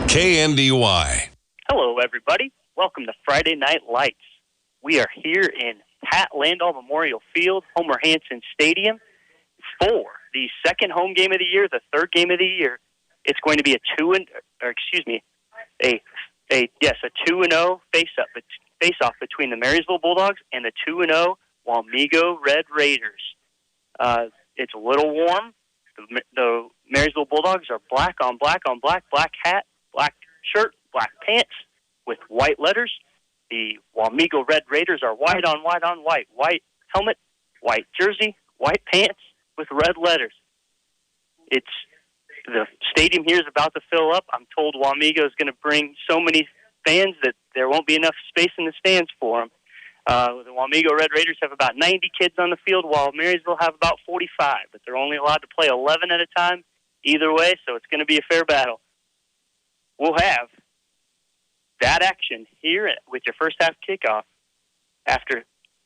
KNDY. Hello, everybody. Welcome to Friday Night Lights. We are here in Pat Landau Memorial Field, Homer Hanson Stadium, for the second home game of the year, the third game of the year. It's going to be a 2-0 face-off between the Marysville Bulldogs and the 2-0 Wamego Red Raiders. It's a little warm. The Marysville Bulldogs are black on black on black, black hat, black shirt, black pants with white letters. The Wamego Red Raiders are white on white on white. White helmet, white jersey, white pants with red letters. The stadium here is about to fill up. I'm told Wamego is going to bring so many fans that there won't be enough space in the stands for them. The Wamego Red Raiders have about 90 kids on the field, while Marysville have about 45, but they're only allowed to play 11 at a time either way, so it's going to be a fair battle. We'll have that action here with your first half kickoff. After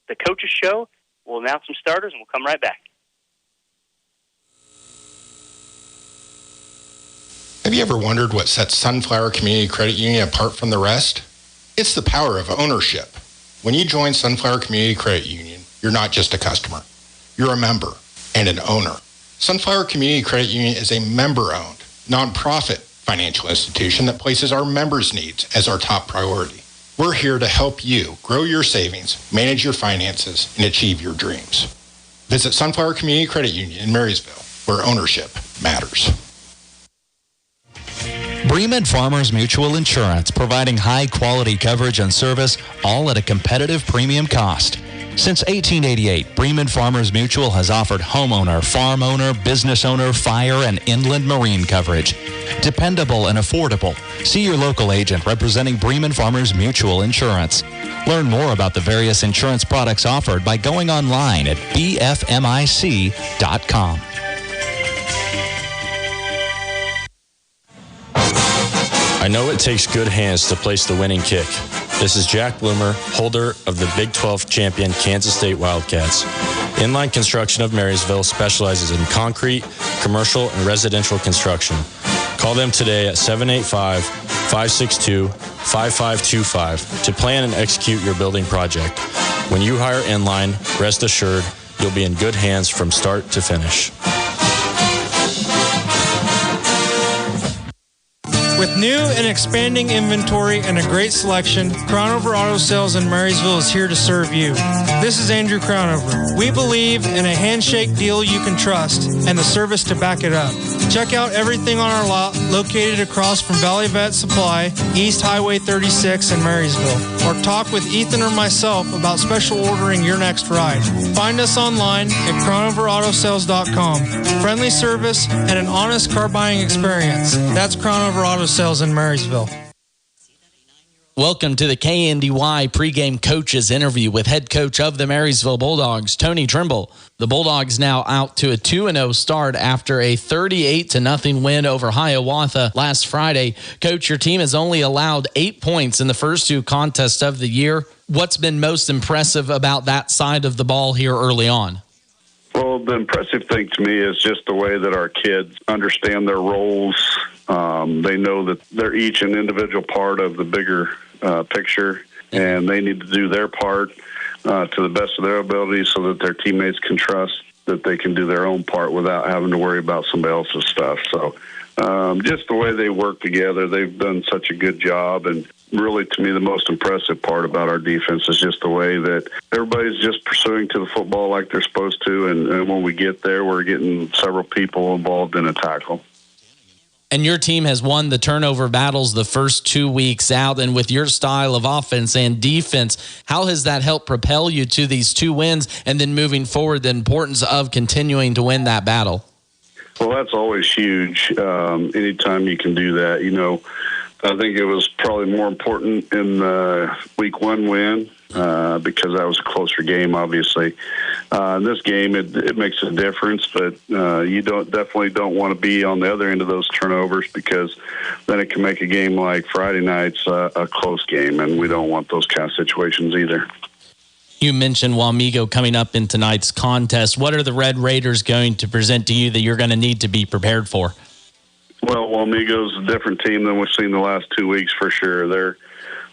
the coaches show, we'll announce some starters, and we'll come right back. Have you ever wondered what sets Sunflower Community Credit Union apart from the rest? It's the power of ownership. When you join Sunflower Community Credit Union, you're not just a customer. You're a member and an owner. Sunflower Community Credit Union is a member-owned, nonprofit financial institution that places our members' needs as our top priority. We're here to help you grow your savings, manage your finances, and achieve your dreams. Visit Sunflower Community Credit Union in Marysville, where ownership matters. Bremen Farmers Mutual Insurance, providing high-quality coverage and service, all at a competitive premium cost. Since 1888, Bremen Farmers Mutual has offered homeowner, farm owner, business owner, fire, and inland marine coverage. Dependable and affordable. See your local agent representing Bremen Farmers Mutual Insurance. Learn more about the various insurance products offered by going online at bfmic.com. I know it takes good hands to place the winning kick. This is Jack Bloomer, holder of the Big 12 champion Kansas State Wildcats. Inline Construction of Marysville specializes in concrete, commercial, and residential construction. Call them today at 785-562-5525 to plan and execute your building project. When you hire Inline, rest assured you'll be in good hands from start to finish. With new and expanding inventory and a great selection, Crownover Auto Sales in Marysville is here to serve you. This is Andrew Crownover. We believe in a handshake deal you can trust and the service to back it up. Check out everything on our lot located across from Valley Vet Supply, East Highway 36 in Marysville. Or talk with Ethan or myself about special ordering your next ride. Find us online at crownoverautosales.com. Friendly service and an honest car buying experience. That's Crownover Auto Sales in Marysville. Welcome to the KNDY pregame coaches interview with head coach of the Marysville Bulldogs, Tony Trimble. The Bulldogs now out to a 2-0 start after a 38-0 win over Hiawatha last Friday. Coach, your team has only allowed 8 points in the first two contests of the year. What's been most impressive about that side of the ball here early on? Well, the impressive thing to me is just the way that our kids understand their roles. They know that they're each an individual part of the bigger picture, and they need to do their part to the best of their ability so that their teammates can trust that they can do their own part without having to worry about somebody else's stuff. So just the way they work together, they've done such a good job. And really, to me, the most impressive part about our defense is just the way that everybody's just pursuing to the football like they're supposed to. And when we get there, we're getting several people involved in a tackle. And your team has won the turnover battles the first 2 weeks out. And with your style of offense and defense, how has that helped propel you to these 2 wins and then moving forward, the importance of continuing to win that battle? Well, that's always huge. Anytime you can do that, I think it was probably more important in the week 1 win because that was a closer game, obviously. In this game, it makes a difference, but you definitely don't want to be on the other end of those turnovers because then it can make a game like Friday night's a close game, and we don't want those kind of situations either. You mentioned Wamego coming up in tonight's contest. What are the Red Raiders going to present to you that you're going to need to be prepared for? Well, Wamego's a different team than we've seen the last 2 weeks for sure. They're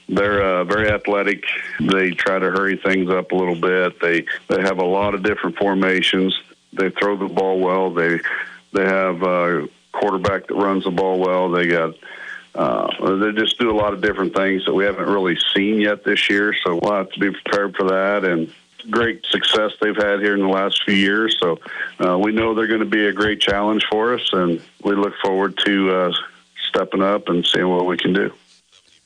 very athletic. They try to hurry things up a little bit. They have a lot of different formations. They throw the ball well. They have a quarterback that runs the ball well. They just do a lot of different things that we haven't really seen yet this year. So we'll have to be prepared for that. And great success they've had here in the last few years. So we know they're going to be a great challenge for us, and we look forward to stepping up and seeing what we can do.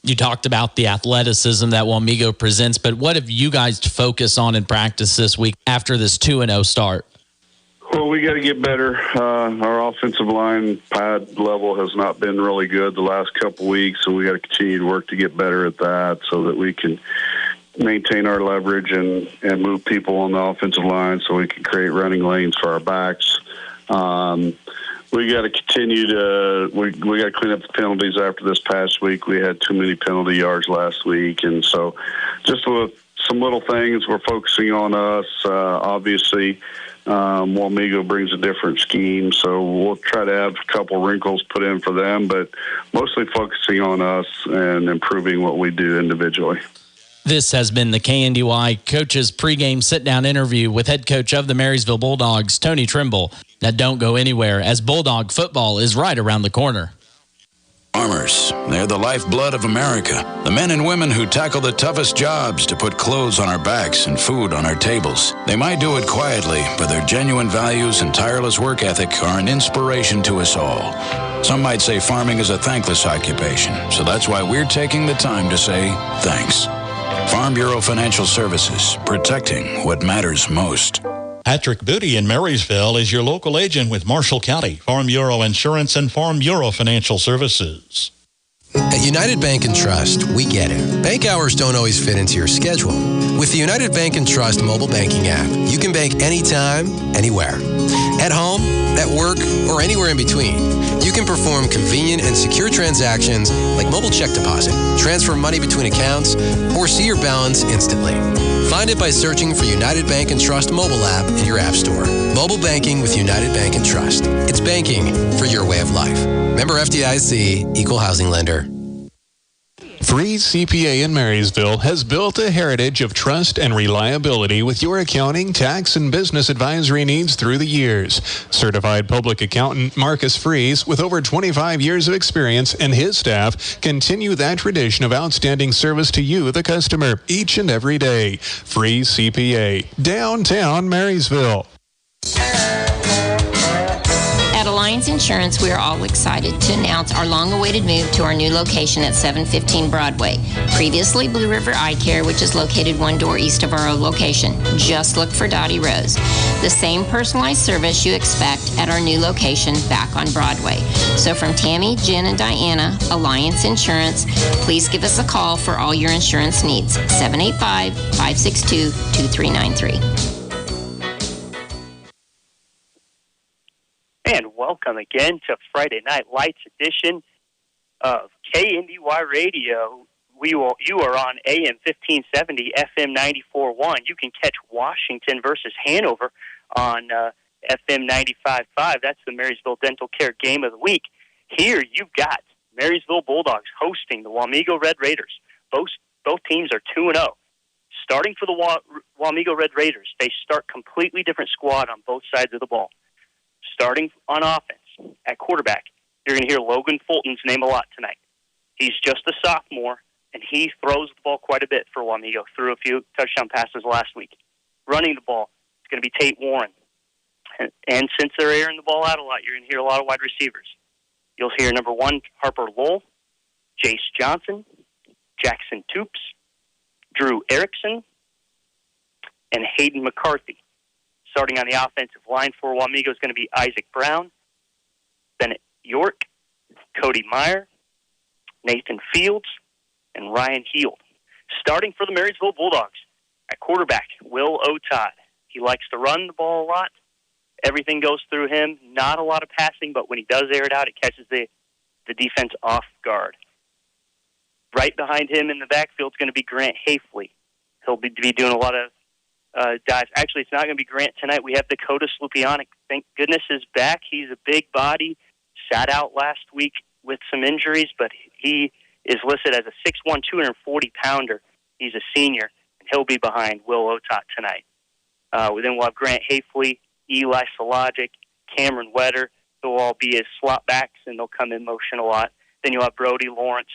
You talked about the athleticism that Wamego presents, but what have you guys to focus on in practice this week after this 2-0 start? Well, we got to get better. Our offensive line pad level has not been really good the last couple weeks, so we got to continue to work to get better at that so that we can maintain our leverage and move people on the offensive line so we can create running lanes for our backs. We got to continue to we got to clean up the penalties after this past week. We had too many penalty yards last week, and so just with some little things, we're focusing on us. Obviously, Wamego brings a different scheme, so we'll try to have a couple wrinkles put in for them, but mostly focusing on us and improving what we do individually. This has been the KNDY Coaches Pregame Sit-Down Interview with head coach of the Marysville Bulldogs, Tony Trimble. Now don't go anywhere, as Bulldog football is right around the corner. Farmers, they're the lifeblood of America. The men and women who tackle the toughest jobs to put clothes on our backs and food on our tables. They might do it quietly, but their genuine values and tireless work ethic are an inspiration to us all. Some might say farming is a thankless occupation, so that's why we're taking the time to say thanks. Farm Bureau Financial Services, protecting what matters most. Patrick Booty in Marysville is your local agent with Marshall County, Farm Bureau Insurance, and Farm Bureau Financial Services. At United Bank and Trust, we get it. Bank hours don't always fit into your schedule. With the United Bank and Trust mobile banking app, you can bank anytime, anywhere. At home, at work, or anywhere in between. You can perform convenient and secure transactions like mobile check deposit, transfer money between accounts, or see your balance instantly. Find it by searching for United Bank and Trust mobile app in your app store. Mobile banking with United Bank and Trust. It's banking for your way of life. Member FDIC, Equal Housing Lender. Freeze CPA in Marysville has built a heritage of trust and reliability with your accounting, tax, and business advisory needs through the years. Certified public accountant Marcus Freeze, with over 25 years of experience, and his staff continue that tradition of outstanding service to you, the customer, each and every day. Freeze CPA, downtown Marysville. At Alliance Insurance, we are all excited to announce our long-awaited move to our new location at 715 Broadway. Previously Blue River Eye Care, which is located one door east of our old location. Just look for Dottie Rose. The same personalized service you expect at our new location back on Broadway. So from Tammy, Jen, and Diana, Alliance Insurance, please give us a call for all your insurance needs. 785-562-2393. And welcome again to Friday Night Lights edition of KNDY Radio. You are on AM 1570, FM 94.1. You can catch Washington versus Hanover on FM 95.5. That's the Marysville Dental Care Game of the Week. Here you've got Marysville Bulldogs hosting the Wamego Red Raiders. Both teams are 2-0. Starting for the Wamego Red Raiders, they start completely different squad on both sides of the ball. Starting on offense, at quarterback, you're going to hear Logan Fulton's name a lot tonight. He's just a sophomore, and he throws the ball quite a bit for Wamego. Threw a few touchdown passes last week. Running the ball, it's going to be Tate Warren. And since they're airing the ball out a lot, you're going to hear a lot of wide receivers. You'll hear number 1, Harper Lowell, Jace Johnson, Jackson Toops, Drew Erickson, and Hayden McCarthy. Starting on the offensive line for Wamego is going to be Isaac Brown, Bennett York, Cody Meyer, Nathan Fields, and Ryan Heald. Starting for the Marysville Bulldogs, at quarterback, Will O'Todd. He likes to run the ball a lot. Everything goes through him. Not a lot of passing, but when he does air it out, it catches the defense off guard. Right behind him in the backfield is going to be Grant Hafley. He'll be doing a lot of dives. Actually, it's not going to be Grant tonight. We have Dakota Slupianic. Thank goodness is back. He's a big body, sat out last week with some injuries, but he is listed as a 6'1", 240-pounder. He's a senior, and he'll be behind Will Otot tonight. Then we'll have Grant Hafley, Eli Salagic, Cameron Wetter. They'll all be as slot backs, and they'll come in motion a lot. Then you'll have Brody Lawrence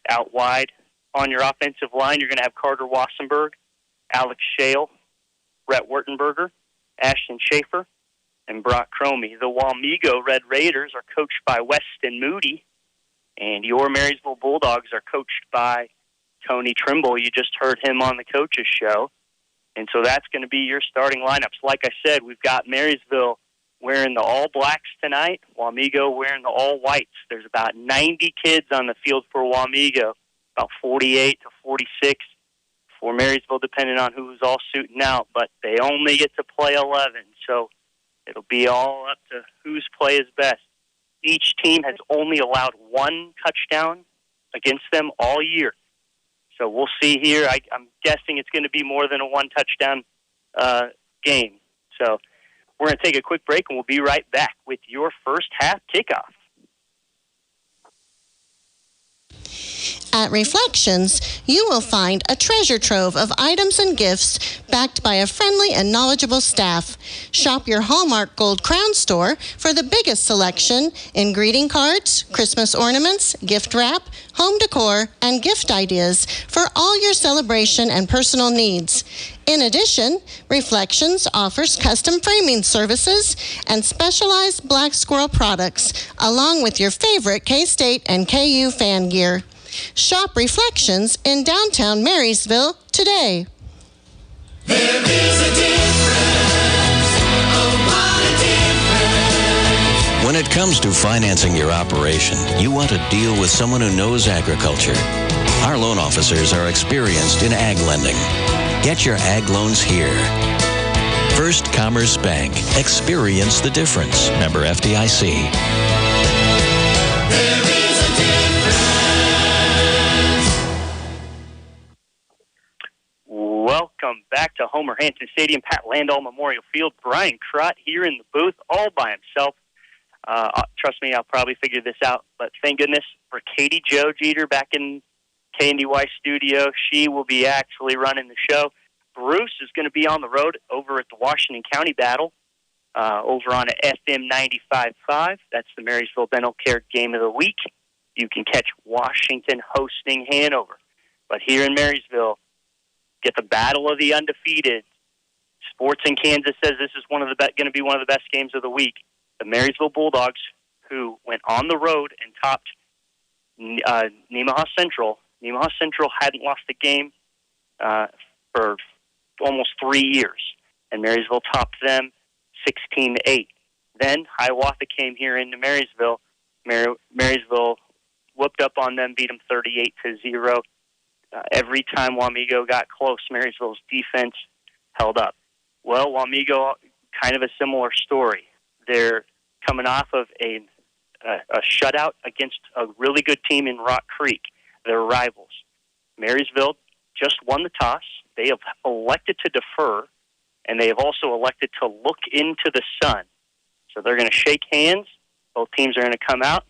out wide. On your offensive line, you're going to have Carter Wassenberg, Alex Shale, Rhett Wurtenberger, Ashton Schaefer, and Brock Cromie. The Wamego Red Raiders are coached by Weston Moody, and your Marysville Bulldogs are coached by Tony Trimble. You just heard him on the coaches show. And so that's going to be your starting lineups. Like I said, we've got Marysville wearing the all-blacks tonight, Wamego wearing the all-whites. There's about 90 kids on the field for Wamego, about 48 to 46 for Marysville, depending on who's all suiting out. But they only get to play 11, so it'll be all up to whose play is best. Each team has only allowed one touchdown against them all year. So we'll see here. I'm guessing it's going to be more than a one-touchdown game. So we're going to take a quick break, and we'll be right back with your first half kickoff. At Reflections, you will find a treasure trove of items and gifts backed by a friendly and knowledgeable staff. Shop your Hallmark Gold Crown store for the biggest selection in greeting cards, Christmas ornaments, gift wrap, home decor, and gift ideas for all your celebration and personal needs. In addition, Reflections offers custom framing services and specialized Black Squirrel products, along with your favorite K-State and KU fan gear. Shop Reflections in downtown Marysville today. There is a difference. Oh, what a difference. When it comes to financing your operation, you want to deal with someone who knows agriculture. Our loan officers are experienced in ag lending. Get your ag loans here. First Commerce Bank. Experience the difference. Member FDIC. Welcome back to Homer Hanson Stadium, Pat Landall Memorial Field. Brian Crott here in the booth all by himself. Trust me, I'll probably figure this out. But thank goodness for Katie Jo Jeter back in KNDY studio. She will be actually running the show. Bruce is going to be on the road over at the Washington County Battle over on FM 95.5. That's the Marysville Dental Care Game of the Week. You can catch Washington hosting Hanover. But here in Marysville, get the battle of the undefeated. Sports in Kansas says this is going to be one of the best games of the week. The Marysville Bulldogs, who went on the road and topped Nemaha Central. Nemaha Central hadn't lost a game for almost 3 years, and Marysville topped them 16-8. Then Hiawatha came here into Marysville. Marysville whooped up on them, beat them 38-0. Every time Wamego got close, Marysville's defense held up. Well, Wamego, kind of a similar story. They're coming off of a shutout against a really good team in Rock Creek. They're rivals. Marysville just won the toss. They have elected to defer, and they have also elected to look into the sun. So they're going to shake hands. Both teams are going to come out.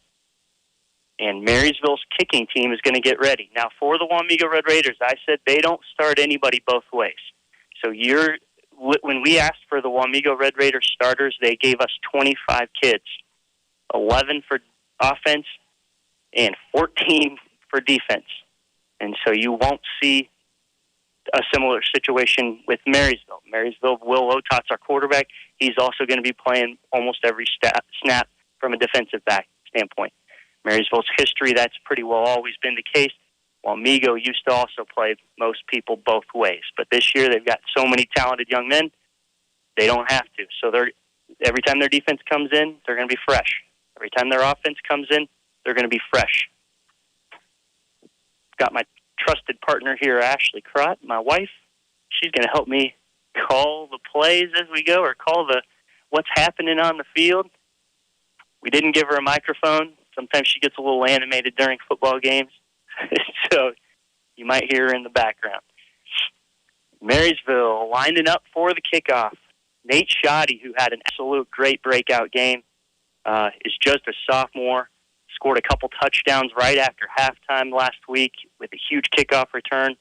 And Marysville's kicking team is going to get ready. Now, for the Wamego Red Raiders, I said they don't start anybody both ways. So when we asked for the Wamego Red Raiders starters, they gave us 25 kids, 11 for offense and 14 for defense. And so you won't see a similar situation with Marysville. Marysville, Will Otot's our quarterback. He's also going to be playing almost every snap from a defensive back standpoint. Marysville's history, that's pretty well always been the case. Wamego used to also play most people both ways. But this year they've got so many talented young men, they don't have to. So every time their defense comes in, they're going to be fresh. Every time their offense comes in, they're going to be fresh. Got my trusted partner here, Ashley Crott, my wife. She's going to help me call the plays as we go, or call what's happening on the field. We didn't give her a microphone. Sometimes she gets a little animated during football games, so you might hear her in the background. Marysville lining up for the kickoff. Nate Shoddy, who had an absolute great breakout game. is just a sophomore. Scored a couple touchdowns right after halftime last week with a huge kickoff return.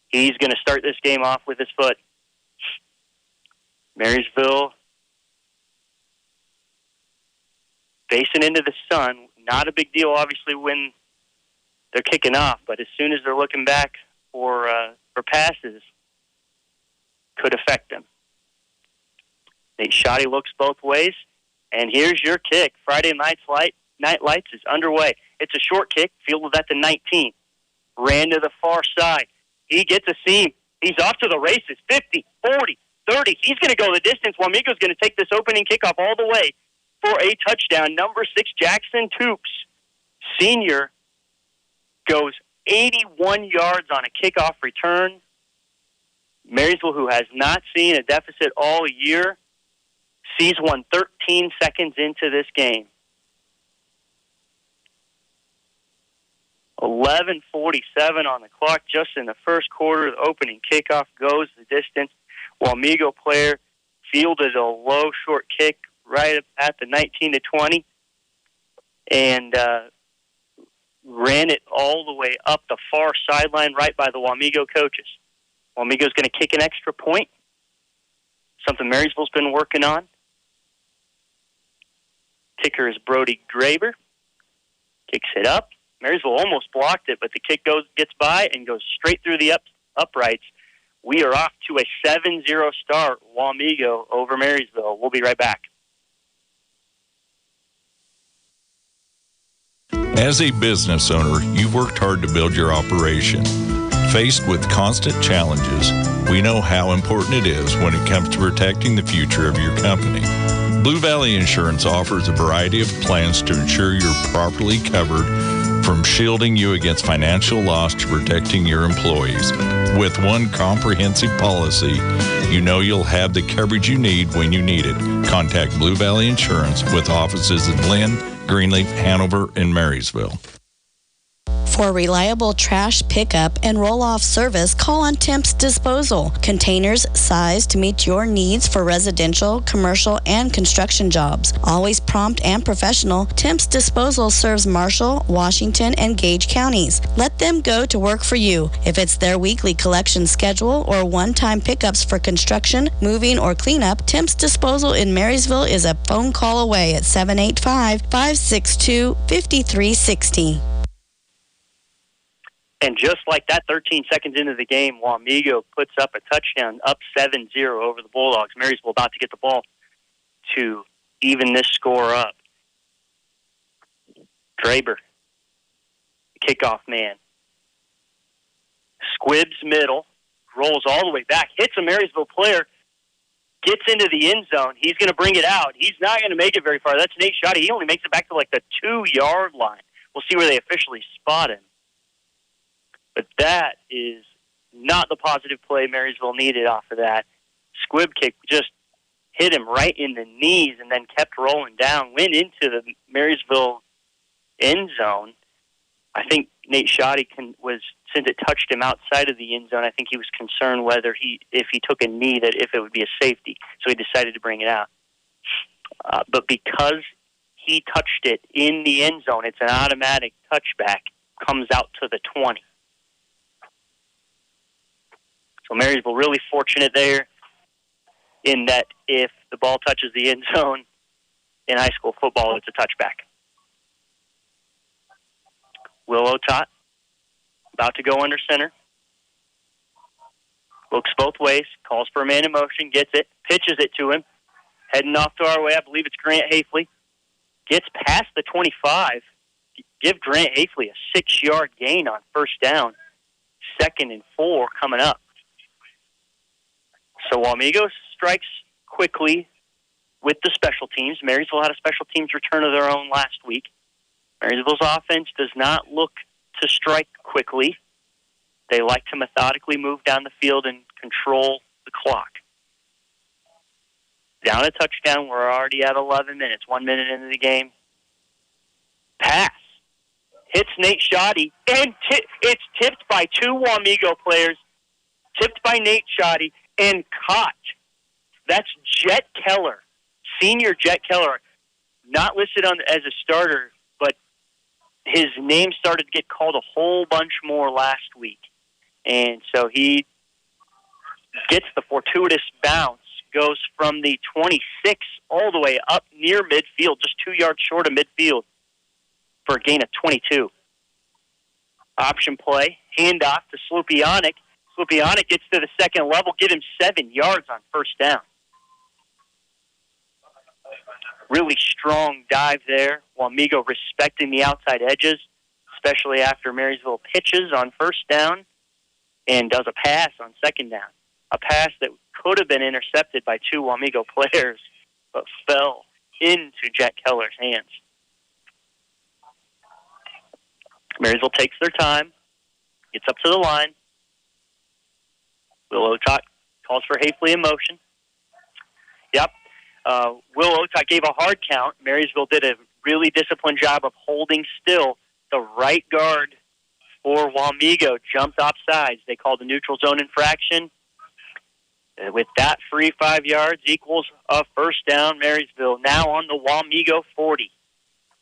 He's going to start this game off with his foot. Marysville facing into the sun. Not a big deal, obviously, when they're kicking off, but as soon as they're looking back for passes, could affect them. Nate Shoddy looks both ways, and here's your kick. Friday Night Lights is underway. It's a short kick, fielded at the 19. Ran to the far side. He gets a seam. He's off to the races. 50, 40, 30. He's going to go the distance. Wamego's going to take this opening kickoff all the way for a touchdown. Number 6, Jackson Toops, senior, goes 81 yards on a kickoff return. Marysville, who has not seen a deficit all year, sees one 13 seconds into this game. 11:47 on the clock just in the first quarter. The opening kickoff goes the distance. Wamego player fielded a low short kick right at the 19 to 20 and ran it all the way up the far sideline right by the Wamego coaches. Wamego's going to kick an extra point, something Marysville's been working on. Kicker is Brody Graber. Kicks it up. Marysville almost blocked it, but the kick gets by and goes straight through the uprights. We are off to a 7-0 start, Wamego over Marysville. We'll be right back. As a business owner, you've worked hard to build your operation. Faced with constant challenges, we know how important it is when it comes to protecting the future of your company. Blue Valley Insurance offers a variety of plans to ensure you're properly covered, from shielding you against financial loss to protecting your employees. With one comprehensive policy, you know you'll have the coverage you need when you need it. Contact Blue Valley Insurance with offices in Lynn, Greenleaf, Hanover, and Marysville. For reliable trash pickup and roll-off service, call on Temps Disposal. Containers sized to meet your needs for residential, commercial, and construction jobs. Always prompt and professional, Temps Disposal serves Marshall, Washington, and Gage counties. Let them go to work for you. If it's their weekly collection schedule or one-time pickups for construction, moving, or cleanup, Temps Disposal in Marysville is a phone call away at 785-562-5360. And just like that, 13 seconds into the game, Wamego puts up a touchdown, up 7-0 over the Bulldogs. Marysville about to get the ball to even this score up. Draper, kickoff man. Squibs middle, rolls all the way back, hits a Marysville player, gets into the end zone. He's going to bring it out. He's not going to make it very far. That's Nate Shoddy. He only makes it back to like the 2-yard line. We'll see where they officially spot him. But that is not the positive play Marysville needed off of that. Squib kick just hit him right in the knees and then kept rolling down, went into the Marysville end zone. I think Nate Shoddy since it touched him outside of the end zone, I think he was concerned whether if he took a knee, that if it would be a safety. So he decided to bring it out. But because he touched it in the end zone, it's an automatic touchback, comes out to the 20. So Marysville really fortunate there in that if the ball touches the end zone in high school football, it's a touchback. Willow Tot about to go under center. Looks both ways, calls for a man in motion, gets it, pitches it to him. Heading off to our way, I believe it's Grant Hafley. Gets past the 25. Give Grant Hafley a 6-yard gain on first down. 2nd and 4 coming up. So Wamego strikes quickly with the special teams. Marysville had a special teams return of their own last week. Marysville's offense does not look to strike quickly. They like to methodically move down the field and control the clock. Down a touchdown. We're already at 11 minutes, 1 minute into the game. Pass. Hits Nate Shoddy, and it's tipped by 2 Wamego players. Tipped by Nate Shoddy. And caught. That's Jet Keller, senior Jet Keller. not listed as a starter, but his name started to get called a whole bunch more last week. And so he gets the fortuitous bounce, goes from the 26 all the way up near midfield, just 2 yards short of midfield for a gain of 22. Option play, handoff to Slupionic. Slupionic gets to the second level, give him 7 yards on first down. Really strong dive there. Wamego respecting the outside edges, especially after Marysville pitches on first down and does a pass on second down. A pass that could have been intercepted by 2 Wamego players, but fell into Jack Keller's hands. Marysville takes their time, gets up to the line. Will Otok calls for Hafley in motion. Yep. Will Otok gave a hard count. Marysville did a really disciplined job of holding still. The right guard for Wamego jumped offsides. They called a neutral zone infraction. With that, free 5 yards equals a first down. Marysville now on the Wamego 40.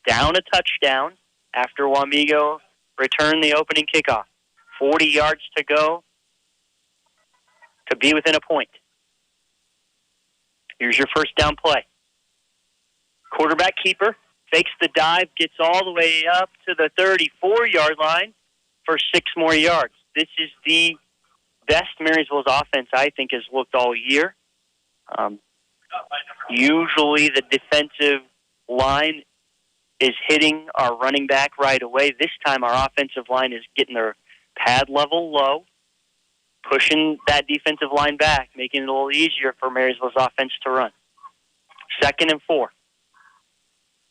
Down a touchdown after Wamego returned the opening kickoff. 40 yards to go to be within a point. Here's your first down play. Quarterback keeper fakes the dive, gets all the way up to the 34-yard line for 6 more yards. This is the best Marysville's offense, I think, has looked all year. Usually the defensive line is hitting our running back right away. This time our offensive line is getting their pad level low, pushing that defensive line back, making it a little easier for Marysville's offense to run. 2nd and 4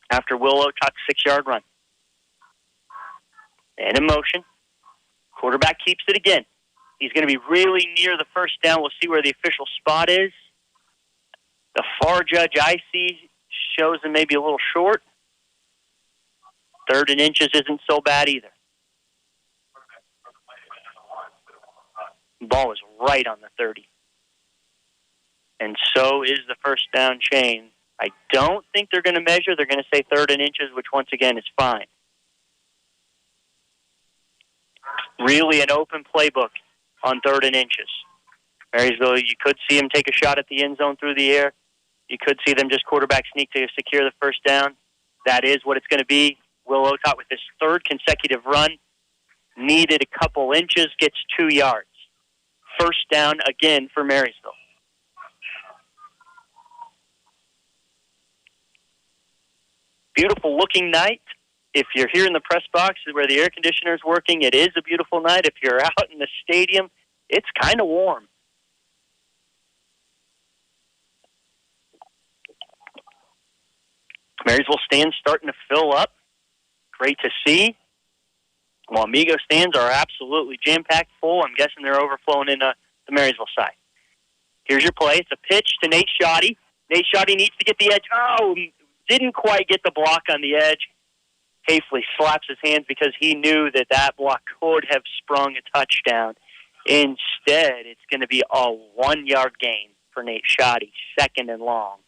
after Will Otak's 6-yard run. And in motion. Quarterback keeps it again. He's going to be really near the first down. We'll see where the official spot is. The far judge I see shows him maybe a little short. 3rd and inches isn't so bad either. The ball is right on the 30. And so is the first down chain. I don't think they're going to measure. They're going to say 3rd and inches, which once again is fine. Really an open playbook on 3rd and inches. Marysville, you could see him take a shot at the end zone through the air. You could see them just quarterback sneak to secure the first down. That is what it's going to be. Will Otok with his 3rd consecutive run. Needed a couple inches, gets 2 yards. First down again for Marysville. Beautiful looking night. If you're here in the press box where the air conditioner is working, it is a beautiful night. If you're out in the stadium, it's kind of warm. Marysville stands starting to fill up. Great to see. Wamego stands are absolutely jam-packed full. I'm guessing they're overflowing in the Marysville side. Here's your play. It's a pitch to Nate Shoddy. Nate Shoddy needs to get the edge. Oh, didn't quite get the block on the edge. Hafley slaps his hands because he knew that block could have sprung a touchdown. Instead, it's going to be a 1-yard gain for Nate Shoddy. 2nd and long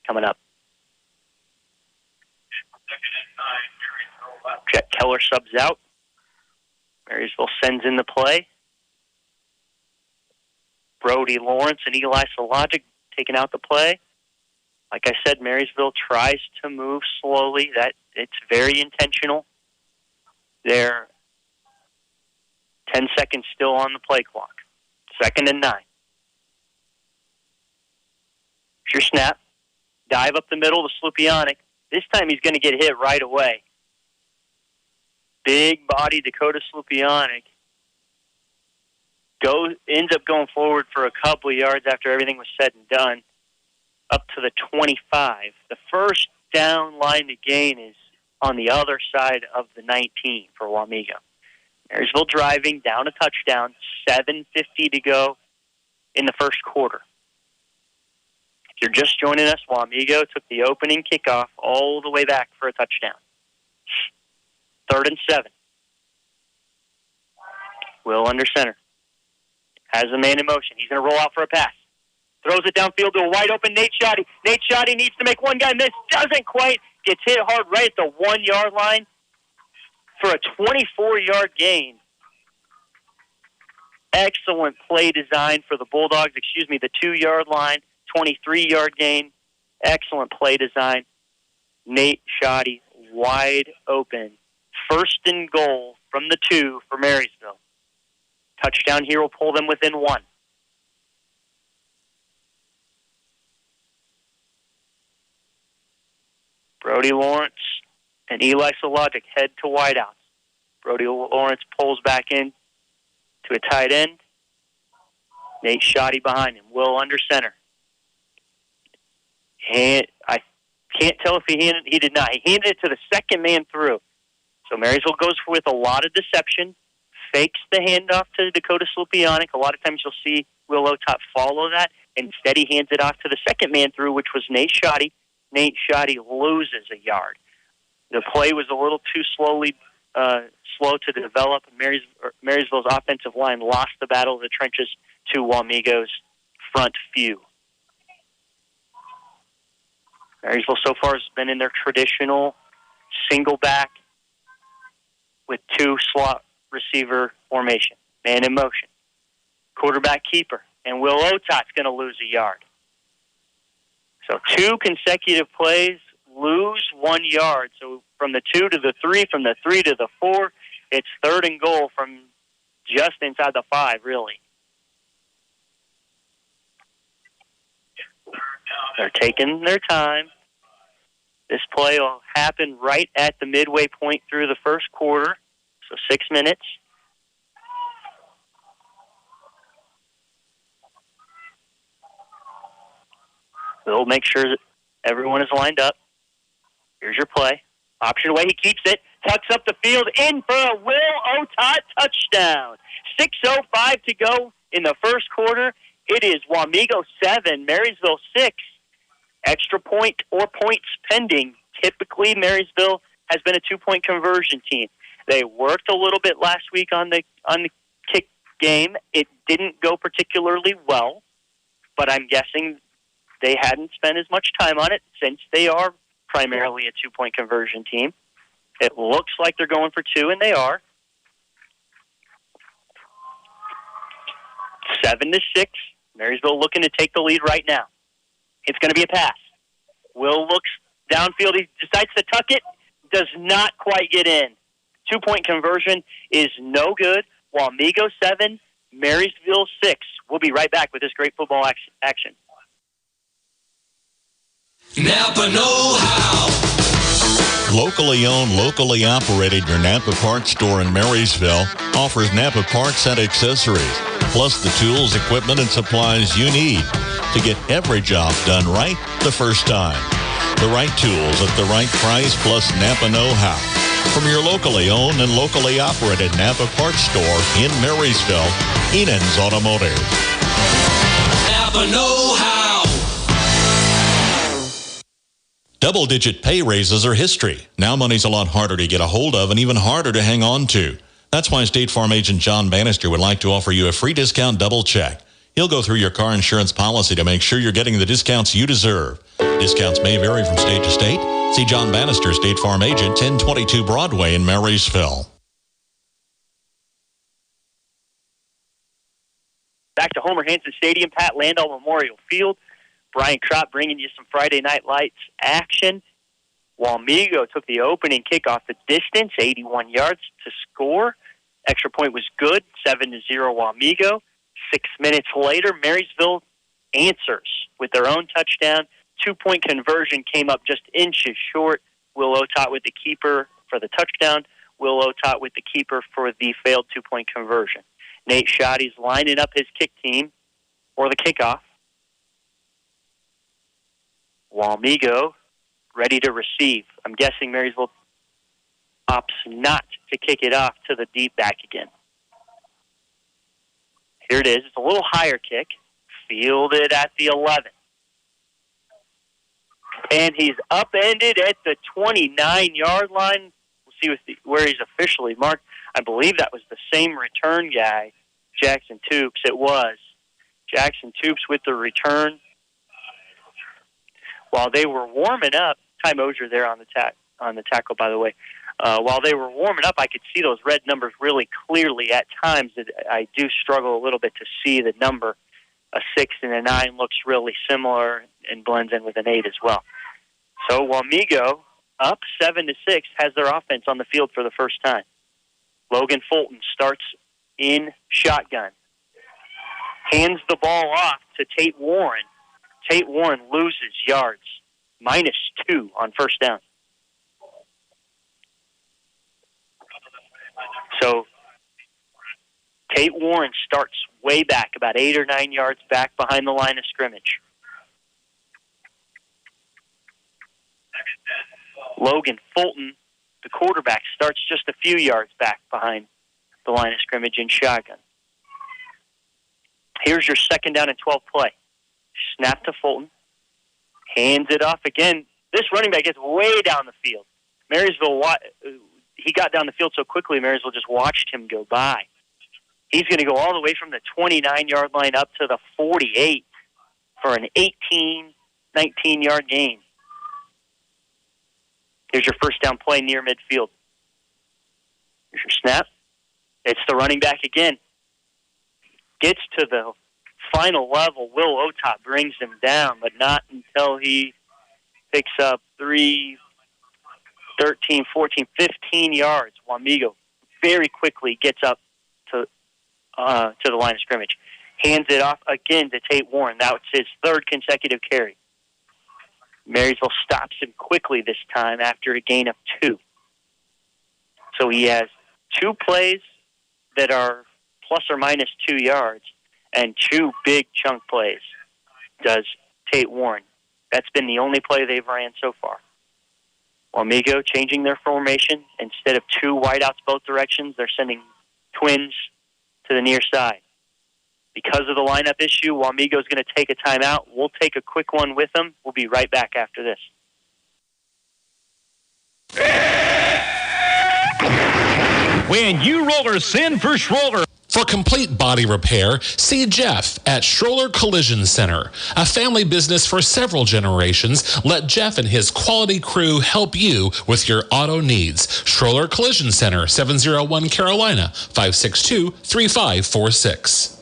coming up. Jack Keller subs out. Marysville sends in the play. Brody Lawrence and Eli Sologic taking out the play. Like I said, Marysville tries to move slowly. It's very intentional. They're 10 seconds still on the play clock. 2nd and 9. Here's your snap. Dive up the middle to Slupionic. This time he's going to get hit right away. Big body Dakota Slupionic ends up going forward for a couple of yards after everything was said and done, up to the 25. The first down line to gain is on the other side of the 19 for Wamego. Marysville driving down a touchdown, 7:50 to go in the first quarter. If you're just joining us, Wamego took the opening kickoff all the way back for a touchdown. 3rd and 7. Will under center. Has a man in motion. He's going to roll out for a pass. Throws it downfield to a wide open Nate Shoddy. Nate Shoddy needs to make one guy miss. Doesn't quite. gets hit hard right at the 1 yard line for a 24-yard gain. Excellent play design for the Bulldogs. The 2 yard line, 23-yard gain. Excellent play design. Nate Shoddy wide open. 1st and goal from the 2 for Marysville. Touchdown here will pull them within 1. Brody Lawrence and Eli Sologic head to wideouts. Brody Lawrence pulls back in to a tight end. Nate Shoddy behind him. Will under center. And I can't tell if he did not. He handed it to the second man through. So Marysville goes with a lot of deception, fakes the handoff to Dakota Slupionic. A lot of times you'll see Will Otop follow that. Instead, he hands it off to the second man through, which was Nate Shoddy. Nate Shoddy loses a yard. The play was a little too slow to develop. Marysville's offensive line lost the battle of the trenches to Wamego's front few. Marysville so far has been in their traditional single back with 2 slot receiver formation. Man in motion. Quarterback keeper. And Will Otot's going to lose a yard. So 2 consecutive plays, lose 1 yard. So from the 2 to the 3, from the 3 to the 4, it's 3rd and goal from just inside the 5, really. They're taking their time. This play will happen right at the midway point through the first quarter, so 6 minutes. They'll make sure that everyone is lined up. Here's your play. Option away, he keeps it, tucks up the field, in for a Will Otot touchdown. 6:05 to go in the first quarter. It is Wamego 7, Marysville 6. Extra point or points pending. Typically, Marysville has been a 2-point conversion team. They worked a little bit last week on the kick game. It didn't go particularly well, but I'm guessing they hadn't spent as much time on it since they are primarily a 2-point conversion team. It looks like they're going for 2, and they are. 7-6. Marysville looking to take the lead right now. It's going to be a pass. Will looks downfield. He decides to tuck it. Does not quite get in. 2-point conversion is no good. Wamego 7, Marysville 6. We'll be right back with this great football action. Napa know-how. Locally owned, locally operated, your Napa Parts store in Marysville offers Napa parts and accessories, plus the tools, equipment, and supplies you need to get every job done right the first time. The right tools at the right price, plus Napa know-how. From your locally owned and locally operated Napa Parts store in Marysville, Enan's Automotive. Napa know-how. Double-digit pay raises are history. Now money's a lot harder to get a hold of and even harder to hang on to. That's why State Farm agent John Bannister would like to offer you a free discount double check. He'll go through your car insurance policy to make sure you're getting the discounts you deserve. Discounts may vary from state to state. See John Bannister, State Farm agent, 1022 Broadway in Marysville. Back to Homer Hanson Stadium, Pat Landau Memorial Field. Brian Kropp bringing you some Friday Night Lights action. Wamego took the opening kick off the distance, 81 yards to score. Extra point was good, 7-0 Wamego. 6 minutes later, Marysville answers with their own touchdown. 2-point conversion came up just inches short. Will Otot with the keeper for the touchdown. Will Otot with the keeper for the failed 2-point conversion. Nate Shoddy's lining up his kick team for the kickoff. Wamego ready to receive. I'm guessing Marysville opts not to kick it off to the deep back again. Here it is. It's a little higher kick. Fielded at the 11. And he's upended at the 29-yard line. We'll see where he's officially marked. I believe that was the same return guy, Jackson Toops. It was. Jackson Toops with the return. While they were warming up, Ty Mosier there on the tackle, by the way. While they were warming up, I could see those red numbers really clearly. At times, I do struggle a little bit to see the number. A 6 and a 9 looks really similar and blends in with an 8 as well. So Wamego, up 7-6, has their offense on the field for the first time. Logan Fulton starts in shotgun. Hands the ball off to Tate Warren. Tate Warren loses yards, -2 on first down. So Tate Warren starts way back, about 8 or 9 yards back behind the line of scrimmage. Logan Fulton, the quarterback, starts just a few yards back behind the line of scrimmage in shotgun. Here's your 2nd down and 12 play. Snap to Fulton. Hands it off again. This running back gets way down the field. Marysville, he got down the field so quickly, Marysville just watched him go by. He's going to go all the way from the 29-yard line up to the 48 for an 18, 19-yard gain. Here's your first down play near midfield. Here's your snap. It's the running back again. Gets to the final level. Will Otot brings him down, but not until he picks up 3, 13, 14, 15 yards. Wamego very quickly gets up to the line of scrimmage. Hands it off again to Tate Warren. That was his 3rd consecutive carry. Marysville stops him quickly this time after a gain of 2. So he has 2 plays that are plus or minus 2 yards and 2 big chunk plays, does Tate Warren. That's been the only play they've ran so far. Wamego changing their formation. Instead of 2 wideouts both directions, they're sending twins to the near side. Because of the lineup issue, Wamego's going to take a timeout. We'll take a quick one with them. We'll be right back after this. When you rollers send for Schroller. For complete body repair, see Jeff at Schroller Collision Center. A family business for several generations, let Jeff and his quality crew help you with your auto needs. Schroller Collision Center, 701 Carolina, 562-3546.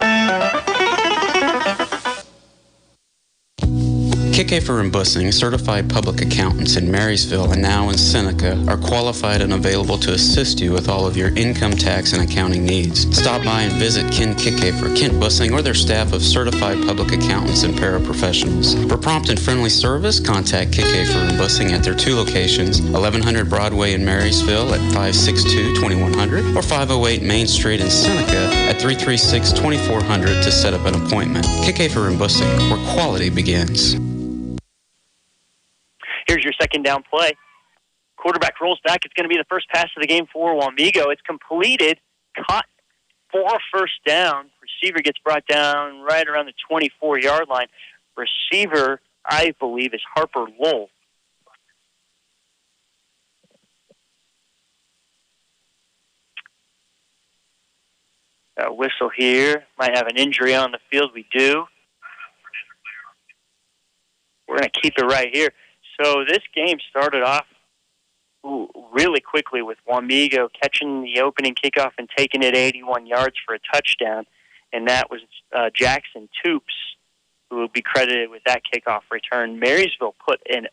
Kickafer and Bussing, certified public accountants in Marysville and now in Seneca, are qualified and available to assist you with all of your income tax and accounting needs. Stop by and visit Ken Kickafer, Kent Bussing, or their staff of certified public accountants and paraprofessionals. For prompt and friendly service, contact Kickafer and Bussing at their 2 locations, 1100 Broadway in Marysville at 562-2100 or 508 Main Street in Seneca at 336-2400 to set up an appointment. Kickafer and Bussing, where quality begins. Here's your 2nd down play. Quarterback rolls back. It's going to be the first pass of the game for Wamego. It's completed, caught for first down. Receiver gets brought down right around the 24-yard line. Receiver, I believe, is Harper Lowell. A whistle here. Might have an injury on the field. We do. We're going to keep it right here. So this game started off really quickly with Wamego catching the opening kickoff and taking it 81 yards for a touchdown, and that was Jackson Toops who will be credited with that kickoff return. Marysville put an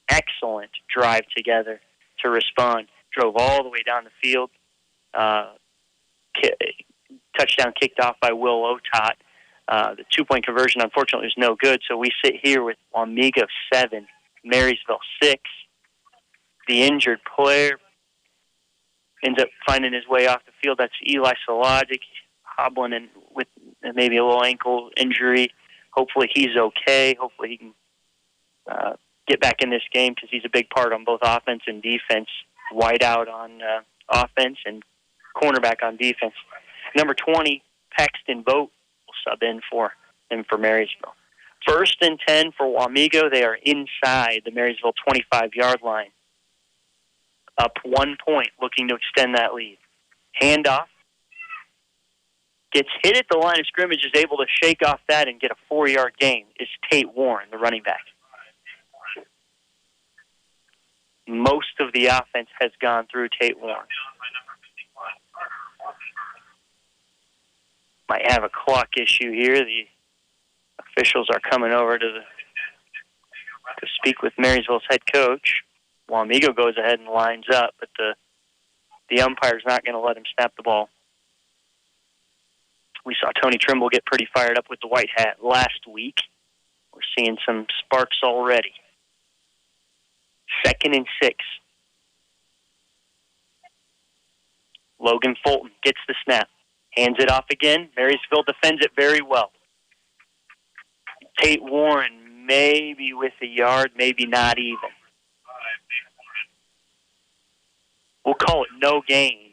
excellent drive together to respond, drove all the way down the field, touchdown kicked off by Will Otot. The 2-point conversion, unfortunately, was no good, so we sit here with Wamego 7, Marysville 6. The injured player ends up finding his way off the field. That's Eli Sologic, hobbling in with maybe a little ankle injury. Hopefully he's okay. Hopefully he can get back in this game because he's a big part on both offense and defense. Wide out on offense and cornerback on defense. Number 20, Paxton Vogt, will sub in for him for Marysville. 1st and 10 for Wamego. They are inside the Marysville 25-yard line. Up 1 point, looking to extend that lead. Handoff. Gets hit at the line of scrimmage, is able to shake off that and get a 4-yard gain. Is Tate Warren, the running back. most of the offense has gone through Tate Warren. Might have a clock issue here. The officials are coming over to speak with Marysville's head coach. Wamego goes ahead and lines up, but the umpire's not going to let him snap the ball. We saw Tony Trimble get pretty fired up with the white hat last week. We're seeing some sparks already. 2nd and 6. Logan Fulton gets the snap. Hands it off again. Marysville defends it very well. Tate Warren maybe with a yard, maybe not even. We'll call it no gain.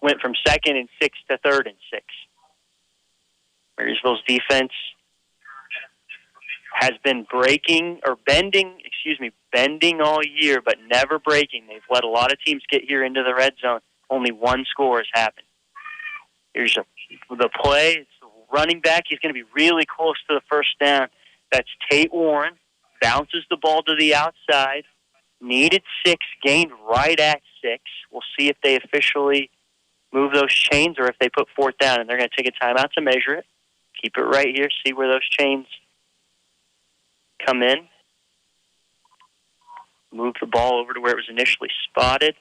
Went from 2nd and 6 to 3rd and 6. Marysville's defense has been bending all year, but never breaking. They've let a lot of teams get here into the red zone. Only one score has happened. Here's the play. It's the running back. He's going to be really close to the first down. That's Tate Warren. Bounces the ball to the outside. Needed 6, gained right at 6. We'll see if they officially move those chains or if they put 4th down, and they're going to take a timeout to measure it. Keep it right here. See where those chains come in. Move the ball over to where it was initially spotted.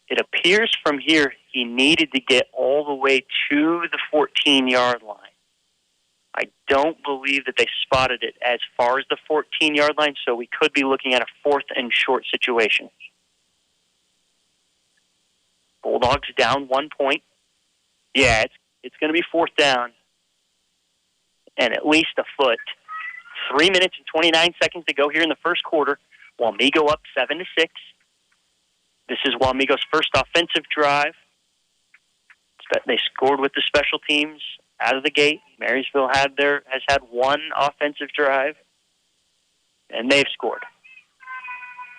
It appears from here he needed to get all the way to the 14-yard line. I don't believe that they spotted it as far as the 14-yard line, so we could be looking at a 4th and short situation. Bulldogs down 1 point. Yeah, it's going to be 4th down and at least a foot. 3 minutes and 29 seconds to go here in the first quarter. Wamego up 7-6. This is Wamego's first offensive drive. They scored with the special teams out of the gate. Marysville has had one offensive drive, and they've scored.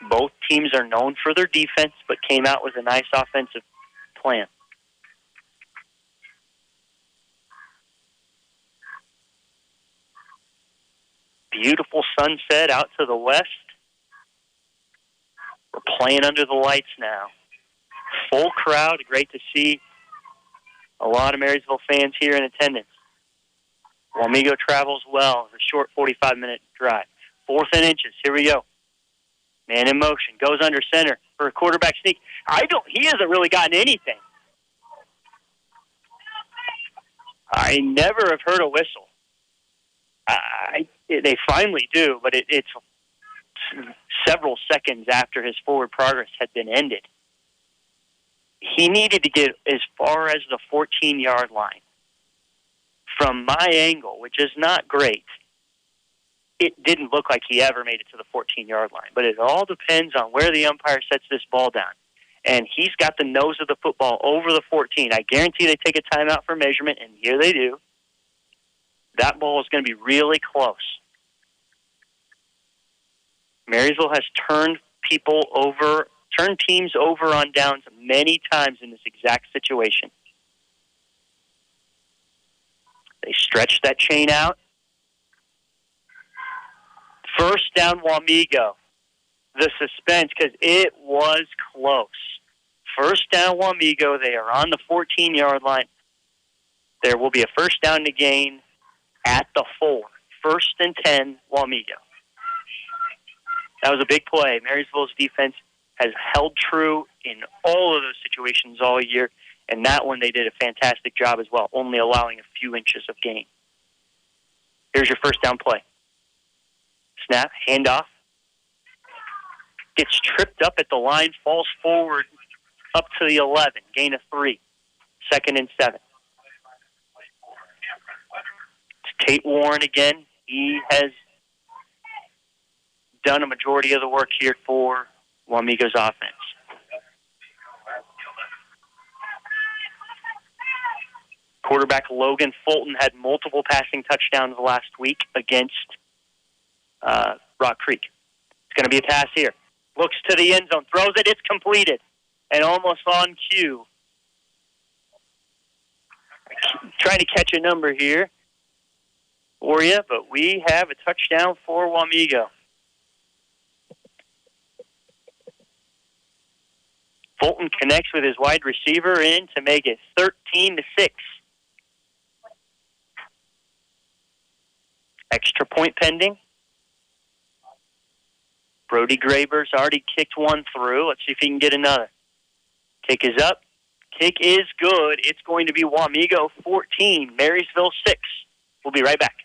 Both teams are known for their defense, but came out with a nice offensive plan. Beautiful sunset out to the west. We're playing under the lights now. Full crowd. Great to see a lot of Marysville fans here in attendance. Wamego travels well. A short 45-minute drive. 4th and inches. Here we go. Man in motion. Goes under center for a quarterback sneak. He hasn't really gotten anything. I never have heard a whistle. They finally do, but it's several seconds after his forward progress had been ended. He needed to get as far as the 14-yard line. From my angle, which is not great, it didn't look like he ever made it to the 14-yard line. But it all depends on where the umpire sets this ball down. And he's got the nose of the football over the 14. I guarantee they take a timeout for measurement, and here they do. That ball is going to be really close. Marysville has turned teams over on downs many times in this exact situation. They stretch that chain out. First down, Wamego. The suspense, because it was close. First down, Wamego. They are on the 14-yard line. There will be a first down to gain at the 4. 1st and 10, Wamego. That was a big play. Marysville's defense has held true in all of those situations all year, and that one they did a fantastic job as well, only allowing a few inches of gain. Here's your first down play. Snap, handoff. Gets tripped up at the line, falls forward up to the 11, gain of 3. 2nd and 7. It's Tate Warren again. He has done a majority of the work here for Wamego's offense. Quarterback Logan Fulton had multiple passing touchdowns last week against Rock Creek. It's going to be a pass here. Looks to the end zone, throws it, it's completed. And almost on cue. Trying to catch a number here for you, but we have a touchdown for Wamego. Fulton connects with his wide receiver in to make it 13-6. Extra point pending. Brody Graber's already kicked one through. Let's see if he can get another. Kick is up. Kick is good. It's going to be Wamego 14, Marysville 6. We'll be right back.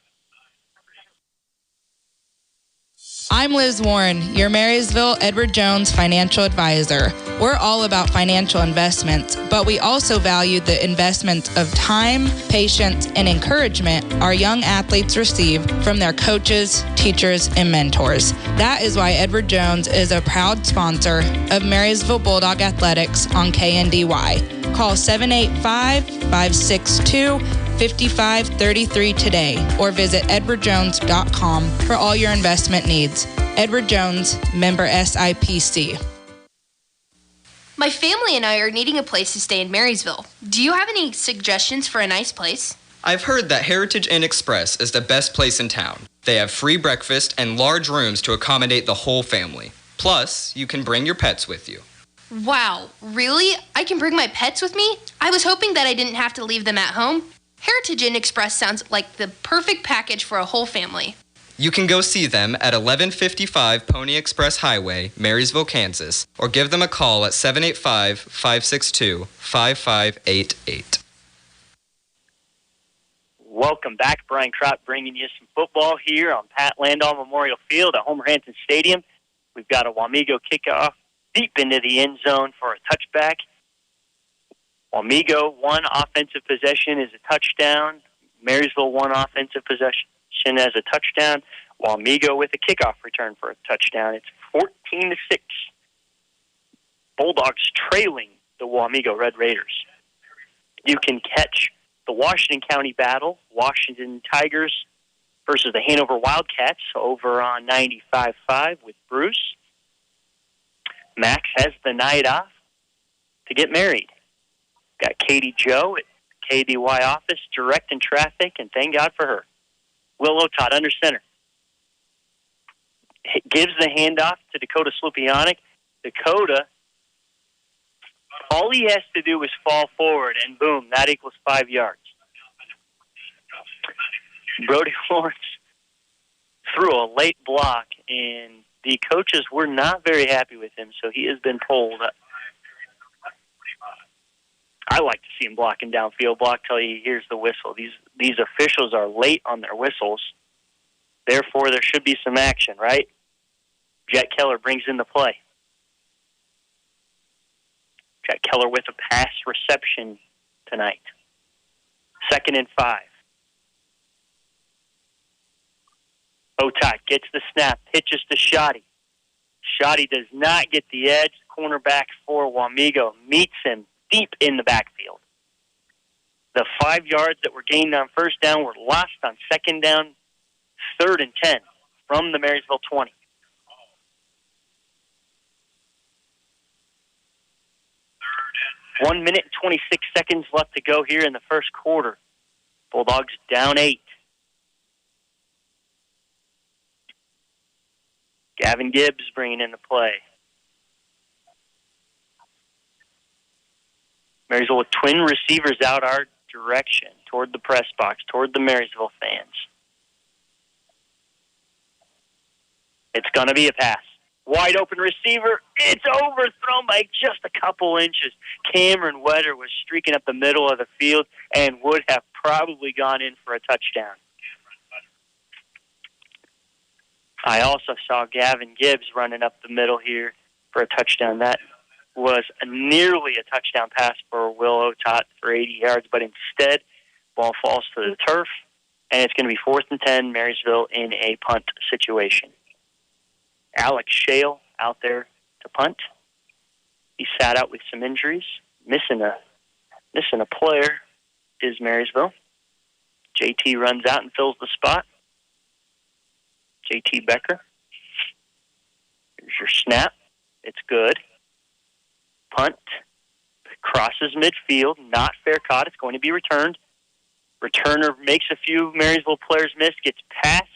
I'm Liz Warren, your Marysville Edward Jones financial advisor. We're all about financial investments, but we also value the investments of time, patience, and encouragement our young athletes receive from their coaches, teachers, and mentors. That is why Edward Jones is a proud sponsor of Marysville Bulldog Athletics on KNDY. Call 785-562-5533 today or visit edwardjones.com for all your investment needs. Edward Jones, member SIPC. My family and I are needing a place to stay in Marysville. Do you have any suggestions for a nice place? I've heard that Heritage Inn Express is the best place in town. They have free breakfast and large rooms to accommodate the whole family. Plus, you can bring your pets with you. Wow, really? I can bring my pets with me? I was hoping that I didn't have to leave them at home. Heritage Inn Express sounds like the perfect package for a whole family. You can go see them at 1155 Pony Express Highway, Marysville, Kansas, or give them a call at 785-562-5588. Welcome back. Brian Crott bringing you some football here on Pat Landau Memorial Field at Homer Hanson Stadium. We've got a Wamego kickoff deep into the end zone for a touchback. Wamego, one offensive possession is a touchdown. Marysville, one offensive possession as a touchdown. Wamego with a kickoff return for a touchdown. It's 14-6. Bulldogs trailing the Wamego Red Raiders. You can catch the Washington County battle, Washington Tigers versus the Hanover Wildcats over on 95.5 with Bruce. Max has the night off to get married. Got Katie Joe at KNDY office directing traffic, and thank God for her. Will Otot under center. Gives the handoff to Dakota Slupianic. Dakota, all he has to do is fall forward, and boom, that equals 5 yards. Brody Lawrence threw a late block, and the coaches were not very happy with him, so he has been pulled. I like to see him blocking downfield. Block till he hears the whistle. These officials are late on their whistles. Therefore, there should be some action, right? Jet Keller brings in the play. Jet Keller with a pass reception tonight. 2nd and 5. Otot gets the snap, pitches to Shoddy. Shoddy does not get the edge. Cornerback for Wamego meets him deep in the backfield. The 5 yards that were gained on first down were lost on second down, 3rd and 10 from the Marysville 20. One minute and 26 seconds left to go here in the first quarter. Bulldogs down 8. Gavin Gibbs bringing in the play. Marysville with twin receivers out our direction, toward the press box, toward the Marysville fans. It's going to be a pass. Wide open receiver. It's overthrown by just a couple inches. Cameron Wetter was streaking up the middle of the field and would have probably gone in for a touchdown. I also saw Gavin Gibbs running up the middle here for a touchdown. That was nearly a touchdown pass for Will Otot for 80 yards, but instead, ball falls to the turf, and it's going to be 4th and 10, Marysville in a punt situation. Alex Shale out there to punt. He sat out with some injuries. Missing a player is Marysville. JT runs out and fills the spot. JT Becker. Here's your snap. It's good. Punt. Crosses midfield. Not fair caught. It's going to be returned. Returner makes a few Marysville players miss. Gets past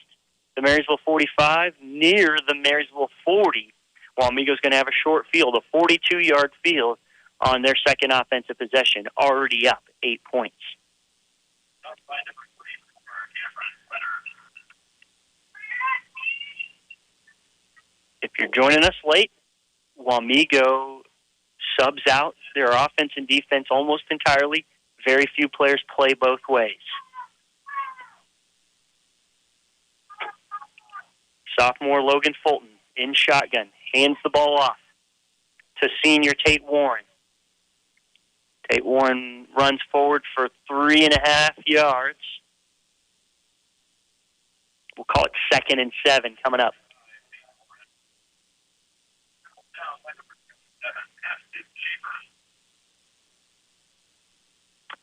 the Marysville 45, near the Marysville 40. Wamego's going to have a short field, a 42-yard field on their second offensive possession, already up 8 points. If you're joining us late, Wamego subs out their offense and defense almost entirely. Very few players play both ways. Sophomore Logan Fulton in shotgun, hands the ball off to senior Tate Warren. Tate Warren runs forward for 3.5 yards. We'll call it 2nd and 7 coming up.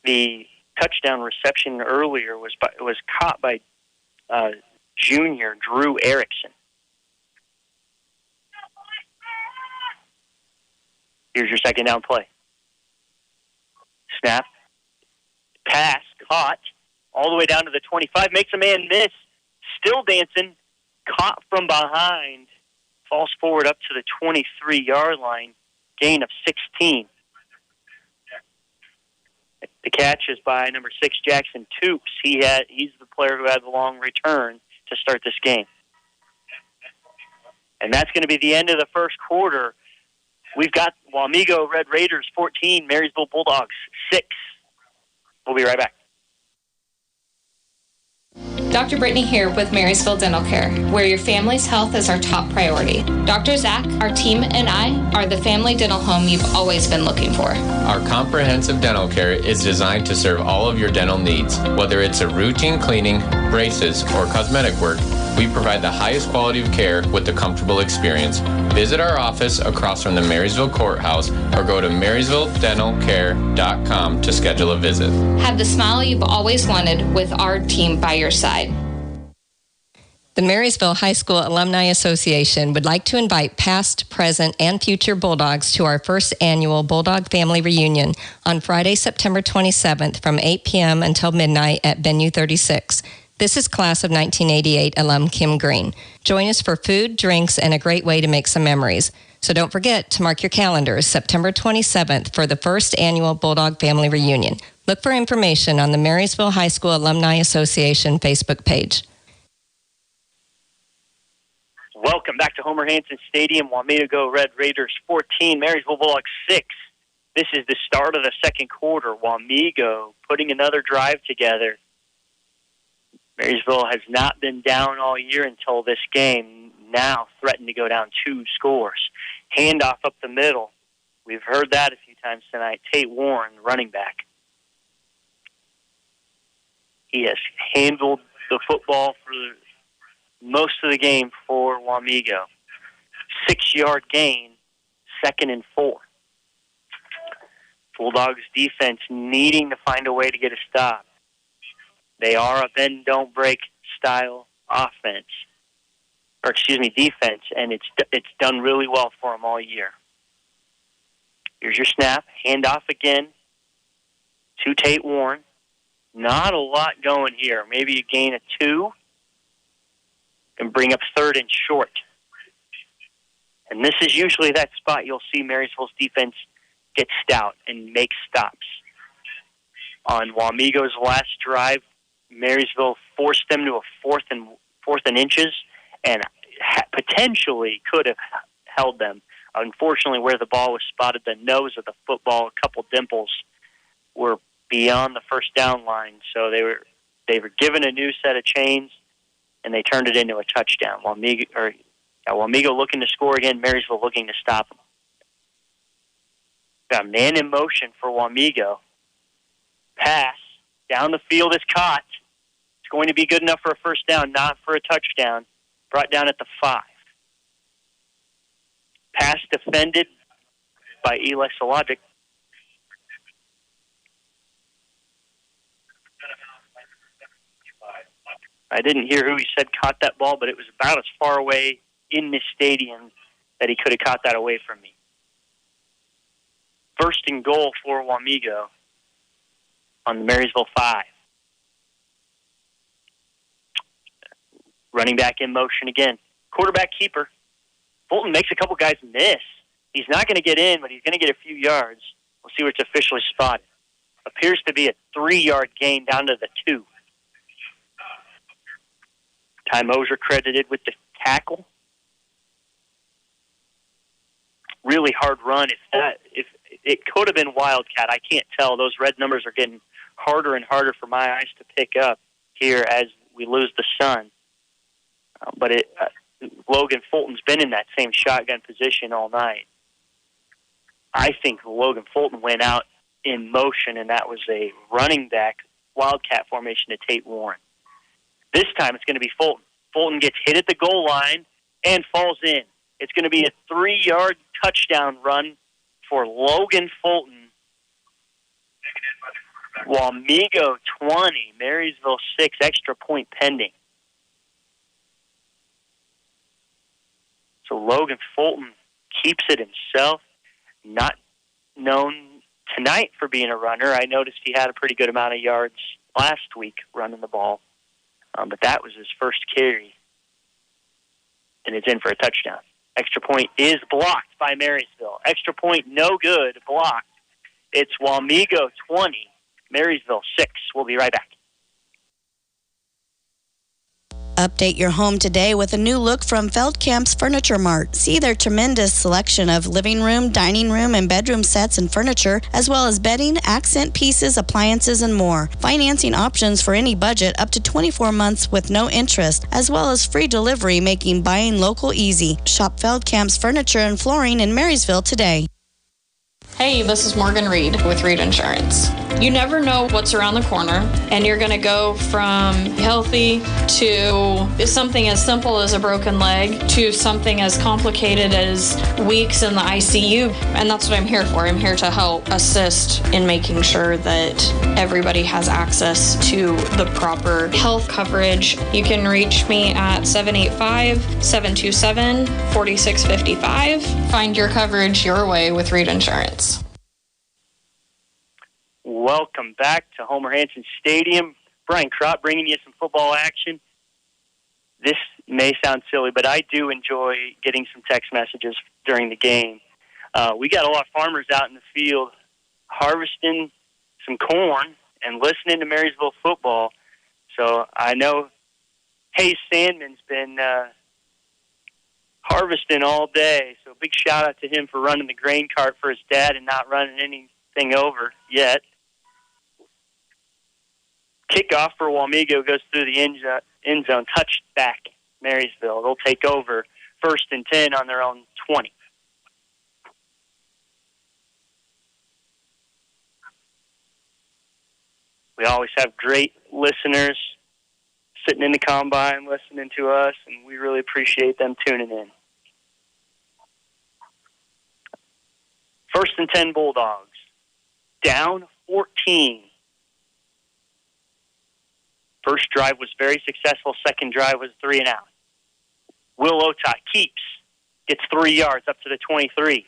The touchdown reception earlier was caught by junior Drew Erickson. Here's your second down play. Snap. Pass. Caught. All the way down to the 25. Makes a man miss. Still dancing. Caught from behind. Falls forward up to the 23-yard line. Gain of 16. The catch is by number 6, Jackson Toops. He's the player who had the long return to start this game. And that's going to be the end of the first quarter. We've got Wamego Red Raiders 14, Marysville Bulldogs 6. We'll be right back. Dr. Brittany here with Marysville Dental Care, where your family's health is our top priority. Dr. Zach, our team, and I are the family dental home you've always been looking for. Our comprehensive dental care is designed to serve all of your dental needs. Whether it's a routine cleaning, braces, or cosmetic work, we provide the highest quality of care with a comfortable experience. Visit our office across from the Marysville Courthouse or go to marysvilledentalcare.com to schedule a visit. Have the smile you've always wanted with our team by your side. The Marysville High School Alumni Association would like to invite past, present, and future Bulldogs to our first annual Bulldog Family Reunion on Friday, September 27th from 8 p.m. until midnight at Venue 36. This is class of 1988 alum Kim Green. Join us for food, drinks, and a great way to make some memories. So don't forget to mark your calendars, September 27th for the first annual Bulldog Family Reunion. Look for information on the Marysville High School Alumni Association Facebook page. Welcome back to Homer Hanson Stadium. Wamego Red Raiders 14, Marysville Bulldogs 6. This is the start of the second quarter. Wamego putting another drive together. Marysville has not been down all year until this game. Now threatened to go down 2 scores. Handoff up the middle. We've heard that a few times tonight. Tate Warren, running back. He has handled the football for most of the game for Wamego. 6-yard gain, 2nd and 4. Bulldogs defense needing to find a way to get a stop. They are a bend-don't-break style defense, and it's done really well for them all year. Here's your snap, handoff again to Tate Warren. Not a lot going here. Maybe a gain of 2 and bring up 3rd and short. And this is usually that spot you'll see Marysville's defense get stout and make stops. On Wamego's last drive, Marysville forced them to a fourth and inches and potentially could have held them. Unfortunately, where the ball was spotted, the nose of the football, a couple dimples, were beyond the first down line. So they were given a new set of chains, and they turned it into a touchdown. Wamego looking to score again, Marysville looking to stop them. Got a man in motion for Wamego. Pass down the field is caught. It's going to be good enough for a first down, not for a touchdown. Brought down at the 5. Pass defended by Eli Sologic. I didn't hear who he said caught that ball, but it was about as far away in this stadium that he could have caught that away from me. 1st and goal for Wamego on the Marysville 5. Running back in motion again. Quarterback keeper. Fulton makes a couple guys miss. He's not going to get in, but he's going to get a few yards. We'll see where it's officially spotted. Appears to be a 3-yard gain down to the 2. Ty Moser credited with the tackle. Really hard run. If it could have been Wildcat, I can't tell. Those red numbers are getting harder and harder for my eyes to pick up here as we lose the sun. But Logan Fulton's been in that same shotgun position all night. I think Logan Fulton went out in motion, and that was a running back Wildcat formation to Tate Warren. This time it's going to be Fulton. Fulton gets hit at the goal line and falls in. It's going to be a 3-yard touchdown run for Logan Fulton. Wamego 20, Marysville 6, extra point pending. So Logan Fulton keeps it himself, not known tonight for being a runner. I noticed he had a pretty good amount of yards last week running the ball, but that was his first carry, and it's in for a touchdown. Extra point is blocked by Marysville. Extra point, no good, blocked. It's Wamego 20, Marysville 6. We'll be right back. Update your home today with a new look from Feldkamp's Furniture Mart. See their tremendous selection of living room, dining room, and bedroom sets and furniture, as well as bedding, accent pieces, appliances, and more. Financing options for any budget up to 24 months with no interest, as well as free delivery, making buying local easy. Shop Feldkamp's Furniture and Flooring in Marysville today. Hey, this is Morgan Reed with Reed Insurance. You never know what's around the corner, and you're going to go from healthy to something as simple as a broken leg to something as complicated as weeks in the ICU, and that's what I'm here for. I'm here to help assist in making sure that everybody has access to the proper health coverage. You can reach me at 785-727-4655. Find your coverage your way with Reed Insurance. Welcome back to Homer Hanson Stadium. Brian Crott bringing you some football action. This may sound silly, but I do enjoy getting some text messages during the game. We got a lot of farmers out in the field harvesting some corn and listening to Marysville football. So I know Hayes Sandman's been harvesting all day. So big shout out to him for running the grain cart for his dad and not running anything over yet. Kickoff for Wamego goes through the end zone. Touchback, Marysville. They'll take over 1st and 10 on their own 20. We always have great listeners sitting in the combine listening to us, and we really appreciate them tuning in. 1st and 10 Bulldogs. Down 14. First drive was very successful. Second drive was 3 and out. Will Otot keeps. Gets 3 yards up to the 23.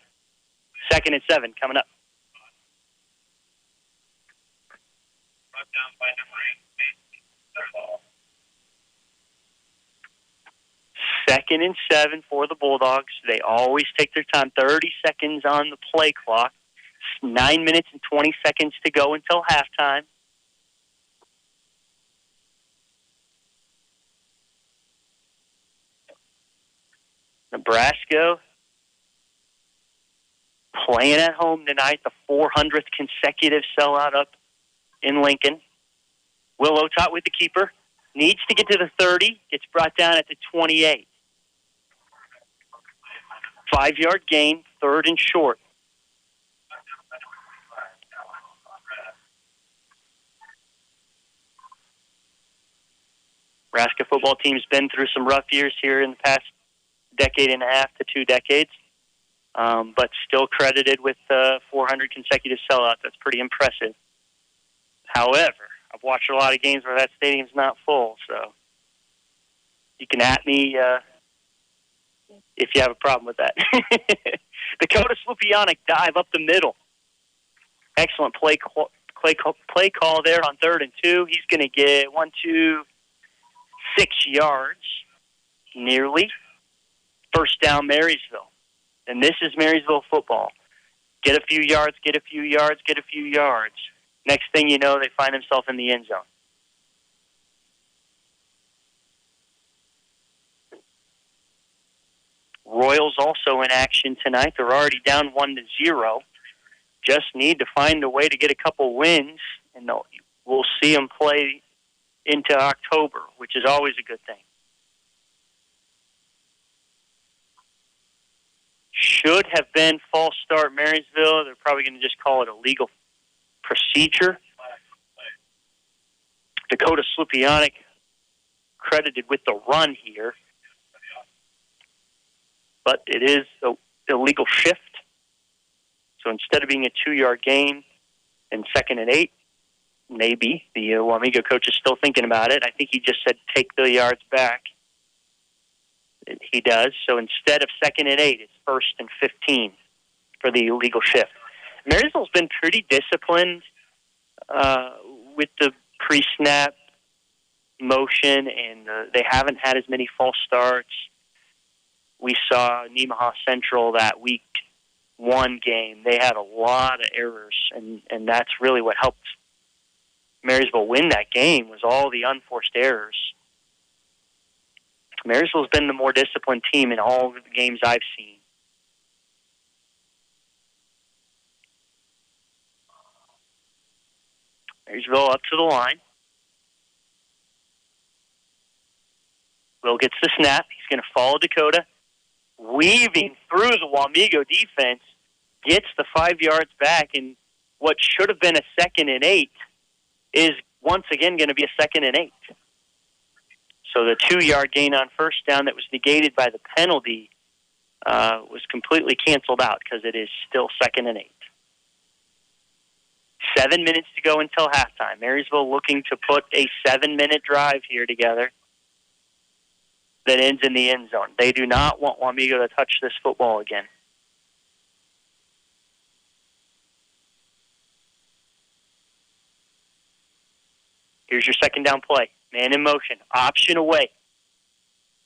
2nd and 7 coming up. Second and 7 for the Bulldogs. They always take their time. 30 seconds on the play clock. 9 minutes and 20 seconds to go until halftime. Nebraska playing at home tonight, the 400th consecutive sellout up in Lincoln. Will Otot with the keeper. Needs to get to the 30. Gets brought down at the 28. 5-yard gain, 3rd and short. Nebraska football team's been through some rough years here in the past decade and a half to 2 decades, but still credited with 400 consecutive sellouts. That's pretty impressive. However, I've watched a lot of games where that stadium's not full, so you can at me if you have a problem with that. Dakota Slupianic dive up the middle. Excellent play call there on 3rd and 2. He's going to get 6 yards, nearly. 1st down, Marysville. And this is Marysville football. Get a few yards, get a few yards, get a few yards. Next thing you know, they find themselves in the end zone. Royals also in action tonight. They're already down 1-0. Just need to find a way to get a couple wins, and we'll see them play into October, which is always a good thing. Should have been false start Marysville. They're probably going to just call it a legal procedure. Dakota Slupianic credited with the run here. But it is an illegal shift. So instead of being a 2-yard gain and 2nd and 8, maybe the Wamego coach is still thinking about it. I think he just said take the yards back. He does. So instead of 2nd and 8, it's 1st and 15 for the illegal shift. Marysville's been pretty disciplined with the pre-snap motion, and they haven't had as many false starts. We saw Nemaha Central that week 1 game. They had a lot of errors, and that's really what helped Marysville win that game was all the unforced errors. Marysville's been the more disciplined team in all of the games I've seen. Marysville up to the line. Will gets the snap. He's going to follow Dakota. Weaving through the Wamego defense, gets the 5 yards back, and what should have been a 2nd and 8 is once again going to be a 2nd and 8. So the 2-yard gain on first down that was negated by the penalty was completely canceled out because it is still 2nd and 8. 7 minutes to go until halftime. Marysville looking to put a 7-minute drive here together that ends in the end zone. They do not want Wamego to touch this football again. Here's your 2nd down play. Man in motion. Option away.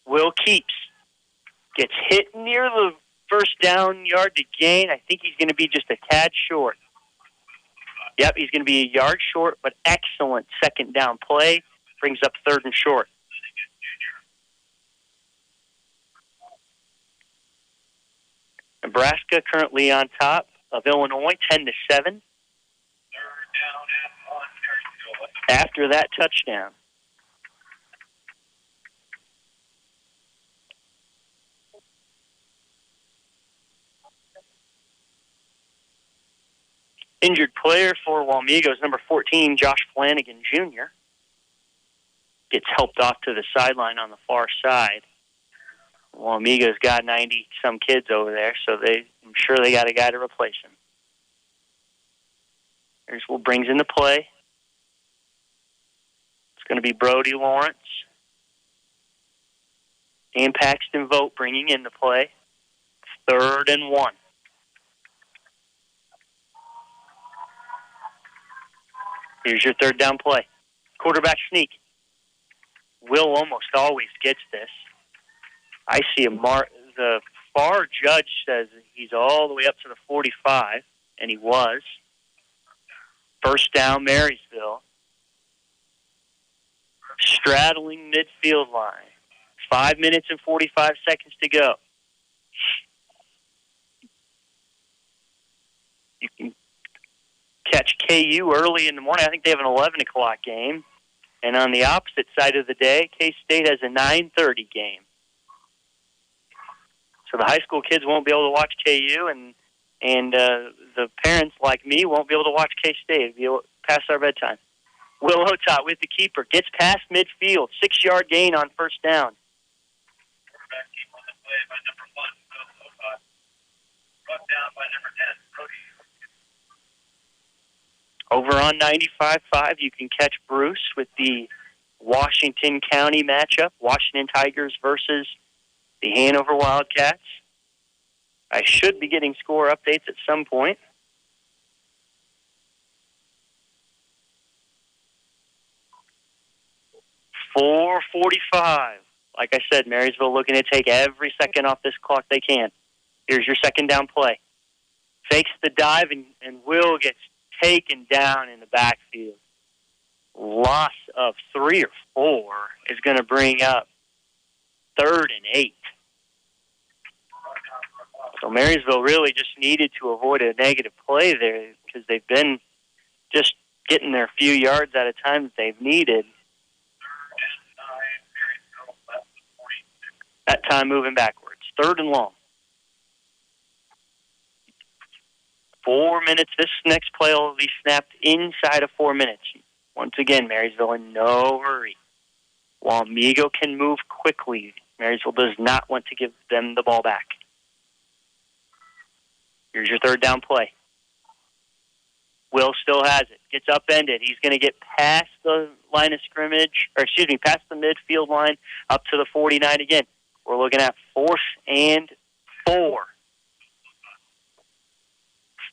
Will keeps. Gets hit near the 1st down yard to gain. I think he's going to be just a tad short. Yep, he's going to be a yard short, but excellent 2nd down play. Brings up 3rd and short. Nebraska currently on top of Illinois, 10-7. After that touchdown. Injured player for Wamego is number 14, Josh Flanagan Jr. Gets helped off to the sideline on the far side. Wamego's got 90-some kids over there, so I'm sure they got a guy to replace him. Here's what brings into play. It's going to be Brody Lawrence and Paxton Vogt bringing into play. 3rd and 1. Here's your 3rd down play. Quarterback sneak. Will almost always gets this. I see the far judge says he's all the way up to the 45, and he was. 1st down, Marysville. Straddling midfield line. 5 minutes and 45 seconds to go. You can catch KU early in the morning. I think they have an 11 o'clock game. And on the opposite side of the day, K-State has a 9:30 game. So the high school kids won't be able to watch KU, and the parents like me won't be able to watch K-State. It'll be past our bedtime. Will Hotot with the keeper. Gets past midfield. 6-yard gain on 1st down. Over on 95.5, you can catch Bruce with the Washington County matchup. Washington Tigers versus the Hanover Wildcats. I should be getting score updates at some point. .445. Like I said, Marysville looking to take every second off this clock they can. Here's your 2nd down play. Fakes the dive, and Will gets taken down in the backfield. Loss of 3 or 4 is going to bring up 3rd and 8. So Marysville really just needed to avoid a negative play there because they've been just getting their few yards at a time that they've needed. That time moving backwards. 3rd and long. 4 minutes. This next play will be snapped inside of 4 minutes. Once again, Marysville in no hurry. Wamego can move quickly. Marysville does not want to give them the ball back. Here's your 3rd down play. Will still has it. Gets upended. He's going to get past the line of scrimmage, past the midfield line up to the 49 again. We're looking at 4th and 4.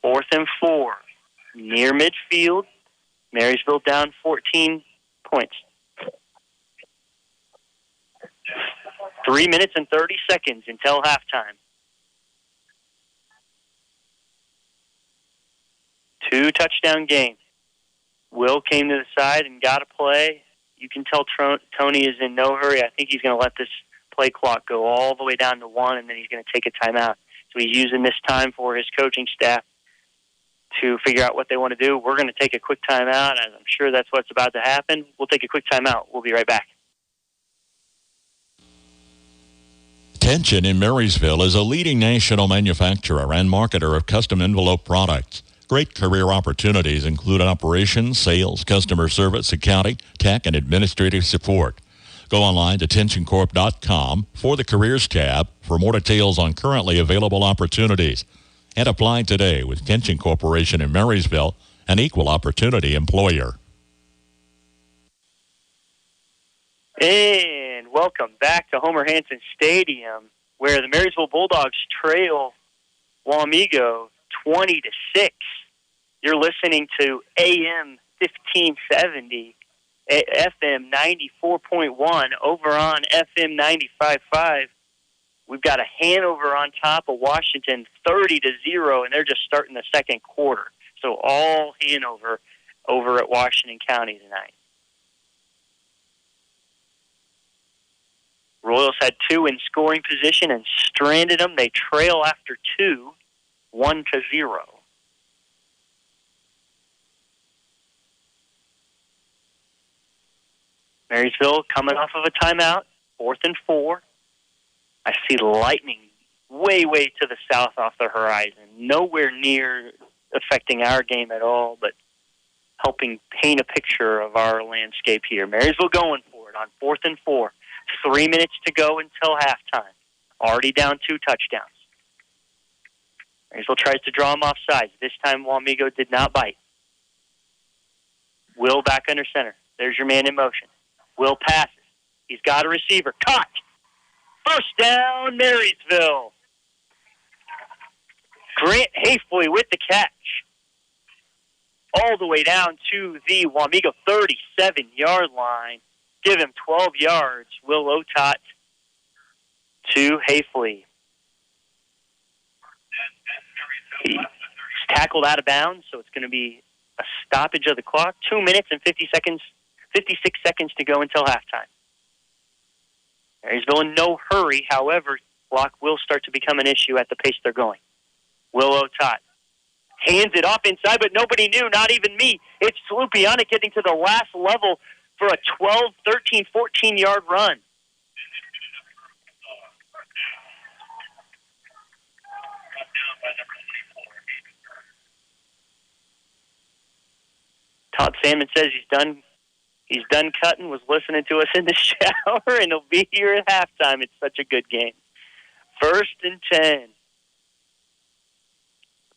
4th and 4. Near midfield. Marysville down 14 points. 3 minutes and 30 seconds until halftime. 2 touchdown game. Will came to the side and got a play. You can tell Tony is in no hurry. I think he's going to let this play clock go all the way down to 1, and then he's going to take a timeout. So he's using this time for his coaching staff to figure out what they want to do. We're going to take a quick timeout, as I'm sure that's what's about to happen. We'll take a quick timeout. We'll be right back. Tension in Marysville is a leading national manufacturer and marketer of custom envelope products. Great career opportunities include operations, sales, customer service, accounting, tech, and administrative support. Go online to tensioncorp.com for the Careers tab for more details on currently available opportunities. And apply today with Tension Corporation in Marysville, an equal opportunity employer. And welcome back to Homer Hanson Stadium, where the Marysville Bulldogs trail Wamego 20-6. You're listening to AM 1570, FM 94.1, over on FM 95.5. We've got a Hanover on top of Washington, 30-0, and they're just starting the second quarter. So all Hanover over at Washington County tonight. Royals had 2 in scoring position and stranded them. They trail after 2, 1-0. Marysville coming off of a timeout, 4th and 4. I see lightning way to the south off the horizon. Nowhere near affecting our game at all, but helping paint a picture of our landscape here. Marysville going for it on 4th and 4. 3 minutes to go until halftime. Already down 2 touchdowns. Marysville tries to draw him off sides. This time Wamego did not bite. Will back under center. There's your man in motion. Will passes. He's got a receiver. Caught. First down, Marysville. Grant Hafley with the catch. All the way down to the Wamego 37-yard line. Give him 12 yards. Will Otot to Hafley. He's tackled out of bounds, so it's going to be a stoppage of the clock. 2 minutes and 56 seconds to go until halftime. Marysville in no hurry. However, clock will start to become an issue at the pace they're going. Will Otot hands it off inside, but nobody knew, not even me. It's Slupiana getting to the last level for a 12, 13, 14-yard run. Todd Salmon says he's done cutting, was listening to us in the shower, and he'll be here at halftime. It's such a good game. 1st and 10.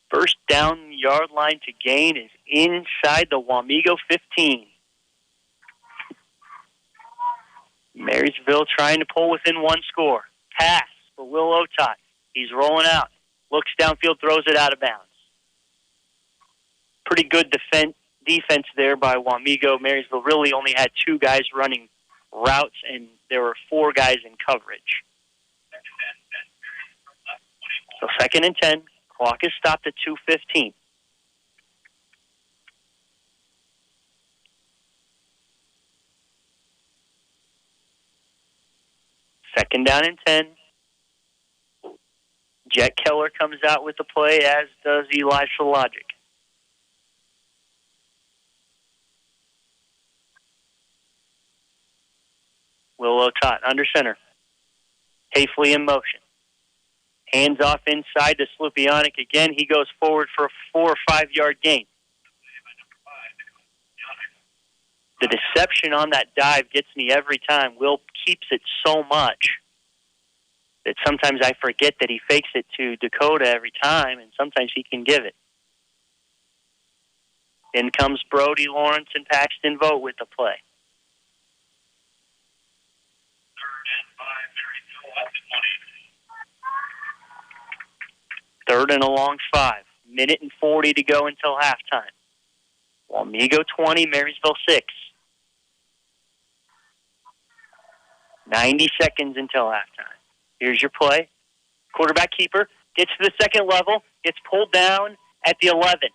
First down yard line to gain is inside the Wamego 15. Marysville trying to pull within 1 score. Pass for Will Otot. He's rolling out. Looks downfield, throws it out of bounds. Pretty good defense there by Wamego. Marysville really only had 2 guys running routes, and there were 4 guys in coverage. So 2nd and 10. Clock is stopped at 2:15. Second down and 10. Jet Keller comes out with the play, as does Elisha Logic. Willow Tot under center. Hafley in motion. Hands off inside to Slupionic again. He goes forward for a 4 or 5 yard gain. The deception on that dive gets me every time. Will keeps it so much that sometimes I forget that he fakes it to Dakota every time, and sometimes he can give it. In comes Brody Lawrence and Paxton Vogt with the play. Third and a long 5. Minute and 40 to go until halftime. Wamego 20, Marysville 6. 90 seconds until halftime. Here's your play. Quarterback keeper gets to the second level, gets pulled down at the 11.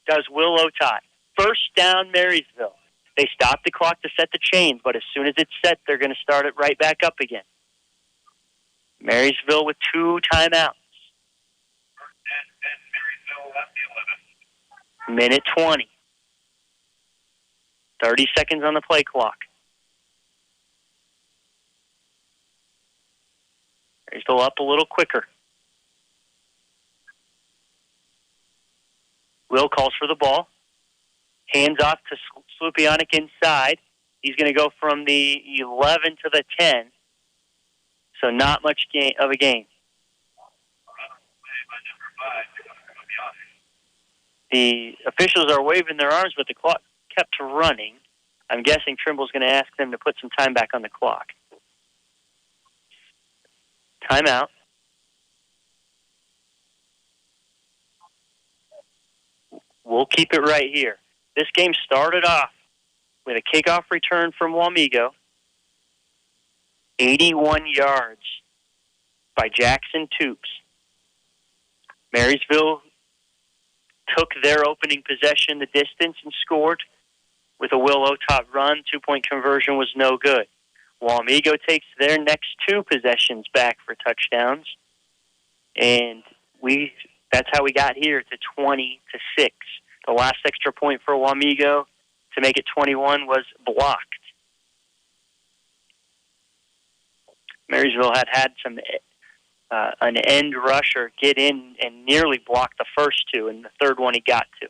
Does Will Otot. First down, Marysville. They stop the clock to set the chains, but as soon as it's set, they're going to start it right back up again. Marysville with 2 timeouts. Minute 20. 30 seconds on the play clock. Marysville up a little quicker. Will calls for the ball. Hands off to Slupionic inside. He's going to go from the 11 to the 10. So not much of a gain. The officials are waving their arms, but the clock kept running. I'm guessing Trimble's going to ask them to put some time back on the clock. Timeout. We'll keep it right here. This game started off with a kickoff return from Wamego. 81 yards by Jackson Toops. Marysville took their opening possession the distance and scored with a Will Otot run. 2-point conversion was no good. Wamego takes their next 2 possessions back for touchdowns. And that's how we got here to 20-6. The last extra point for Wamego to make it 21 was blocked. Marysville had some an end rusher get in and nearly block the first 2, and the third one he got to.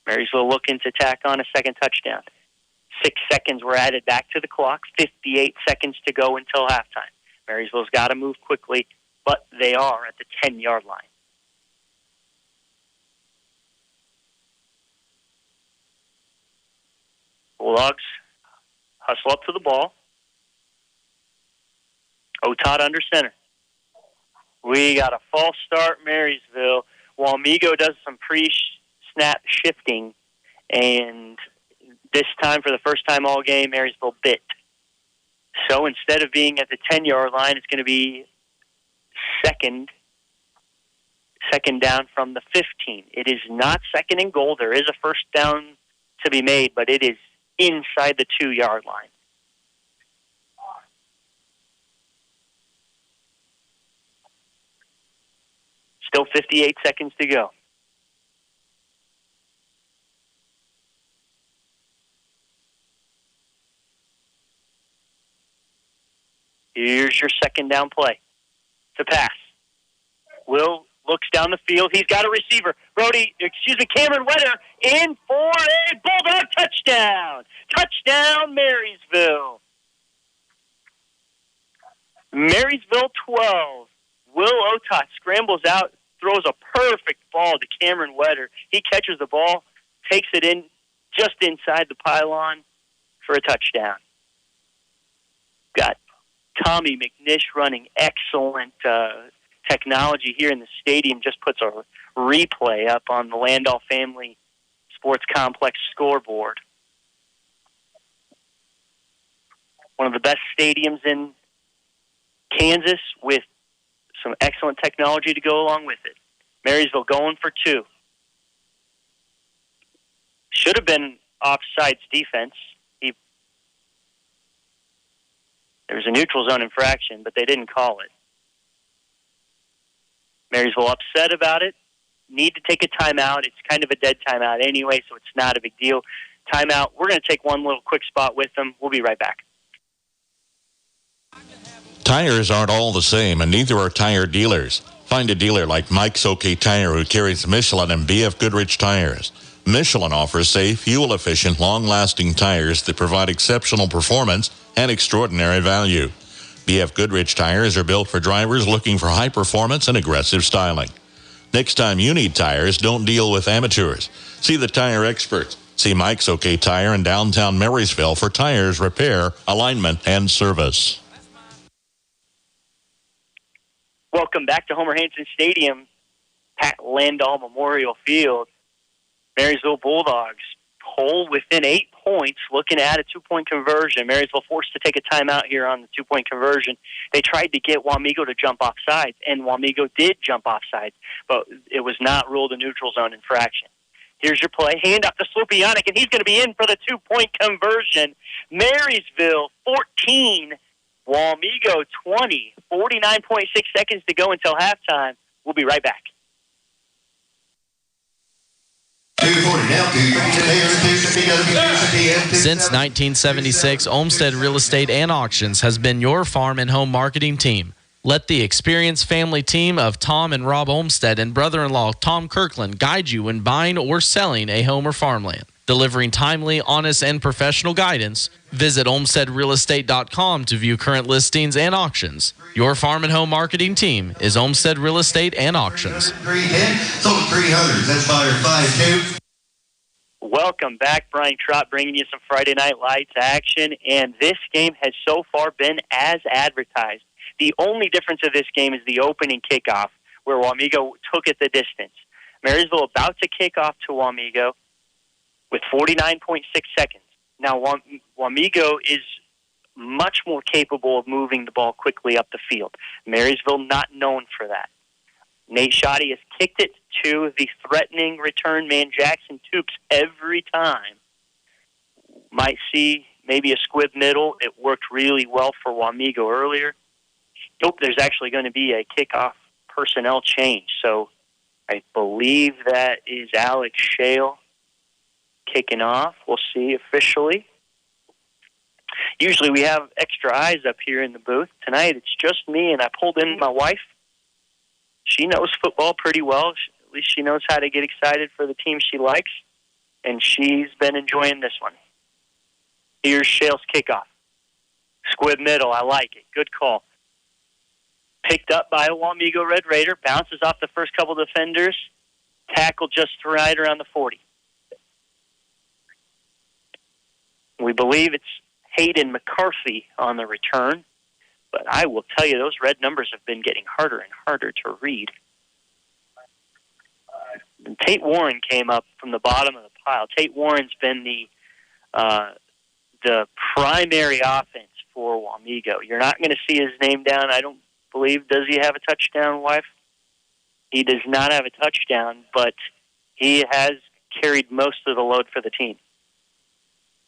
Marysville looking to tack on a second touchdown. 6 seconds were added back to the clock, 58 seconds to go until halftime. Marysville's got to move quickly, but they are at the 10-yard line. Bulldogs hustle up to the ball. Otot under center. We got a false start, Marysville. Wamego does some pre-snap shifting, and this time, for the first time all game, Marysville bit. So instead of being at the 10-yard line, it's going to be second down from the 15. It is not second and goal. There is a first down to be made, but it is inside the 2-yard line. Still 58 seconds to go. Here's your second down play. To pass. Will looks down the field. He's got a receiver. Cameron Wetter in for a Bulldog touchdown. Touchdown, Marysville. Marysville 12. Will Otot scrambles out, throws a perfect ball to Cameron Wetter. He catches the ball, takes it in just inside the pylon for a touchdown. Got Tommy McNish running excellent technology here in the stadium. Just puts a replay up on the Landau Family Sports Complex scoreboard. One of the best stadiums in Kansas with some excellent technology to go along with it. Marysville going for two. Should have been offsides defense. There was a neutral zone infraction, but they didn't call it. Marysville upset about it. Need to take a timeout. It's kind of a dead timeout anyway, so it's not a big deal. Timeout. We're going to take one little quick spot with them. We'll be right back. Tires aren't all the same, and neither are tire dealers. Find a dealer like Mike's OK Tire, who carries Michelin and BF Goodrich tires. Michelin offers safe, fuel-efficient, long-lasting tires that provide exceptional performance and extraordinary value. BF Goodrich tires are built for drivers looking for high performance and aggressive styling. Next time you need tires, don't deal with amateurs. See the tire experts. See Mike's OK Tire in downtown Marysville for tires, repair, alignment, and service. Welcome back to Homer Hanson Stadium, Pat Landahl Memorial Field. Marysville Bulldogs hold within 8 points, looking at a two-point conversion. Marysville forced to take a timeout here on the two-point conversion. They tried to get Wamego to jump off sides, and Wamego did jump off sides, but it was not ruled a neutral zone infraction. Here's your play. Hand off to Slupianic, and he's going to be in for the two-point conversion. Marysville 14, Wamego 20. 49.6 seconds to go until halftime. We'll be right back. Since 1976, Olmsted Real Estate and Auctions has been your farm and home marketing team. Let the experienced family team of Tom and Rob Olmsted and brother-in-law Tom Kirkland guide you when buying or selling a home or farmland. Delivering timely, honest, and professional guidance, visit olmstedrealestate.com to view current listings and auctions. Your farm and home marketing team is Olmsted Real Estate and Auctions. 300, that's buyer 5-2. Welcome back. Brian Trott bringing you some Friday Night Lights action, and this game has so far been as advertised. The only difference of this game is the opening kickoff, where Wamego took it the distance. Marysville about to kick off to Wamego with 49.6 seconds. Now, Wamego is much more capable of moving the ball quickly up the field. Marysville not known for that. Nate Shoddy has kicked it to the threatening return man, Jackson Toops, every time. Might see maybe a squib middle. It worked really well for Wamego earlier. Nope, there's actually going to be a kickoff personnel change. So I believe that is Alex Shale kicking off. We'll see officially. Usually we have extra eyes up here in the booth. Tonight it's just me, and I pulled in my wife. She knows football pretty well. At least she knows how to get excited for the team she likes, and she's been enjoying this one. Here's Shale's kickoff. Squib middle, I like it. Good call. Picked up by a Wamego Red Raider, bounces off the first couple defenders, tackled just right around the 40. We believe it's Hayden McCarthy on the return, but I will tell you, those red numbers have been getting harder and harder to read. And Tate Warren came up from the bottom of the pile. Tate Warren's been the primary offense for Wamego. You're not going to see his name down. I don't believe, does he have a touchdown, wife? He does not have a touchdown, but he has carried most of the load for the team.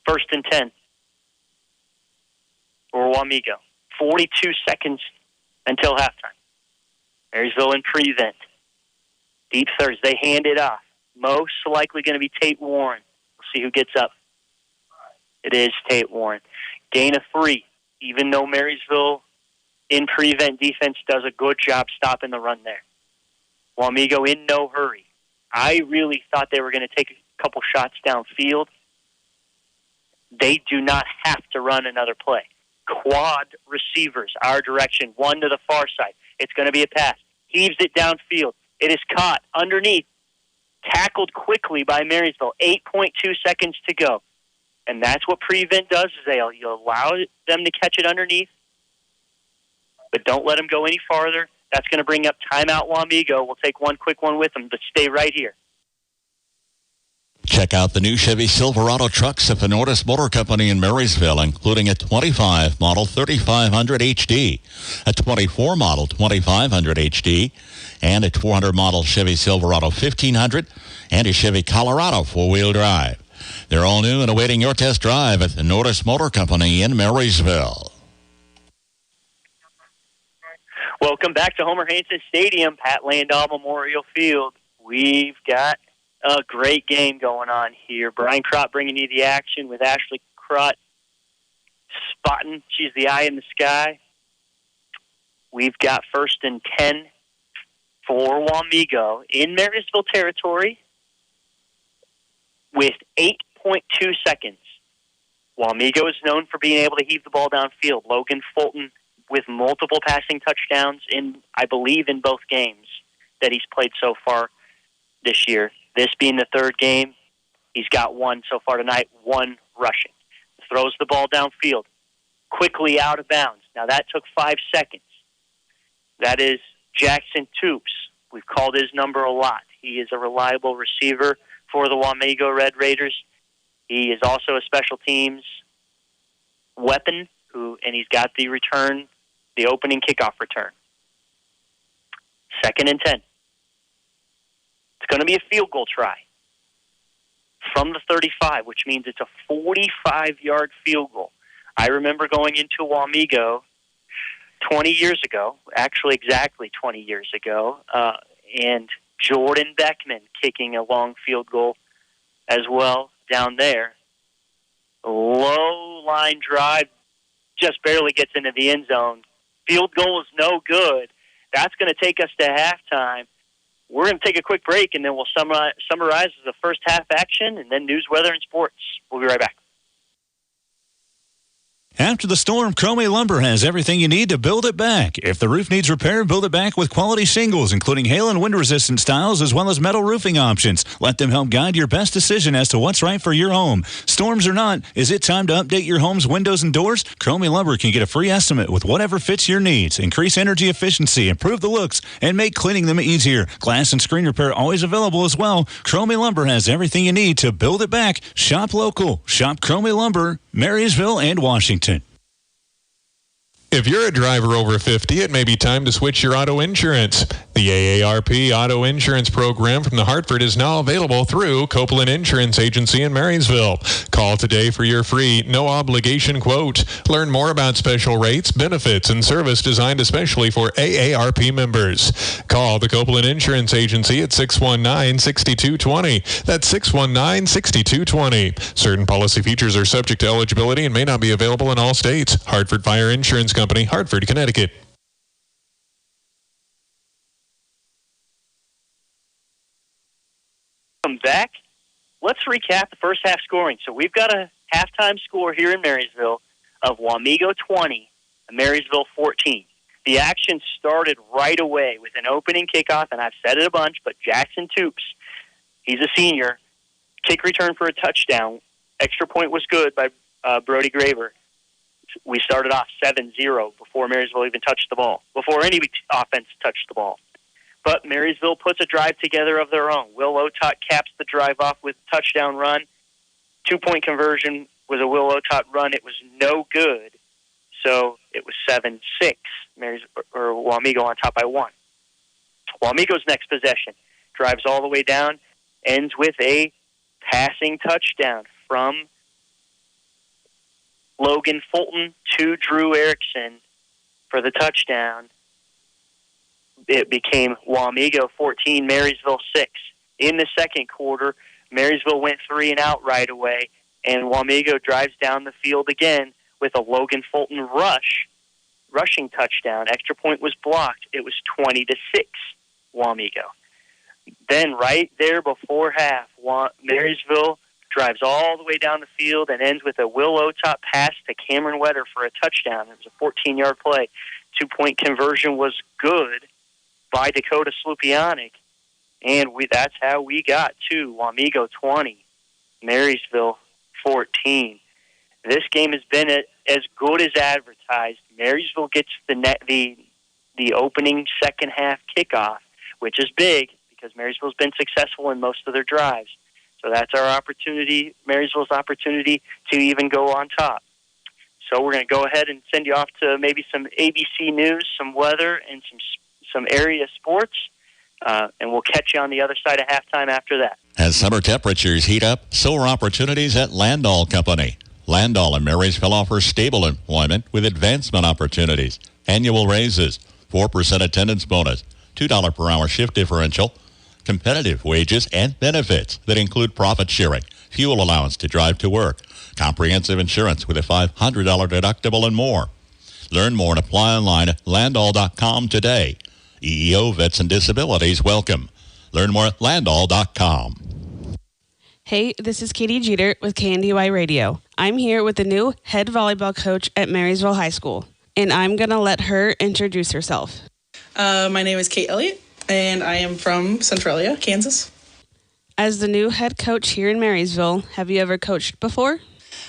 1st and 10 for Wamego. 42 seconds until halftime. Marysville in prevent. Deep thirds. They hand it off. Most likely going to be Tate Warren. We'll see who gets up. It is Tate Warren. Gain of 3. Even though Marysville in prevent defense does a good job stopping the run there. Wamego in no hurry. I really thought they were going to take a couple shots downfield. They do not have to run another play. Quad receivers, our direction, one to the far side. It's going to be a pass. Heaves it downfield. It is caught underneath. Tackled quickly by Marysville. 8.2 seconds to go. And that's what prevent does, is you allow them to catch it underneath, but don't let them go any farther. That's going to bring up timeout Wamego. We'll take one quick one with them, but stay right here. Check out the new Chevy Silverado trucks at the Nordis Motor Company in Marysville, including a 25 model 3500 HD, a 24 model 2500 HD, and a 400 model Chevy Silverado 1500, and a Chevy Colorado four-wheel drive. They're all new and awaiting your test drive at the Nordis Motor Company in Marysville. Welcome back to Homer Hansen Stadium, Pat Landau Memorial Field. We've got a great game going on here. Brian Crott bringing you the action with Ashley Crott spotting. She's the eye in the sky. We've got 1st and 10 for Wamego in Marysville territory with 8.2 seconds. Wamego is known for being able to heave the ball downfield. Logan Fulton with multiple passing touchdowns I believe, in both games that he's played so far this year. This being the third game, he's got one so far tonight, one rushing. Throws the ball downfield, quickly out of bounds. Now that took 5 seconds. That is Jackson Toops. We've called his number a lot. He is a reliable receiver for the Wamego Red Raiders. He is also a special teams weapon, and he's got the return, the opening kickoff return. 2nd and 10. It's going to be a field goal try from the 35, which means it's a 45-yard field goal. I remember going into Wamego 20 years ago, actually exactly 20 years ago, and Jordan Beckman kicking a long field goal as well down there. Low line drive, just barely gets into the end zone. Field goal is no good. That's going to take us to halftime. We're going to take a quick break, and then we'll summarize the first half action, and then news, weather, and sports. We'll be right back. After the storm, Cromie Lumber has everything you need to build it back. If the roof needs repair, build it back with quality shingles, including hail and wind-resistant styles, as well as metal roofing options. Let them help guide your best decision as to what's right for your home. Storms or not, is it time to update your home's windows and doors? Cromie Lumber can get a free estimate with whatever fits your needs. Increase energy efficiency, improve the looks, and make cleaning them easier. Glass and screen repair always available as well. Cromie Lumber has everything you need to build it back. Shop local. Shop Cromie Lumber, Marysville, and Washington. If you're a driver over 50, it may be time to switch your auto insurance. The AARP Auto Insurance Program from the Hartford is now available through Copeland Insurance Agency in Marysville. Call today for your free, no-obligation quote. Learn more about special rates, benefits, and service designed especially for AARP members. Call the Copeland Insurance Agency at 619-6220. That's 619-6220. Certain policy features are subject to eligibility and may not be available in all states. Hartford Fire Insurance Company, Hartford, Connecticut. Welcome back. Let's recap the first half scoring. So we've got a halftime score here in Marysville of Wamego 20 and Marysville 14. The action started right away with an opening kickoff, and I've said it a bunch, but Jackson Toops, he's a senior, kick return for a touchdown. Extra point was good by Brody Graver. We started off 7-0 before Marysville even touched the ball, before any offense touched the ball. But Marysville puts a drive together of their own. Will Otot caps the drive off with a touchdown run. 2-point conversion was a Will Otot run. It was no good, so it was 7-6. Wamego on top by 1. Wamego's next possession drives all the way down, ends with a passing touchdown from Logan Fulton to Drew Erickson for the touchdown. It became Wamego 14, Marysville 6. In the second quarter, Marysville went 3 and out right away, and Wamego drives down the field again with a Logan Fulton rushing touchdown. Extra point was blocked. It was 20-6, Wamego. Then right there before half, Marysville drives all the way down the field and ends with a Will Otot pass to Cameron Wetter for a touchdown. It was a 14-yard play. 2-point conversion was good by Dakota Slupianic, and that's how we got to Wamego 20, Marysville 14. This game has been as good as advertised. Marysville gets the opening second half kickoff, which is big because Marysville's been successful in most of their drives. So that's our opportunity, Marysville's opportunity to even go on top. So we're going to go ahead and send you off to maybe some ABC News, some weather, and some area sports, and we'll catch you on the other side of halftime after that. As summer temperatures heat up, so are opportunities at Landall Company. Landall in Marysville offers stable employment with advancement opportunities, annual raises, 4% attendance bonus, $2 per hour shift differential, competitive wages and benefits that include profit sharing, fuel allowance to drive to work, comprehensive insurance with a $500 deductible, and more. Learn more and apply online at landall.com today. EEO Vets and Disabilities welcome. Learn more at landall.com. Hey, this is Katie Jeter with KNDY Radio. I'm here with the new head volleyball coach at Marysville High School, and I'm going to let her introduce herself. My name is Kate Elliott, and I am from Centralia, Kansas. As the new head coach here in Marysville, have you ever coached before?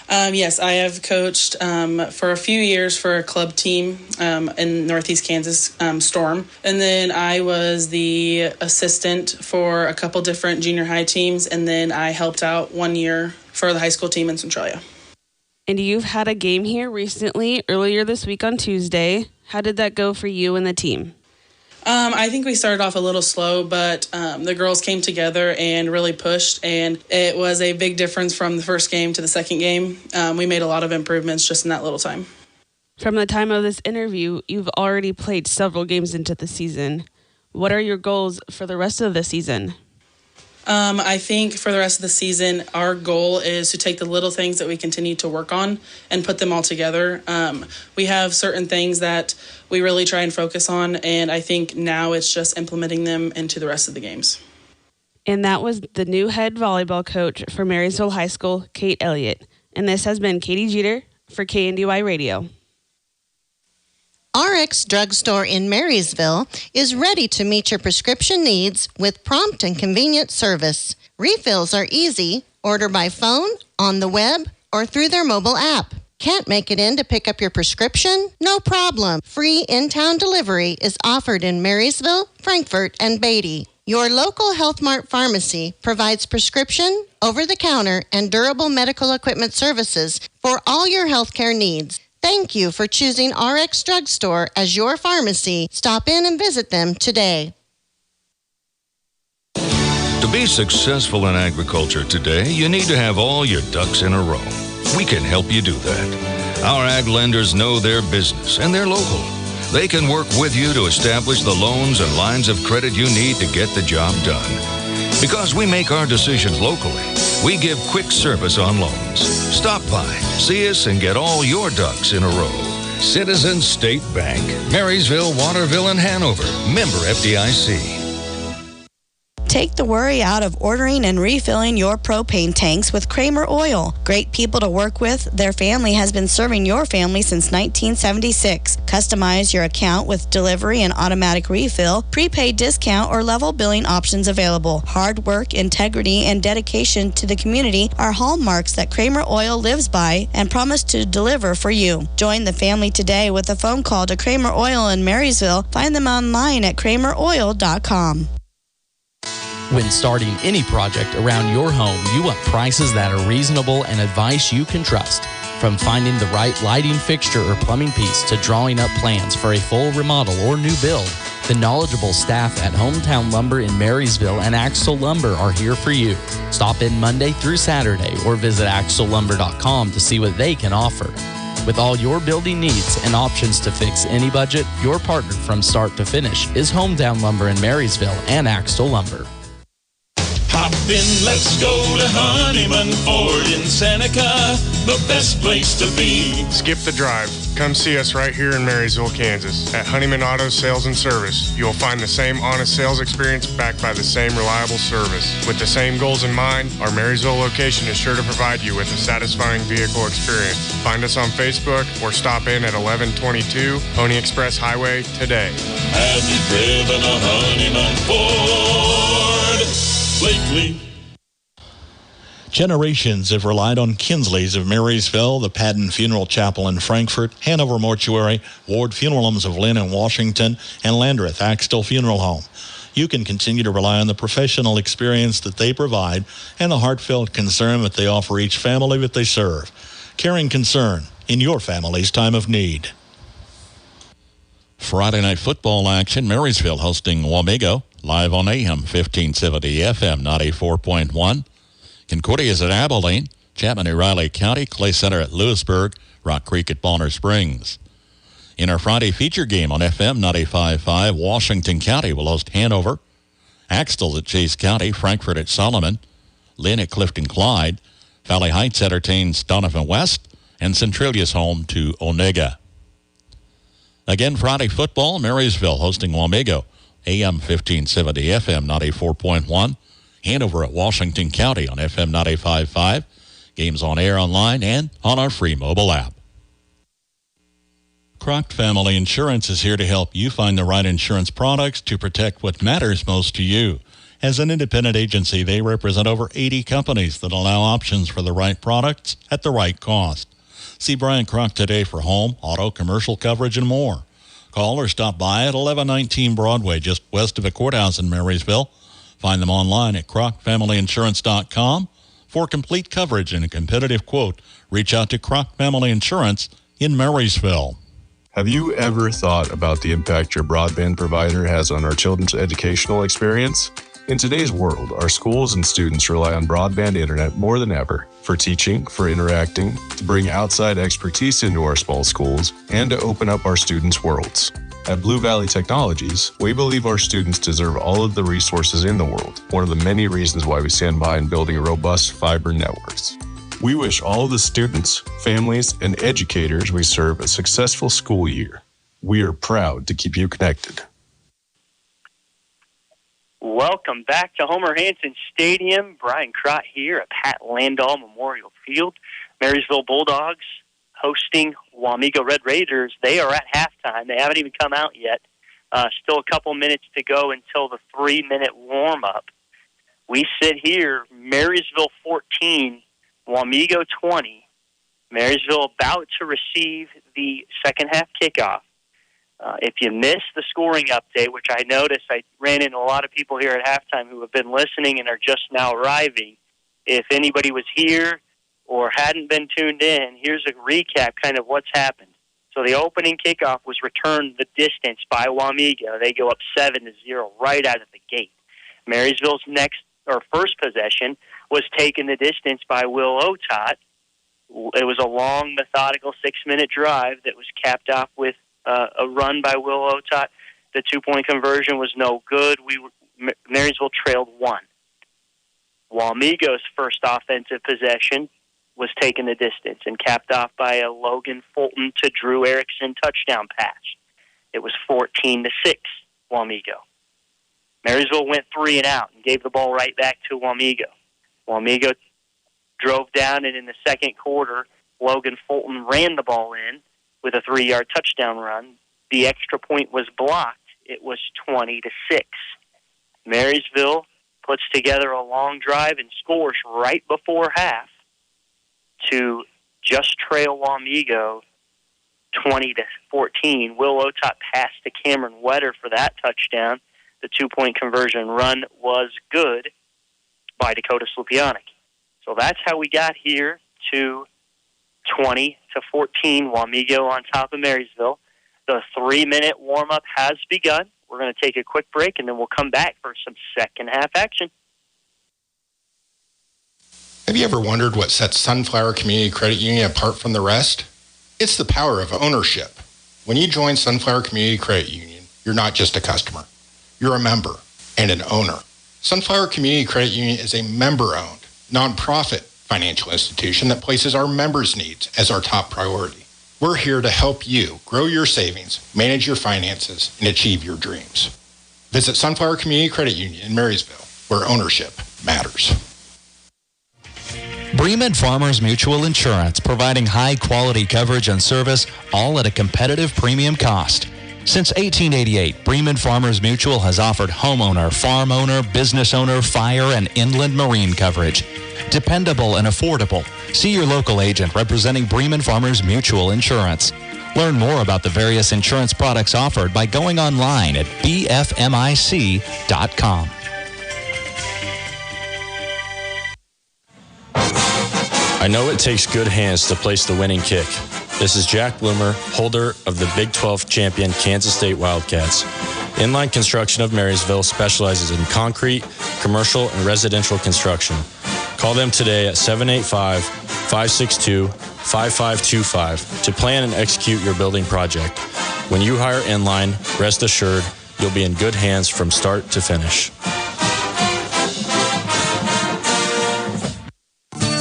Yes, I have coached for a few years for a club team in Northeast Kansas, Storm. And then I was the assistant for a couple different junior high teams, and then I helped out 1 year for the high school team in Centralia. And you've had a game here recently, earlier this week on Tuesday. How did that go for you and the team? I think we started off a little slow, but the girls came together and really pushed, and it was a big difference from the first game to the second game. We made a lot of improvements just in that little time. From the time of this interview, you've already played several games into the season. What are your goals for the rest of the season? I think for the rest of the season, our goal is to take the little things that we continue to work on and put them all together. We have certain things that we really try and focus on, and I think now it's just implementing them into the rest of the games. And that was the new head volleyball coach for Marysville High School, Kate Elliott. And this has been Katie Jeter for KNDY Radio. RX Drugstore in Marysville is ready to meet your prescription needs with prompt and convenient service. Refills are easy. Order by phone, on the web, or through their mobile app. Can't make it in to pick up your prescription? No problem. Free in-town delivery is offered in Marysville, Frankfort, and Beatty. Your local Health Mart pharmacy provides prescription, over-the-counter, and durable medical equipment services for all your healthcare needs. Thank you for choosing RX Drugstore as your pharmacy. Stop in and visit them today. To be successful in agriculture today, you need to have all your ducks in a row. We can help you do that. Our ag lenders know their business and they're local. They can work with you to establish the loans and lines of credit you need to get the job done. Because we make our decisions locally, we give quick service on loans. Stop by, see us, and get all your ducks in a row. Citizens State Bank, Marysville, Waterville, and Hanover. Member FDIC. Take the worry out of ordering and refilling your propane tanks with Kramer Oil. Great people to work with. Their family has been serving your family since 1976. Customize your account with delivery and automatic refill, prepaid discount, or level billing options available. Hard work, integrity, and dedication to the community are hallmarks that Kramer Oil lives by and promise to deliver for you. Join the family today with a phone call to Kramer Oil in Marysville. Find them online at krameroil.com. When starting any project around your home, you want prices that are reasonable and advice you can trust. From finding the right lighting fixture or plumbing piece to drawing up plans for a full remodel or new build, the knowledgeable staff at Hometown Lumber in Marysville and Axel Lumber are here for you. Stop in Monday through Saturday or visit axellumber.com to see what they can offer. With all your building needs and options to fix any budget, your partner from start to finish is Hometown Lumber in Marysville and Axel Lumber. Hop in, let's go to Honeyman Ford in Seneca, the best place to be. Skip the drive. Come see us right here in Marysville, Kansas. At Honeyman Auto Sales and Service, you'll find the same honest sales experience backed by the same reliable service. With the same goals in mind, our Marysville location is sure to provide you with a satisfying vehicle experience. Find us on Facebook or stop in at 1122 Pony Express Highway today. Have you driven a Honeyman Ford lately? Generations have relied on Kinsley's of Marysville, the Padden Funeral Chapel in Frankfort, Hanover Mortuary, Ward Funeral Homes of Lynn and Washington, and Landreth Axtell Funeral Home. you can continue to rely on the professional experience that they provide and the heartfelt concern that they offer each family that they serve. Caring concern in your family's time of need. Friday night football action, Marysville hosting Wamego, live on AM 1570, FM 94.1. Concordia is at Abilene, Chapman and Riley County, Clay Center at Lewisburg, Rock Creek at Bonner Springs. In our Friday feature game on FM 95.5, Washington County will host Hanover, Axtell at Chase County, Frankfort at Solomon, Lynn at Clifton Clyde, Valley Heights entertains Donovan West, and Centralia's home to Onega. Again, Friday football, Marysville hosting Wamego, AM 1570, FM 94.1. Hanover at Washington County on FM 95.5. Games on air, online, and on our free mobile app. Croc Family Insurance is here to help you find the right insurance products to protect what matters most to you. As an independent agency, they represent over 80 companies that allow options for the right products at the right cost. See Brian Croc today for home, auto, commercial coverage, and more. Call or stop by at 1119 Broadway, just west of the courthouse in Marysville. Find them online at crocfamilyinsurance.com. For complete coverage and a competitive quote, reach out to Croc Family Insurance in Marysville. Have you ever thought about the impact your broadband provider has on our children's educational experience? In today's world, our schools and students rely on broadband internet more than ever for teaching, for interacting, to bring outside expertise into our small schools, and to open up our students' worlds. At Blue Valley Technologies, we believe our students deserve all of the resources in the world, one of the many reasons why we stand by in building robust fiber networks. We wish all of the students, families, and educators we serve a successful school year. We are proud to keep you connected. Welcome back to Homer Hanson Stadium. Brian Crott here at Pat Landahl Memorial Field. Marysville Bulldogs hosting Wamego Red Raiders. They are at halftime. They haven't even come out yet. Still a couple minutes to go until the 3-minute warm-up. We sit here, Marysville 14, Wamego 20. Marysville about to receive the second half kickoff. If you missed the scoring update, which I noticed, I ran into a lot of people here at halftime who have been listening and are just now arriving. If anybody was here or hadn't been tuned in, here's a recap kind of what's happened. So the opening kickoff was returned the distance by Wamego. They go up 7-0 right out of the gate. Marysville's first possession was taken the distance by Will Otot. It was a long, methodical 6-minute drive that was capped off with a run by Will Otot. The 2-point conversion was no good. Marysville trailed 1. Wamego's first offensive possession was taken the distance and capped off by a Logan Fulton to Drew Erickson touchdown pass. It was 14-6, Wamego. Marysville went 3 and out and gave the ball right back to Wamego. Wamego drove down, and in the second quarter, Logan Fulton ran the ball in with a 3-yard touchdown run. The extra point was blocked. It was 20-6. Marysville puts together a long drive and scores right before half to just trail Wamego 20-14. Will Otot passed to Cameron Wetter for that touchdown. The 2-point conversion run was good by Dakota Slupianic. So that's how we got here to 20-14, Wamego on top of Marysville. The 3-minute warm-up has begun. We're going to take a quick break, and then we'll come back for some second-half action. Have you ever wondered what sets Sunflower Community Credit Union apart from the rest? It's the power of ownership. When you join Sunflower Community Credit Union, you're not just a customer. You're a member and an owner. Sunflower Community Credit Union is a member-owned, nonprofit financial institution that places our members' needs as our top priority. We're here to help you grow your savings, manage your finances, and achieve your dreams. Visit Sunflower Community Credit Union in Marysville, where ownership matters. Bremen Farmers Mutual Insurance, providing high-quality coverage and service, all at a competitive premium cost. Since 1888, Bremen Farmers Mutual has offered homeowner, farm owner, business owner, fire, and inland marine coverage. Dependable and affordable. See your local agent representing Bremen Farmers Mutual Insurance. Learn more about the various insurance products offered by going online at bfmic.com. I know it takes good hands to place the winning kick. This is Jack Bloomer, holder of the Big 12 champion Kansas State Wildcats. Inline Construction of Marysville specializes in concrete, commercial, and residential construction. Call them today at 785-562-5525 to plan and execute your building project. When you hire Inline, rest assured you'll be in good hands from start to finish.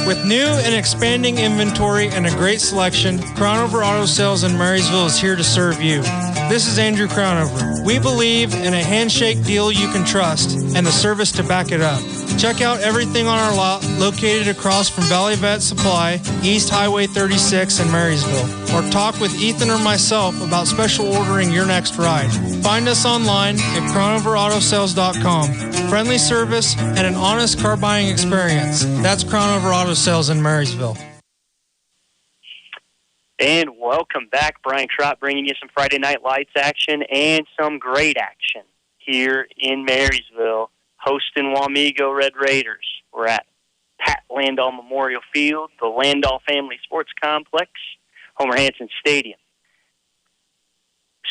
With new and expanding inventory and a great selection, Crownover Auto Sales in Marysville is here to serve you. This is Andrew Crownover. We believe in a handshake deal you can trust and the service to back it up. Check out everything on our lot located across from Valley Vet Supply, East Highway 36 in Marysville. Or talk with Ethan or myself about special ordering your next ride. Find us online at crownoverautosales.com. Friendly service and an honest car buying experience. That's Crownover Auto Sales in Marysville. And welcome back. Brian Trott bringing you some Friday Night Lights action and some great action here in Marysville, hosting Wamego Red Raiders. We're at Pat Landau Memorial Field, the Landau Family Sports Complex, Homer Hanson Stadium.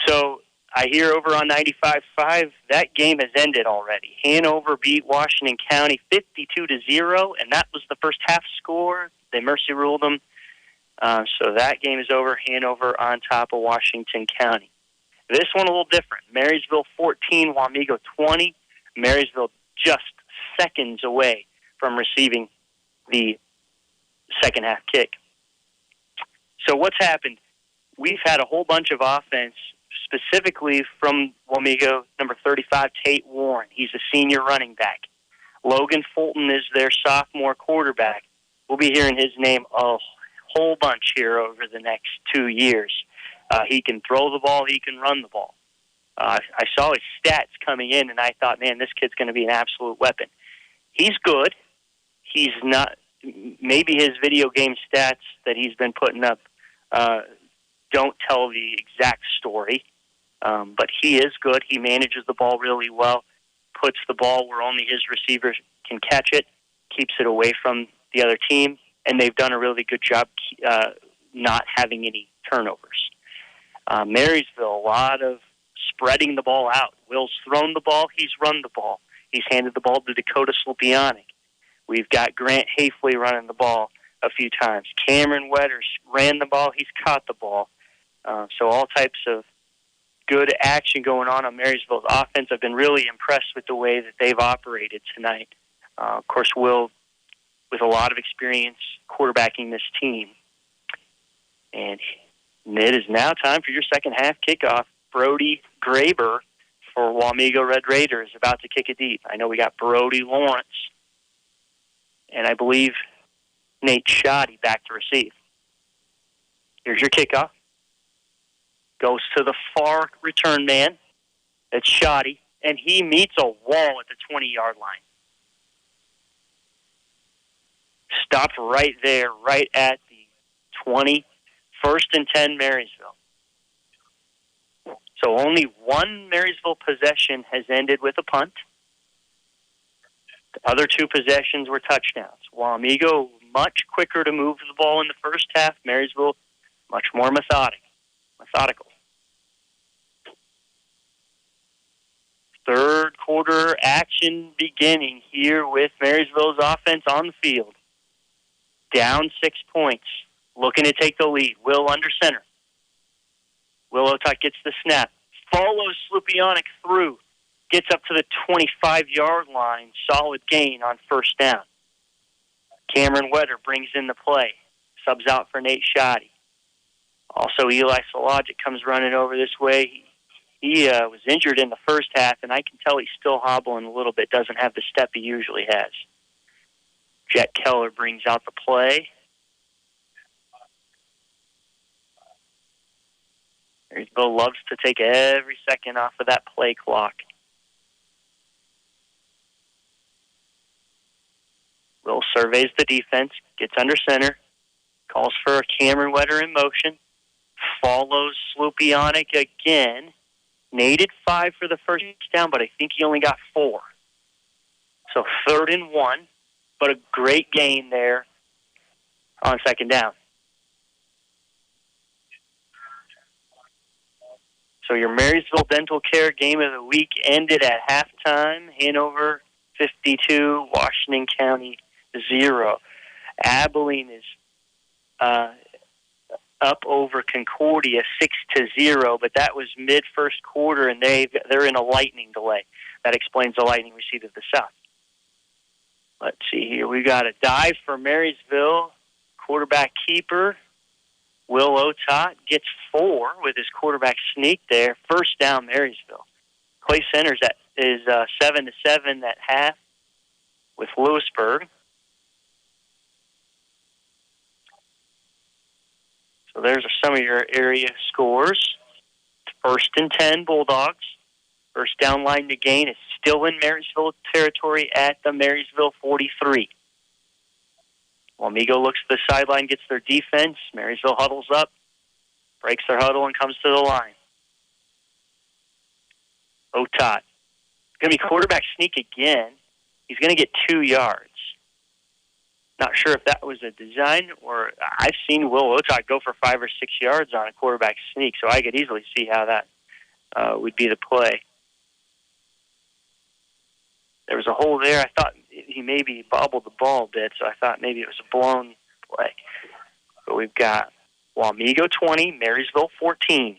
So I hear over on 95.5, that game has ended already. Hanover beat Washington County 52-0, and that was the first half score. They mercy ruled them. So that game is over. Hanover on top of Washington County. This one a little different. Marysville 14, Wamego 20. Marysville just seconds away from receiving the second half kick. So what's happened? We've had a whole bunch of offense, specifically from Wamego, number 35, Tate Warren. He's a senior running back. Logan Fulton is their sophomore quarterback. We'll be hearing his name a whole bunch here over the next 2 years. He can throw the ball. He can run the ball. I saw his stats coming in, and I thought, man, this kid's going to be an absolute weapon. He's good. He's not – maybe his video game stats that he's been putting up don't tell the exact story, but he is good. He manages the ball really well, puts the ball where only his receivers can catch it, keeps it away from the other team, and they've done a really good job not having any turnovers. Marysville, a lot of spreading the ball out. Will's thrown the ball. He's run the ball. He's handed the ball to Dakota Slupianic. We've got Grant Hafley running the ball a few times. Cameron Wetters ran the ball. He's caught the ball. So all types of good action going on Marysville's offense. I've been really impressed with the way that they've operated tonight. Of course, Will, with a lot of experience quarterbacking this team. And it is now time for your second half kickoff. Brody Graber for Wamego Red Raiders about to kick it deep. I know we got Brody Lawrence, and I believe Nate Shoddy back to receive. Here's your kickoff. Goes to the far return man. It's Shoddy, and he meets a wall at the 20-yard line. Stopped right there, right at the 20. 1st and 10, Marysville. So only one Marysville possession has ended with a punt. The other two possessions were touchdowns. Wamego much quicker to move the ball in the first half. Marysville much more methodical. Third quarter action beginning here with Marysville's offense on the field. Down 6 points. Looking to take the lead. Will under center. Will Otok gets the snap. Follows Slupianic through. Gets up to the 25-yard line. Solid gain on first down. Cameron Wetter brings in the play. Subs out for Nate Shoddy. Also, Eli Sologic comes running over this way. He was injured in the first half, and I can tell he's still hobbling a little bit. Doesn't have the step he usually has. Jet Keller brings out the play. Marysville loves to take every second off of that play clock. Will surveys the defense, gets under center, calls for Cameron Wetter in motion, follows Slupionic again. Needed 5 for the first down, but I think he only got 4. So 3rd and 1, but a great gain there on 2nd down. So your Marysville Dental Care game of the week ended at halftime. Hanover 52, Washington County 0. Abilene is up over Concordia 6-0, but that was mid-first quarter, and they're in a lightning delay. That explains the lightning we see to the south. Let's see here. We got a dive for Marysville. Quarterback keeper Will Otot gets 4 with his quarterback sneak there. First down, Marysville. Clay Centers is 7-7 at half with Lewisburg. So there's some of your area scores. 1st and 10, Bulldogs. First down line to gain is still in Marysville territory at the Marysville 43. Wamego looks to the sideline, gets their defense. Marysville huddles up, breaks their huddle, and comes to the line. Otot. Going to be quarterback sneak again. He's going to get 2 yards. Not sure if that was a design, or I've seen Will Otot go for 5 or 6 yards on a quarterback sneak, so I could easily see how that would be the play. There was a hole there. I thought he maybe bobbled the ball a bit, so I thought maybe it was a blown play. But we've got Wamego 20, Marysville 14.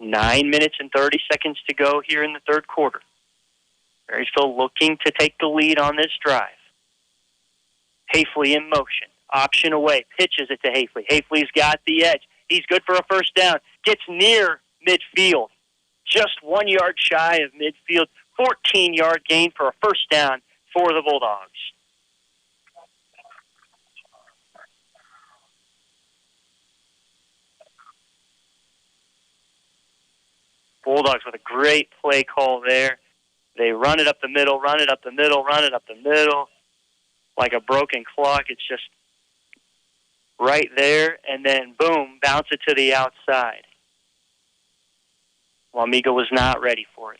9 minutes and 30 seconds to go here in the third quarter. Marysville looking to take the lead on this drive. Hafley in motion. Option away. Pitches it to Hafley. Hafley's got the edge. He's good for a first down. Gets near midfield. Just 1 yard shy of midfield. 14-yard gain for a first down for the Bulldogs. Bulldogs with a great play call there. They run it up the middle, run it up the middle, run it up the middle. Like a broken clock. It's just right there, and then, boom, bounce it to the outside. Wamego was not ready for it.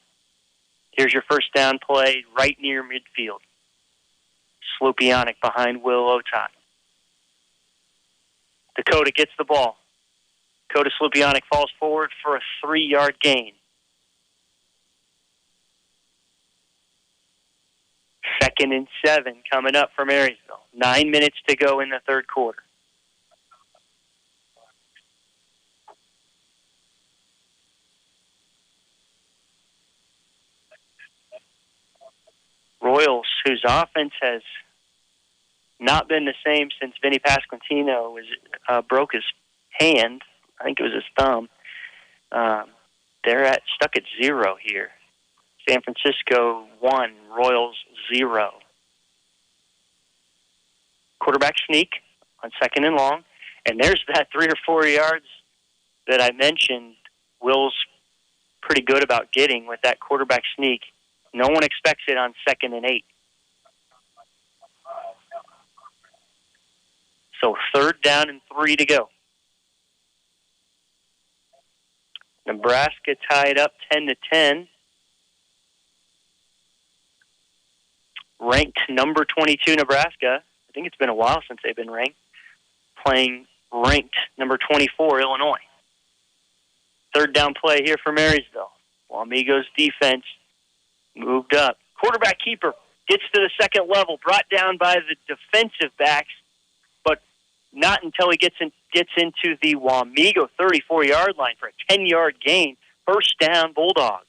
Here's your first down play right near midfield. Slupionic behind Will Otot. Dakota gets the ball. Dakota Slupionic falls forward for a 3-yard gain. 2nd and 7 coming up for Marysville. 9 minutes to go in the third quarter. Royals, whose offense has not been the same since Vinny Pasquantino broke his hand. I think it was his thumb. They're stuck at 0 here. San Francisco 1, Royals 0. Quarterback sneak on 2nd and long. And there's that 3 or 4 yards that I mentioned Will's pretty good about getting with that quarterback sneak. No one expects it on 2nd and 8. So 3rd down and 3 to go. Nebraska tied up 10-10. Ranked number 22 Nebraska. I think it's been a while since they've been ranked. Playing ranked number 24 Illinois. 3rd down play here for Marysville. Wamego's defense moved up. Quarterback keeper gets to the second level, brought down by the defensive backs, but not until he gets into the Wamego 34-yard line for a 10-yard gain. First down, Bulldogs.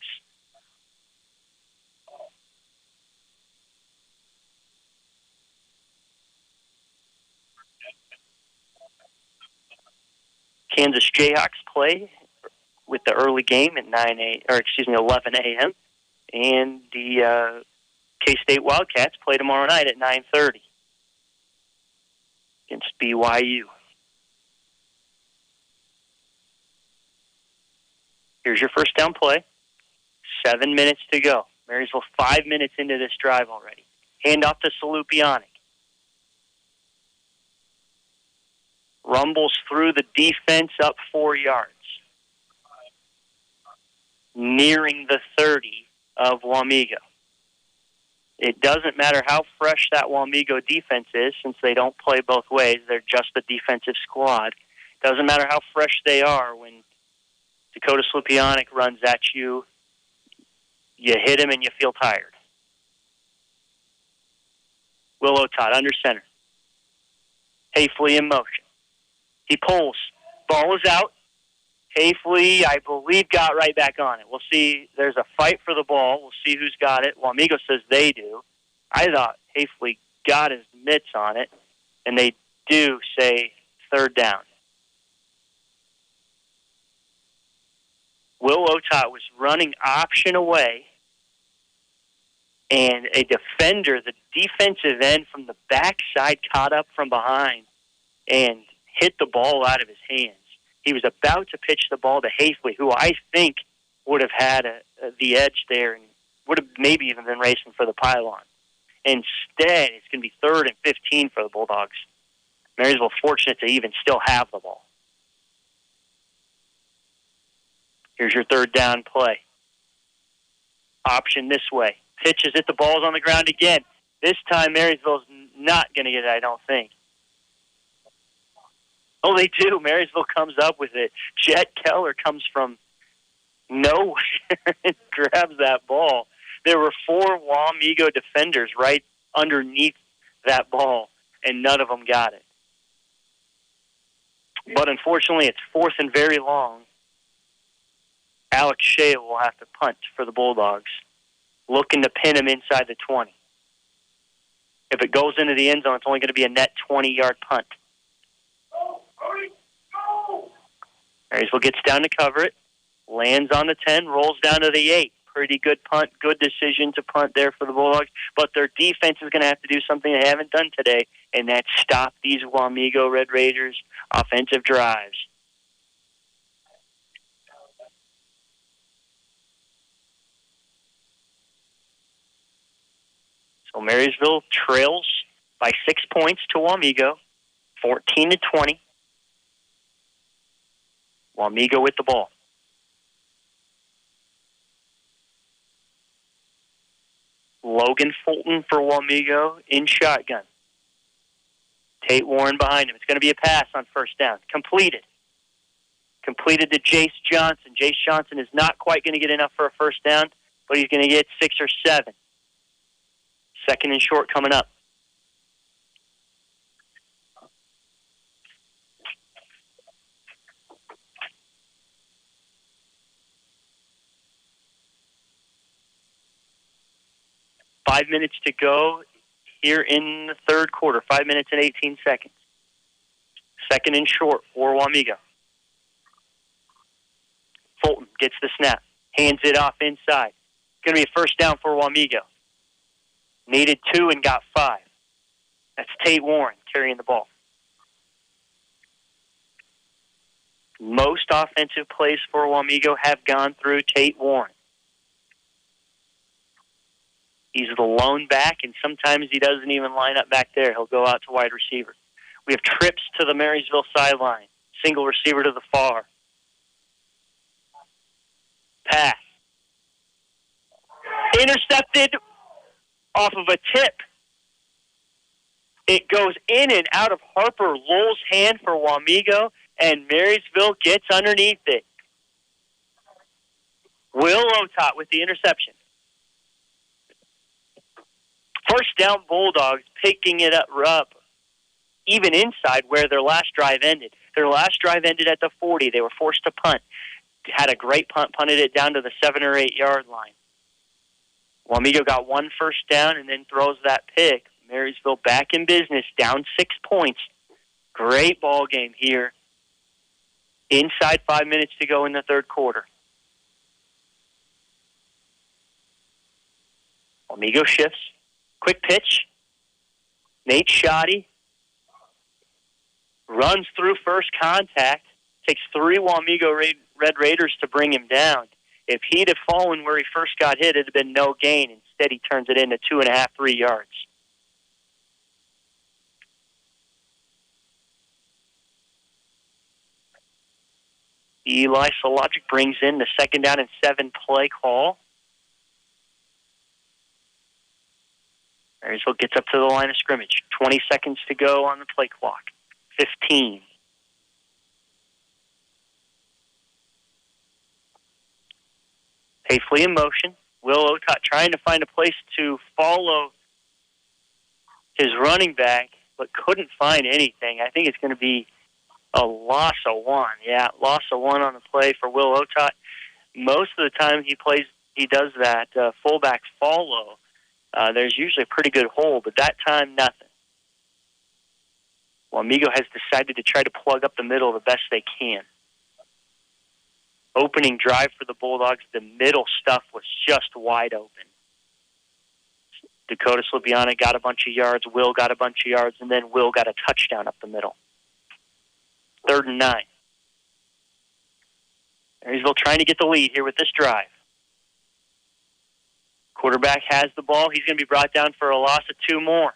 Kansas Jayhawks play with the early game at 11 a.m. And the K-State Wildcats play tomorrow night at 9:30 against BYU. Here's your first down play. 7 minutes to go. Marysville 5 minutes into this drive already. Hand off to Slupionic. rumbles through the defense up 4 yards, nearing the 30 of Wamego. It doesn't matter how fresh that Wamego defense is, since they don't play both ways. They're just a defensive squad. Doesn't matter how fresh they are. When Dakota Slupionic runs at you, you hit him and you feel tired. Will Otot under center. Hayfley in motion. He pulls. Ball is out. Hayfley, I believe, got right back on it. We'll see. There's a fight for the ball. We'll see who's got it. Wamego says they do. I thought Hayfley got his mitts on it, and they do say third down. Will Otot was running option away, and a defender, the defensive end from the backside, caught up from behind and hit the ball out of his hands. He was about to pitch the ball to Hayfley, who I think would have had the edge there and would have maybe even been racing for the pylon. Instead, it's going to be 3rd and 15 for the Bulldogs. Marysville fortunate to even still have the ball. Here's your third down play. Option this way. Pitches it, the ball's on the ground again. This time, Marysville's not going to get it, I don't think. Oh, they do. Marysville comes up with it. Jet Keller comes from nowhere and grabs that ball. There were 4 Wamego defenders right underneath that ball, and none of them got it. But unfortunately, it's 4th and very long. Alex Shea will have to punt for the Bulldogs, looking to pin him inside the 20. If it goes into the end zone, it's only going to be a net 20-yard punt. Marysville gets down to cover it, lands on the 10, rolls down to the 8. Pretty good punt, good decision to punt there for the Bulldogs, but their defense is going to have to do something they haven't done today, and that's stop these Wamego Red Raiders' offensive drives. So Marysville trails by 6 points to Wamego, 14-20. Wamego with the ball. Logan Fulton for Wamego in shotgun. Tate Warren behind him. It's going to be a pass on first down. Completed. Completed to Jace Johnson. Jace Johnson is not quite going to get enough for a first down, but he's going to get 6 or 7. Second and short coming up. Five minutes to go here in the third quarter. 5 minutes and 18 seconds. Second and short for Wamego. Fulton gets the snap. Hands it off inside. Going to be a first down for Wamego. Needed 2 and got 5. That's Tate Warren carrying the ball. Most offensive plays for Wamego have gone through Tate Warren. He's the lone back, and sometimes he doesn't even line up back there. He'll go out to wide receiver. We have trips to the Marysville sideline. Single receiver to the far. Pass. Intercepted off of a tip. It goes in and out of Harper Lowell's hand for Wamego, and Marysville gets underneath it. Will Otot with the interception. First down Bulldogs picking it up even inside where their last drive ended. Their last drive ended at the 40. They were forced to punt. Had a great punt, punted it down to the 7 or 8 yard line. Wamego got 1 first down and then throws that pick. Marysville back in business, down 6 points. Great ball game here. Inside 5 minutes to go in the third quarter. Wamego shifts. Quick pitch. Nate Shoddy runs through first contact. Takes 3 Wamego Red Raiders to bring him down. If he'd have fallen where he first got hit, it'd have been no gain. Instead, he turns it into 2.5, 3 yards. Eli Sologic brings in the 2nd down and 7 play call. Marysville gets up to the line of scrimmage. 20 seconds to go on the play clock. 15. Hafley in motion. Will Otot trying to find a place to follow his running back, but couldn't find anything. I think it's going to be a loss of 1. Yeah, loss of 1 on the play for Will Otot. Most of the time he does that fullback follow. There's usually a pretty good hole, but that time, nothing. Wamego has decided to try to plug up the middle the best they can. Opening drive for the Bulldogs, the middle stuff was just wide open. Dakota Slepiana got a bunch of yards, Will got a bunch of yards, and then Will got a touchdown up the middle. 3rd and 9. Marysville trying to get the lead here with this drive. Quarterback has the ball. He's going to be brought down for a loss of 2 more.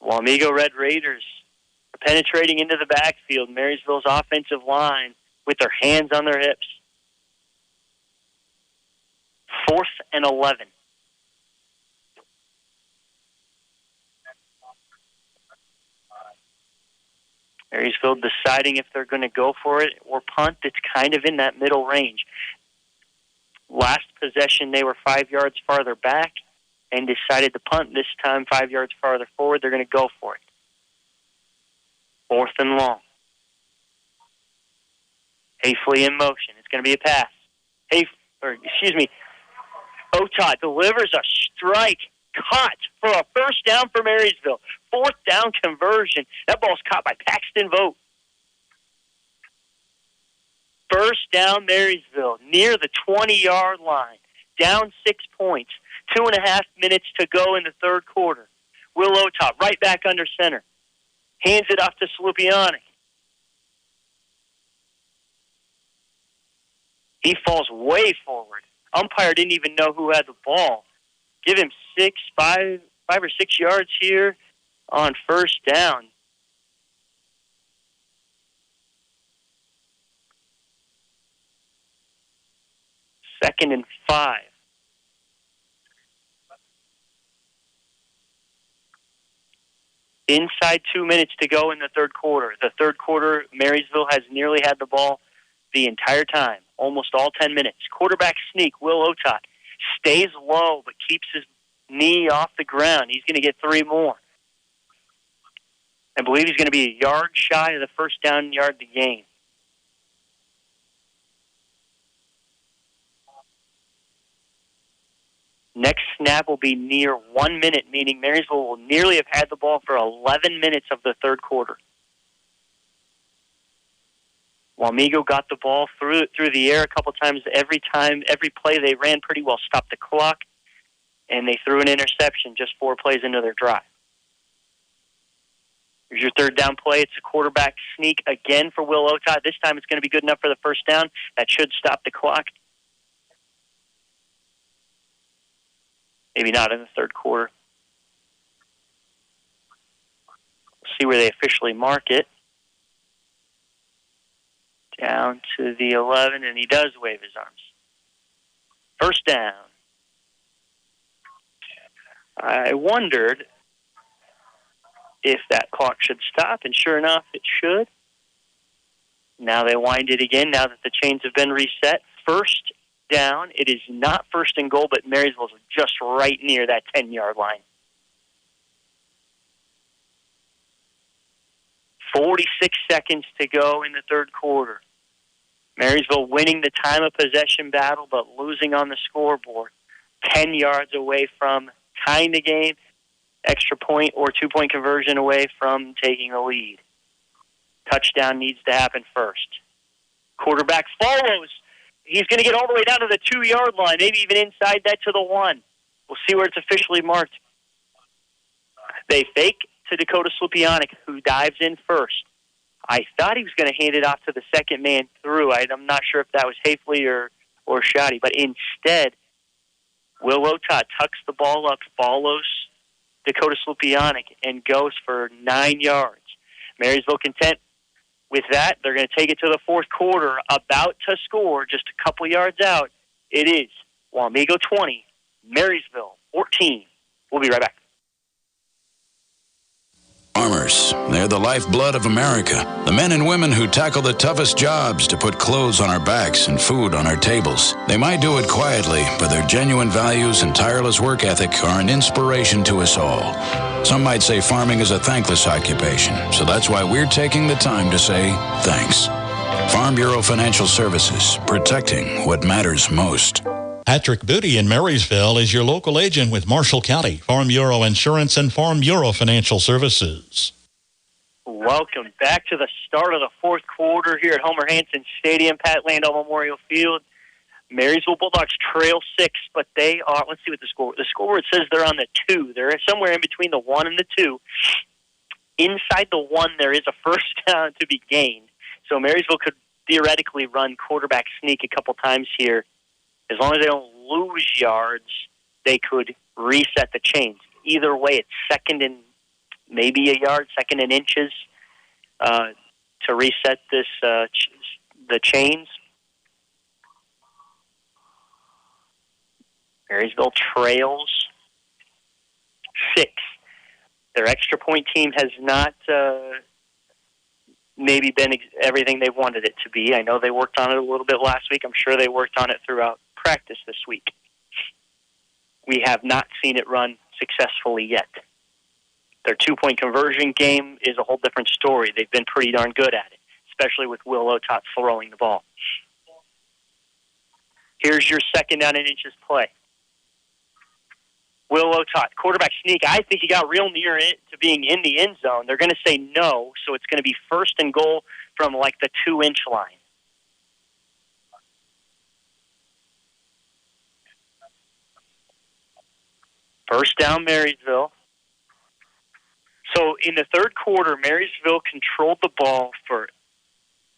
Wamego Red Raiders are penetrating into the backfield. Marysville's offensive line with their hands on their hips. 4th and 11. Marysville deciding if they're going to go for it or punt. It's kind of in that middle range. Last possession, they were 5 yards farther back and decided to punt. This time, 5 yards farther forward, they're going to go for it. 4th and long. Hafley in motion. It's going to be a pass. Otot delivers a strike. Caught for a 1st down for Marysville. 4th down conversion. That ball's caught by Paxton Vogt. 1st down Marysville near the 20-yard line. Down 6 points. 2.5 minutes to go in the 3rd quarter. Will Otot right back under center. Hands it off to Slupianic. He falls way forward. Umpire didn't even know who had the ball. Give him 5 or 6 yards here on 1st down. Second and 5. Inside 2 minutes to go in the 3rd quarter. The 3rd quarter, Marysville has nearly had the ball the entire time, almost all 10 minutes. Quarterback sneak, Will Otot stays low but keeps his knee off the ground. He's going to get 3 more. I believe he's going to be a yard shy of the 1st down yard to gain. Next snap will be near 1 minute, meaning Marysville will nearly have had the ball for 11 minutes of the 3rd quarter. Wamego got the ball through the air a couple times. Every play they ran pretty well, stopped the clock, and they threw an interception just 4 plays into their drive. Here's your 3rd down play. It's a quarterback sneak again for Will Otot. This time it's going to be good enough for the 1st down. That should stop the clock. Maybe not in the 3rd quarter. We'll see where they officially mark it. Down to the 11, and he does wave his arms. 1st down. I wondered if that clock should stop, and sure enough, it should. Now they wind it again, now that the chains have been reset. 1st down. It is not 1st and goal, but Marysville's just right near that 10-yard line. 46 seconds to go in the 3rd quarter. Marysville winning the time of possession battle, but losing on the scoreboard. 10 yards away from tying the game, extra point or 2-point conversion away from taking the lead. Touchdown needs to happen first. Quarterback follows. He's going to get all the way down to the 2-yard line, maybe even inside that to the 1. We'll see where it's officially marked. They fake to Dakota Slupianic, who dives in first. I thought he was going to hand it off to the 2nd man through. I'm not sure if that was Hafley or Shoddy, but instead, Will Otot tucks the ball up, follows Dakota Slupianic, and goes for 9 yards. Marysville content With that, they're going to take it to the fourth quarter, about to score just a couple yards out. It is Wamego 20, Marysville 14. We'll be right back. Farmers, they're the lifeblood of America. The men and women who tackle the toughest jobs to put clothes on our backs and food on our tables. They might do it quietly, but their genuine values and tireless work ethic are an inspiration to us all. Some might say farming is a thankless occupation, so that's why we're taking the time to say thanks. Farm Bureau Financial Services, protecting what matters most. Patrick Booty in Marysville is your local agent with Marshall County, Farm Bureau Insurance, and Farm Bureau Financial Services. Welcome back to the start of the fourth quarter here at Homer Hanson Stadium, Pat Landau Memorial Field. Marysville Bulldogs trail 6, but they are, let's see what the scoreboard says they're on the 2. They're somewhere in between the 1 and the 2. Inside the 1, there is a first down to be gained. So Marysville could theoretically run quarterback sneak a couple times here. As long as they don't lose yards, they could reset the chains. Either way, it's second and maybe a yard, second and inches to reset this the chains. Marysville trails 6. Their extra point team has not maybe been everything they wanted it to be. I know they worked on it a little bit last week. I'm sure they worked on it throughout practice this week. We have not seen it run successfully yet. Their 2-point conversion game is a whole different story. They've been pretty darn good at it, especially with Will Otot throwing the ball. Here's your second down and inches play. Will Otot, quarterback sneak. I think he got real near it to being in the end zone. They're going to say no, so it's going to be first and goal from like the 2-inch line. First down, Marysville. So in the third quarter, Marysville controlled the ball for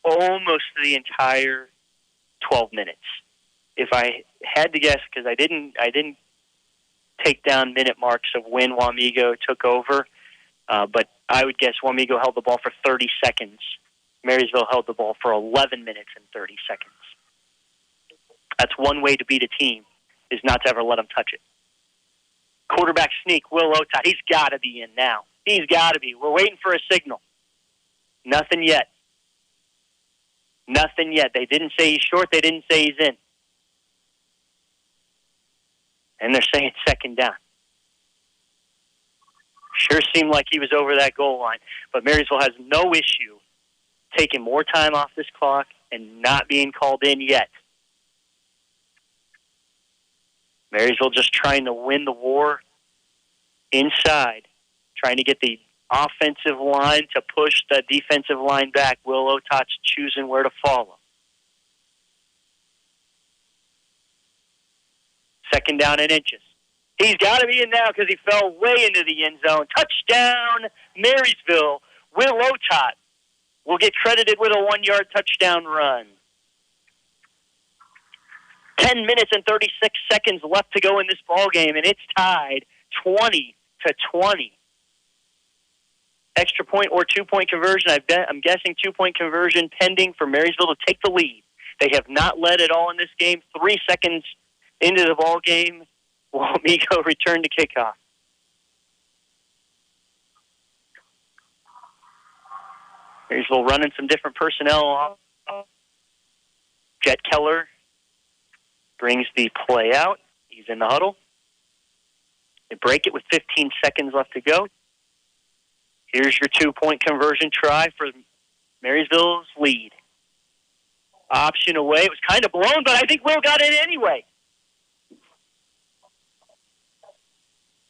almost the entire 12 minutes. If I had to guess, because I didn't take down minute marks of when Wamego took over, but I would guess Wamego held the ball for 30 seconds. Marysville held the ball for 11 minutes and 30 seconds. That's one way to beat a team, is not to ever let them touch it. Quarterback sneak, Will Otot. He's got to be in now. He's got to be. We're waiting for a signal. Nothing yet. Nothing yet. They didn't say he's short. They didn't say he's in. And they're saying second down. Sure seemed like he was over that goal line. But Marysville has no issue taking more time off this clock and not being called in yet. Marysville just trying to win the war inside, trying to get the offensive line to push the defensive line back. Will Otot's choosing where to follow. Second down and inches. He's got to be in now because he fell way into the end zone. Touchdown, Marysville. Will Otot will get credited with a 1-yard touchdown run. 10 minutes and 36 seconds left to go in this ballgame, and it's tied 20-20. Extra point or 2-point conversion. I'm guessing 2-point conversion pending for Marysville to take the lead. They have not led at all in this game. 3 seconds into the ball game, Wamego returned to kickoff. Marysville running some different personnel. Jet Keller brings the play out. He's in the huddle. They break it with 15 seconds left to go. Here's your 2-point conversion try for Marysville's lead. Option away. It was kind of blown, but I think Will got it anyway.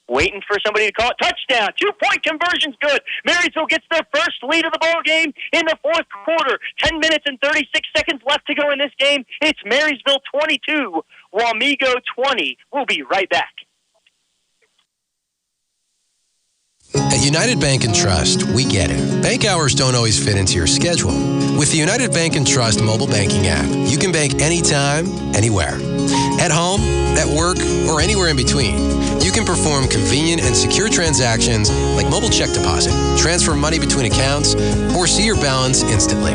Waiting for somebody to call it. Touchdown. 2-point conversion's good. Marysville gets their first lead of the ball game in the fourth quarter. 10 minutes and 36 seconds left to go in this game. It's Marysville 22, Wamego 20. We'll be right back. At United Bank and Trust, we get it. Bank hours don't always fit into your schedule. With the United Bank and Trust mobile banking app, you can bank anytime, anywhere. At home, at work, or anywhere in between. You can perform convenient and secure transactions like mobile check deposit, transfer money between accounts, or see your balance instantly.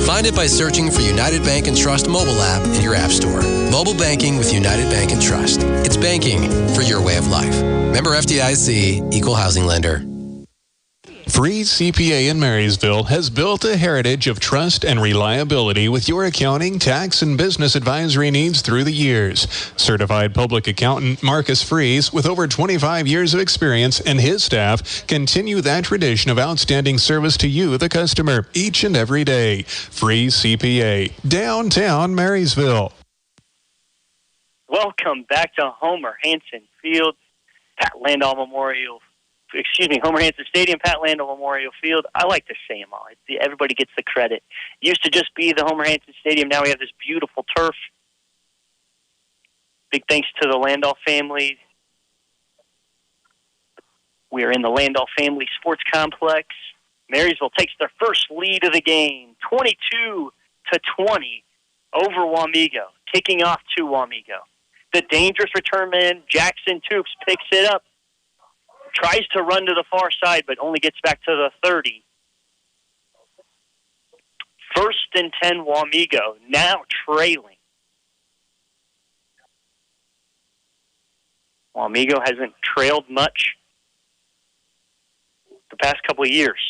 Find it by searching for United Bank and Trust mobile app in your app store. Mobile banking with United Bank and Trust. It's banking for your way of life. Member FDIC, Equal Housing Lender. Freeze CPA in Marysville has built a heritage of trust and reliability with your accounting, tax, and business advisory needs through the years. Certified public accountant Marcus Freeze, with over 25 years of experience, and his staff continue that tradition of outstanding service to you, the customer, each and every day. Freeze CPA, downtown Marysville. Welcome back to Homer Hanson Field, Pat Landau Memorial. Homer Hanson Stadium, Pat Landau Memorial Field. I like to say them all. Everybody gets the credit. It used to just be the Homer Hanson Stadium. Now we have this beautiful turf. Big thanks to the Landau family. We are in the Landau Family Sports Complex. Marysville takes their first lead of the game, 22-20 over Wamego, kicking off to Wamego. The dangerous return man, Jackson Toops, picks it up. Tries to run to the far side, but only gets back to the 30. 1st and 10, Wamego, now trailing. Wamego hasn't trailed much the past couple of years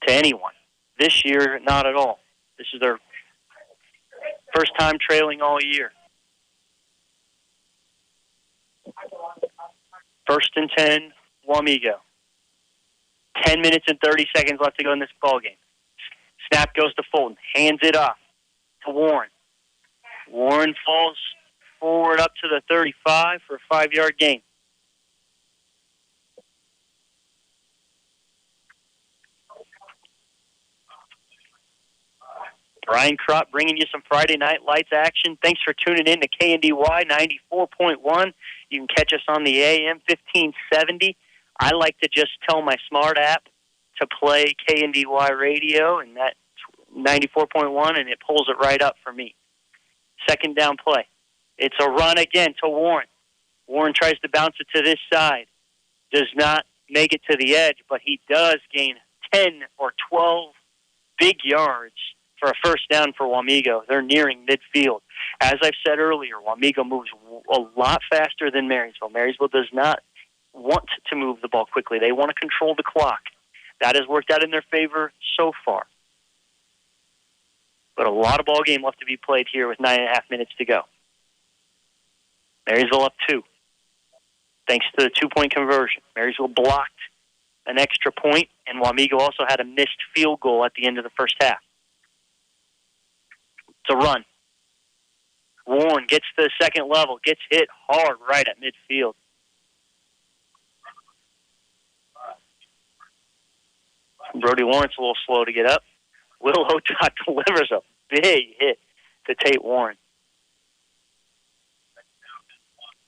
to anyone. This year, not at all. This is their first time trailing all year. 1st and 10, Wamego. 10 minutes and 30 seconds left to go in this ballgame. Snap goes to Fulton. Hands it off to Warren. Warren falls forward up to the 35 for a 5-yard gain. Brian Crott bringing you some Friday Night Lights action. Thanks for tuning in to KNDY 94.1. You can catch us on the AM 1570. I like to just tell my smart app to play KNDY radio, and that's 94.1, and it pulls it right up for me. 2nd down play. It's a run again to Warren. Warren tries to bounce it to this side. Does not make it to the edge, but he does gain 10 or 12 big yards for a 1st down for Wamego. They're nearing midfield. As I've said earlier, Wamego moves a lot faster than Marysville. Marysville does not want to move the ball quickly. They want to control the clock. That has worked out in their favor so far. But a lot of ball game left to be played here with 9.5 minutes to go. Marysville up 2. Thanks to the 2-point conversion. Marysville blocked an extra point, and Wamego also had a missed field goal at the end of the first half. It's a run. Warren gets to the 2nd level, gets hit hard right at midfield. Brody Lawrence a little slow to get up. Will Hotot delivers a big hit to Tate Warren.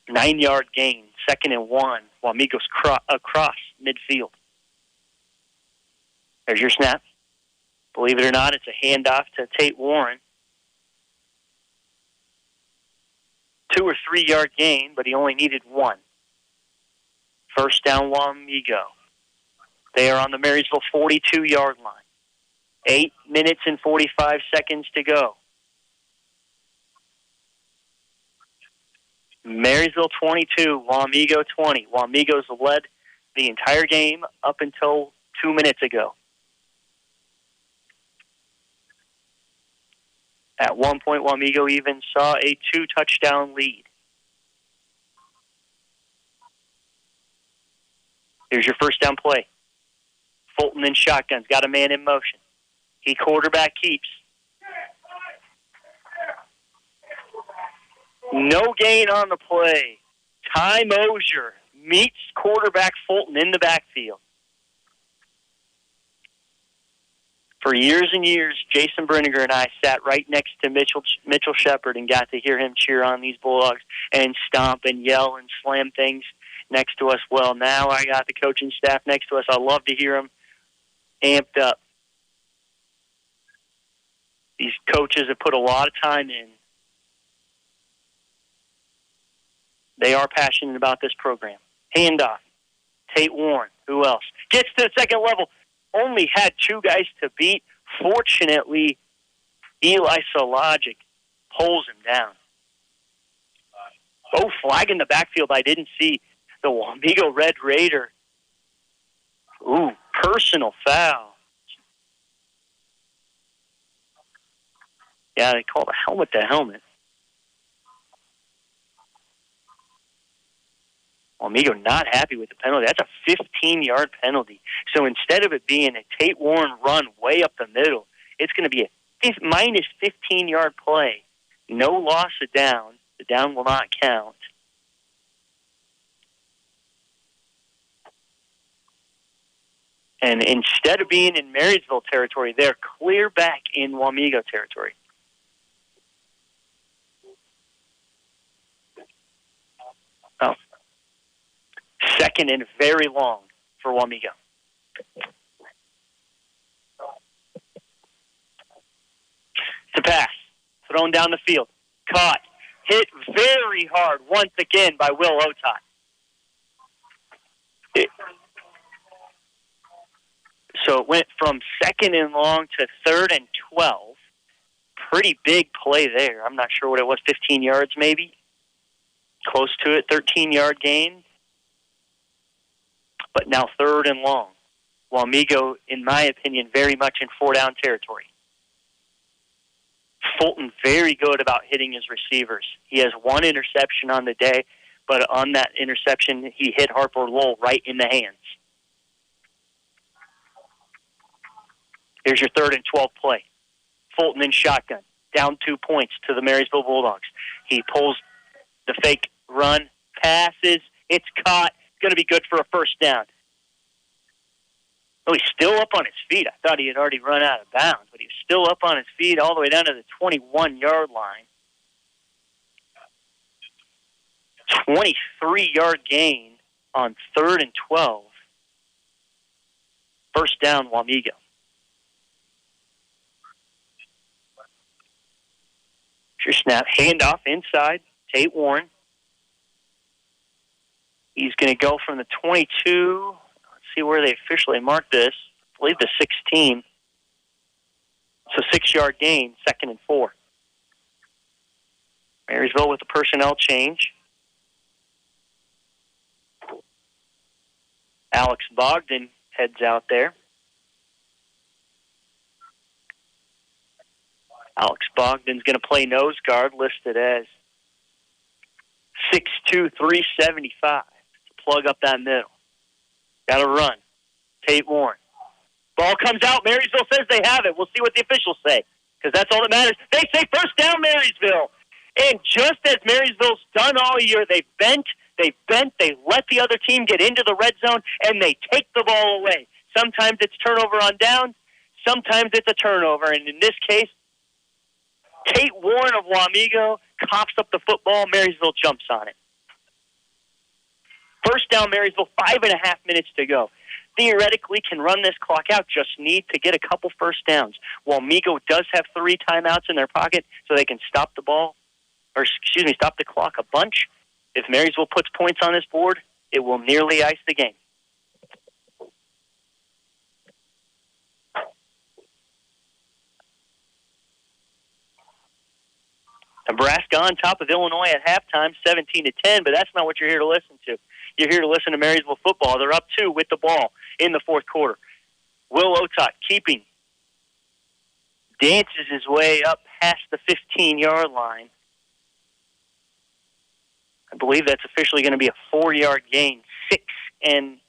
9-yard gain, 2nd and 1. Wamego's across midfield. There's your snap. Believe it or not, it's a handoff to Tate Warren. 2 or 3 yard gain, but he only needed 1. 1st down, Wamego. They are on the Marysville 42-yard line. 8 minutes and 45 seconds to go. Marysville 22, Wamego 20. Wamego's led the entire game up until 2 minutes ago. At one point, Wamego even saw a 2-touchdown lead. Here's your 1st down play. Fulton in shotguns, got a man in motion. He quarterback keeps. No gain on the play. Ty Mosier meets quarterback Fulton in the backfield. For years and years, Jason Brinegar and I sat right next to Mitchell Shepard and got to hear him cheer on these Bulldogs and stomp and yell and slam things. next to us. Well, now I got the coaching staff next to us. I love to hear them amped up. These coaches have put a lot of time in. They are passionate about this program. Handoff. Tate Warren. Who else? Gets to the second level. Only had 2 guys to beat. Fortunately, Eli Sologic pulls him down. Oh, flag in the backfield. I didn't see the Wamego Red Raider. Ooh, personal foul. Yeah, they called a helmet to helmet. Wamego not happy with the penalty. That's a 15-yard penalty. So instead of it being a Tate Warren run way up the middle, it's going to be a minus 15-yard play. No loss of down. The down will not count. And instead of being in Marysville territory, they're clear back in Wamego territory. Oh. Second and very long for Wamego. To pass. Thrown down the field. Caught. Hit very hard once again by Will Otot. So it went from second and long to 3rd and 12. Pretty big play there. I'm not sure what it was, 15 yards maybe. Close to it, 13-yard gain. But now 3rd and long. Wamego, in my opinion, very much in 4-down territory. Fulton very good about hitting his receivers. He has 1 interception on the day, but on that interception, he hit Harper Lowell right in the hands. Here's your 3rd and 12 play. Fulton in shotgun. Down 2 points to the Marysville Bulldogs. He pulls the fake run, passes. It's caught. It's going to be good for a first down. Oh, he's still up on his feet. I thought he had already run out of bounds, but he was still up on his feet all the way down to the 21-yard line. 23-yard gain on 3rd and 12. First down, Wamego. Your snap, handoff inside, Tate Warren. He's going to go from the 22. Let's see where they officially marked this. I believe the 16. So 6-yard gain, 2nd and 4. Marysville with the personnel change. Alex Bogdan heads out there. Alex Bogdan's going to play nose guard, listed as 6'2", 375 to plug up that middle. Got to run. Tate Warren. Ball comes out. Marysville says they have it. We'll see what the officials say, because that's all that matters. They say first down, Marysville. And just as Marysville's done all year, they bent, they let the other team get into the red zone, and they take the ball away. Sometimes it's turnover on downs. Sometimes it's a turnover. And in this case, Tate Warren of Wamego coughs up the football. Marysville jumps on it. First down, Marysville, 5.5 minutes to go. Theoretically can run this clock out, just need to get a couple first downs. Wamego does have 3 timeouts in their pocket, so they can stop the clock a bunch. If Marysville puts points on this board, it will nearly ice the game. Nebraska on top of Illinois at halftime, 17-10, but that's not what you're here to listen to. You're here to listen to Marysville football. They're up 2 with the ball in the 4th quarter. Will Otot keeping. Dances his way up past the 15-yard line. I believe that's officially going to be a 4-yard gain. 2nd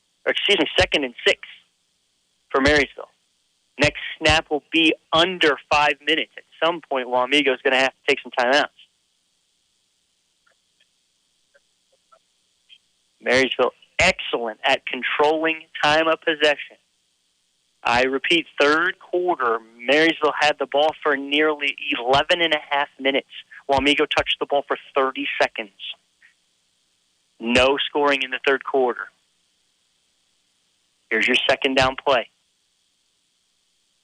and 6 for Marysville. Next snap will be under 5 minutes. At some point, Wamego is going to have to take some timeouts. Marysville excellent at controlling time of possession. I repeat, 3rd quarter, Marysville had the ball for nearly 11.5 minutes. Wamego touched the ball for 30 seconds. No scoring in the third quarter. Here's your second down play.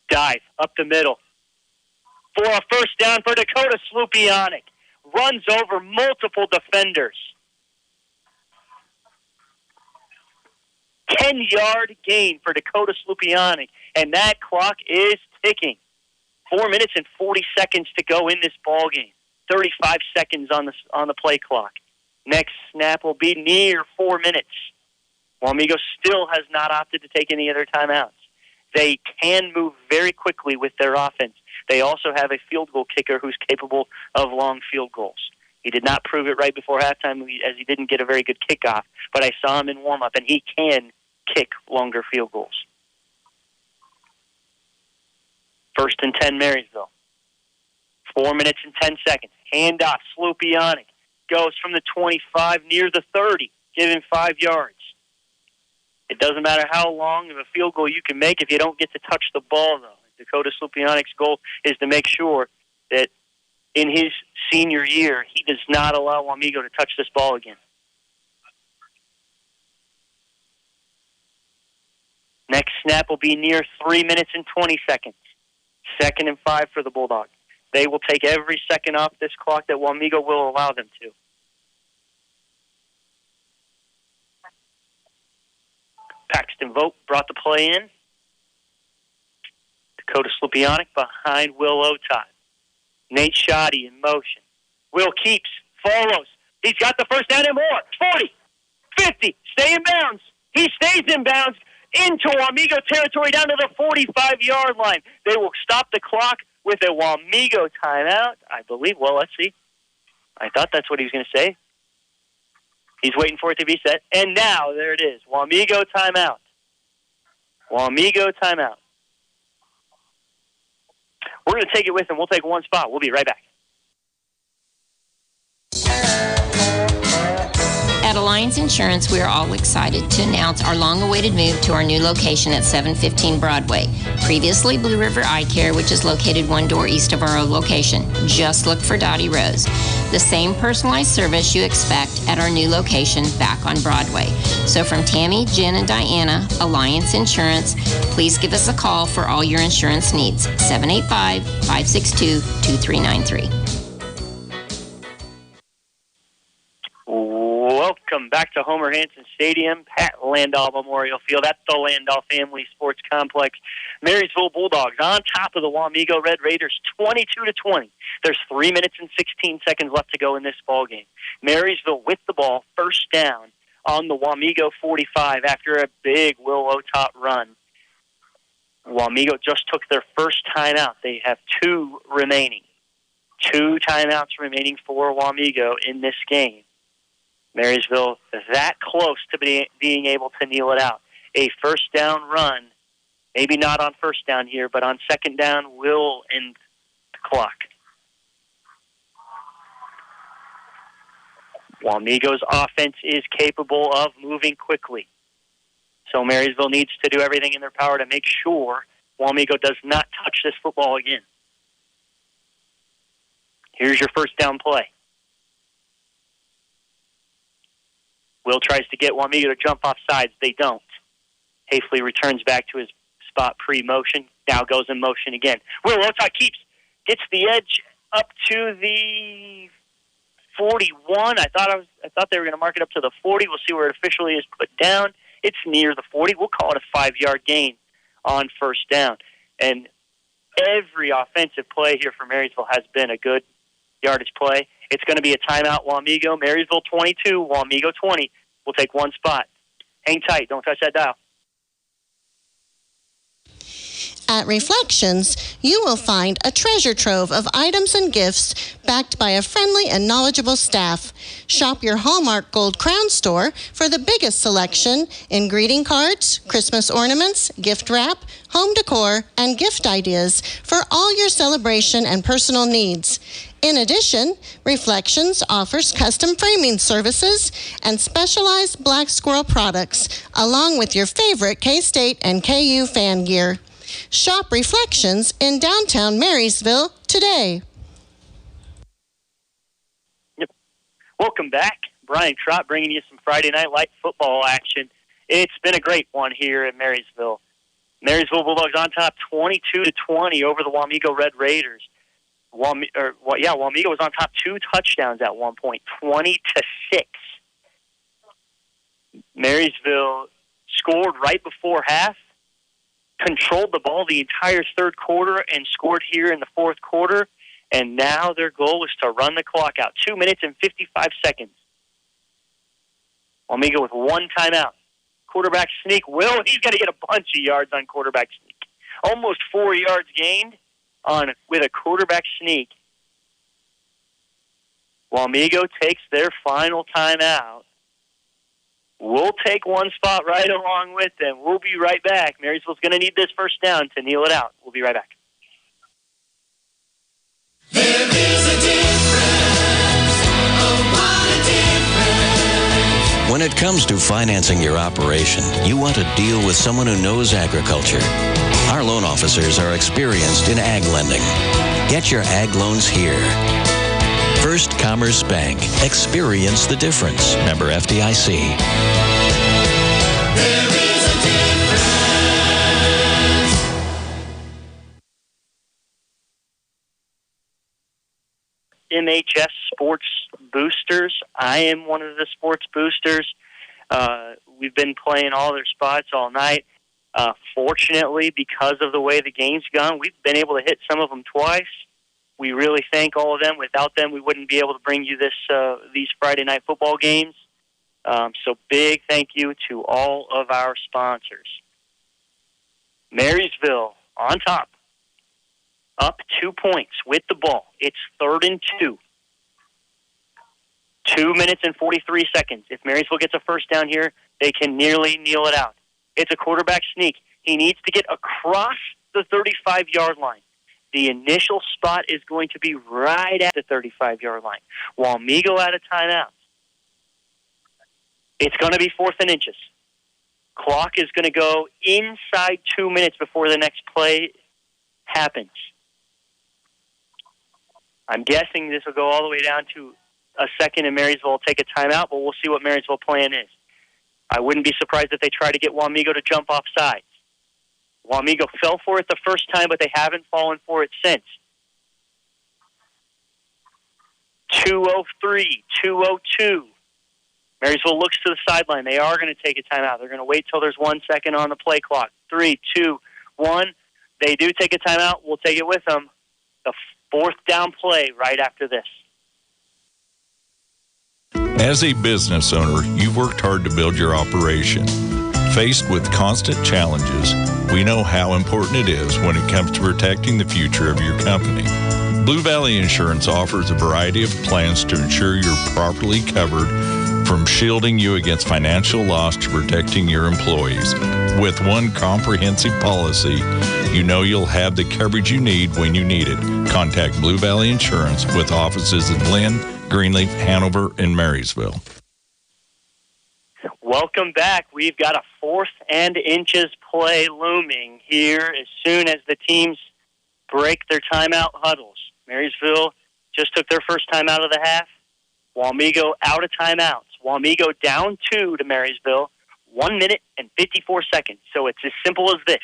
Dive up the middle for a first down for Dakota Slupianic. Runs over multiple defenders. 10-yard gain for Dakota Slupianic, and that clock is ticking. 4 minutes and 40 seconds to go in this ball game. 35 seconds on the play clock. Next snap will be near 4 minutes. Wamego still has not opted to take any other timeouts. They can move very quickly with their offense. They also have a field goal kicker who's capable of long field goals. He did not prove it right before halftime as he didn't get a very good kickoff, but I saw him in warm-up, and he can kick longer field goals. 1st and 10, Marysville. 4 minutes and 10 seconds. Handoff, Slupianic. Goes from the 25 near the 30, giving 5 yards. It doesn't matter how long of a field goal you can make if you don't get to touch the ball, though. Dakota Slupianic's goal is to make sure that in his senior year, he does not allow Wamego to touch this ball again. Next snap will be near 3 minutes and 20 seconds. 2nd and 5 for the Bulldogs. They will take every second off this clock that Wamego will allow them to. Paxton Vogt brought the play in. Dakota Slupianic behind Will Otot. Nate Shoddy in motion. Will keeps, follows. He's got the first down and more. 40, 50, stay in bounds. He stays in bounds into Wamego territory down to the 45-yard line. They will stop the clock with a Wamego timeout, I believe. Well, let's see. I thought that's what he was going to say. He's waiting for it to be set. And now, there it is. Wamego timeout. Wamego timeout. We're going to take it with him. We'll take one spot. We'll be right back. At Alliance Insurance, we are all excited to announce our long-awaited move to our new location at 715 Broadway. Previously Blue River Eye Care, which is located one door east of our old location. Just look for Dottie Rose. The same personalized service you expect at our new location back on Broadway. So from Tammy, Jen, and Diana, Alliance Insurance, please give us a call for all your insurance needs. 785-562-2393. Welcome back to Homer Hanson Stadium, Pat Landahl Memorial Field. That's the Landahl Family Sports Complex. Marysville Bulldogs on top of the Wamego Red Raiders, 22-20. There's 3 minutes and 16 seconds left to go in this ball game. Marysville with the ball, first down on the Wamego 45 after a big Will Otot run. Wamego just took their first timeout. They have 2 remaining. 2 timeouts remaining for Wamego in this game. Marysville that close to being able to kneel it out. A first down run, maybe not on first down here, but on second down will end the clock. Wamego's offense is capable of moving quickly. So Marysville needs to do everything in their power to make sure Wamego does not touch this football again. Here's your first down play. Will tries to get Wamego to jump off sides. They don't. Hafley returns back to his spot pre-motion. Now goes in motion again. Will Otot gets the edge up to the 41. I thought they were going to mark it up to the 40. We'll see where it officially is put down. It's near the 40. We'll call it a 5-yard gain on first down. And every offensive play here for Marysville has been a good yardage play. It's going to be a timeout, Wamego. Marysville 22, Wamego 20. We'll take one spot. Hang tight. Don't touch that dial. At Reflections, you will find a treasure trove of items and gifts backed by a friendly and knowledgeable staff. Shop your Hallmark Gold Crown store for the biggest selection in greeting cards, Christmas ornaments, gift wrap, home decor, and gift ideas for all your celebration and personal needs. In addition, Reflections offers custom framing services and specialized Black Squirrel products, along with your favorite K-State and KU fan gear. Shop Reflections in downtown Marysville today. Yep. Welcome back. Brian Trott bringing you some Friday Night Light football action. It's been a great one here at Marysville. Marysville Bulldogs on top 22-20 over the Wamego Red Raiders. Wamego was on top 2 touchdowns at one point, 20-6. Marysville scored right before half, controlled the ball the entire third quarter, and scored here in the fourth quarter. And now their goal is to run the clock out. 2 minutes and 55 seconds. Wamego with 1 timeout. Quarterback sneak. He's got to get a bunch of yards on quarterback sneak. Almost 4 yards gained with a quarterback sneak. Wamego takes their final timeout. We'll take one spot right along with them. We'll be right back. Marysville's going to need this first down to kneel it out. We'll be right back. There is a difference. Oh, what a difference. When it comes to financing your operation, you want to deal with someone who knows agriculture. Our loan officers are experienced in ag lending. Get your ag loans here. First Commerce Bank. Experience the difference. Member FDIC. There is a difference. MHS Sports Boosters. I am one of the sports boosters. We've been playing all their spots all night. Fortunately, because of the way the game's gone, we've been able to hit some of them twice. We really thank all of them. Without them, we wouldn't be able to bring you these Friday night football games. So big thank you to all of our sponsors. Marysville on top, up 2 points with the ball. It's 3rd and 2. 2 minutes and 43 seconds. If Marysville gets a first down here, they can nearly kneel it out. It's a quarterback sneak. He needs to get across the 35-yard line. The initial spot is going to be right at the 35-yard line. Wamego out of timeout. It's going to be 4th and inches. Clock is going to go inside 2 minutes before the next play happens. I'm guessing this will go all the way down to a second and Marysville will take a timeout, but we'll see what Marysville's plan is. I wouldn't be surprised if they try to get Wamego to jump off sides. Wamego fell for it the first time, but they haven't fallen for it since. 2:03, 2:02. Marysville looks to the sideline. They are going to take a timeout. They're going to wait till there's 1 second on the play clock. 3, 2, 1. They do take a timeout. We'll take it with them. The 4th down play right after this. As a business owner, you've worked hard to build your operation. Faced with constant challenges, we know how important it is when it comes to protecting the future of your company. Blue Valley Insurance offers a variety of plans to ensure you're properly covered, from shielding you against financial loss to protecting your employees. With one comprehensive policy, you know you'll have the coverage you need when you need it. Contact Blue Valley Insurance with offices in Lynn, Greenleaf, Hanover, and Marysville. Welcome back. We've got a 4th and inches play looming here as soon as the teams break their timeout huddles. Marysville just took their first time out of the half. Wamego out of timeouts. Wamego down 2 to Marysville, 1 minute and 54 seconds. So it's as simple as this.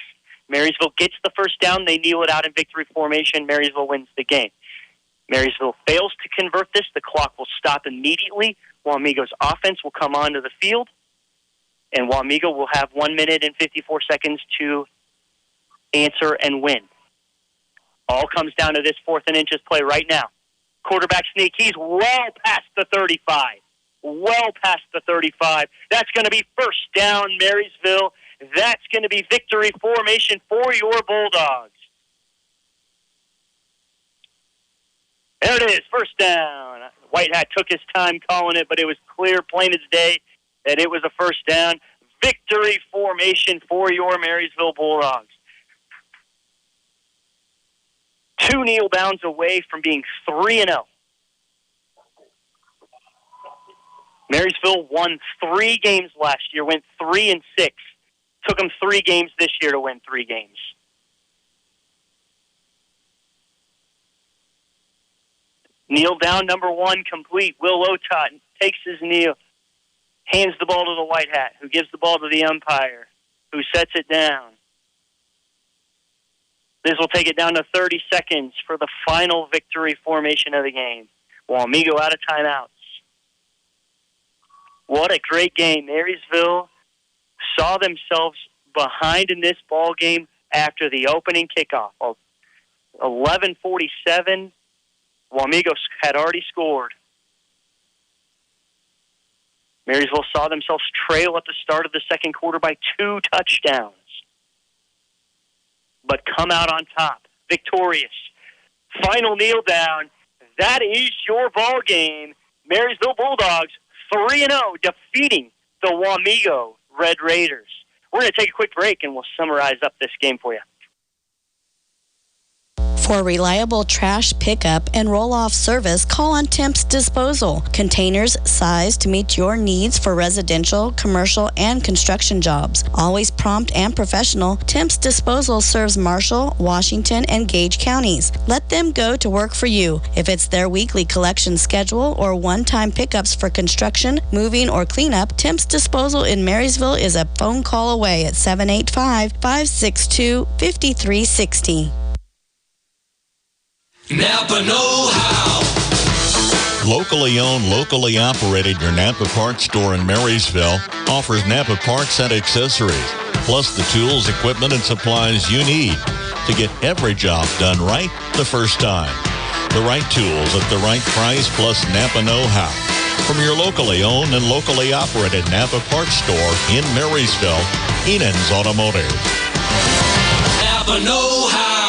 Marysville gets the first down. They kneel it out in victory formation. Marysville wins the game. Marysville fails to convert this. The clock will stop immediately. Wamego's offense will come onto the field, and Wamego will have 1 minute and 54 seconds to answer and win. All comes down to this 4th and inches play right now. Quarterback sneak. He's well past the 35. Well past the 35. That's going to be first down, Marysville. That's going to be victory formation for your Bulldogs. There it is, first down. White Hat took his time calling it, but it was clear, plain as day, that it was a first down. Victory formation for your Marysville Bulldogs. 2 kneel downs away from being 3-0. Marysville won 3 games last year, went 3-6. Took them 3 games this year to win 3 games. Kneel down number 1 complete. Will Otot takes his kneel, hands the ball to the white hat, who gives the ball to the umpire, who sets it down. This will take it down to 30 seconds for the final victory formation of the game. Wamego out of timeouts. What a great game. Marysville saw themselves behind in this ball game after the opening kickoff. 11:47, Wamego had already scored. Marysville saw themselves trail at the start of the second quarter by 2 touchdowns, but come out on top, victorious. Final kneel down. That is your ball game. Marysville Bulldogs 3-0, defeating the Wamego Red Raiders. We're going to take a quick break, and we'll summarize up this game for you. For reliable trash pickup and roll-off service, call on Temps Disposal. Containers sized to meet your needs for residential, commercial, and construction jobs. Always prompt and professional, Temps Disposal serves Marshall, Washington, and Gage counties. Let them go to work for you. If it's their weekly collection schedule or one-time pickups for construction, moving, or cleanup, Temps Disposal in Marysville is a phone call away at 785-562-5360. Napa know-how. Locally owned, locally operated, your Napa Parts store in Marysville offers Napa Parts and accessories, plus the tools, equipment, and supplies you need to get every job done right the first time. The right tools at the right price, plus Napa know-how. From your locally owned and locally operated Napa Parts store in Marysville, Enan's Automotive. Napa know-how.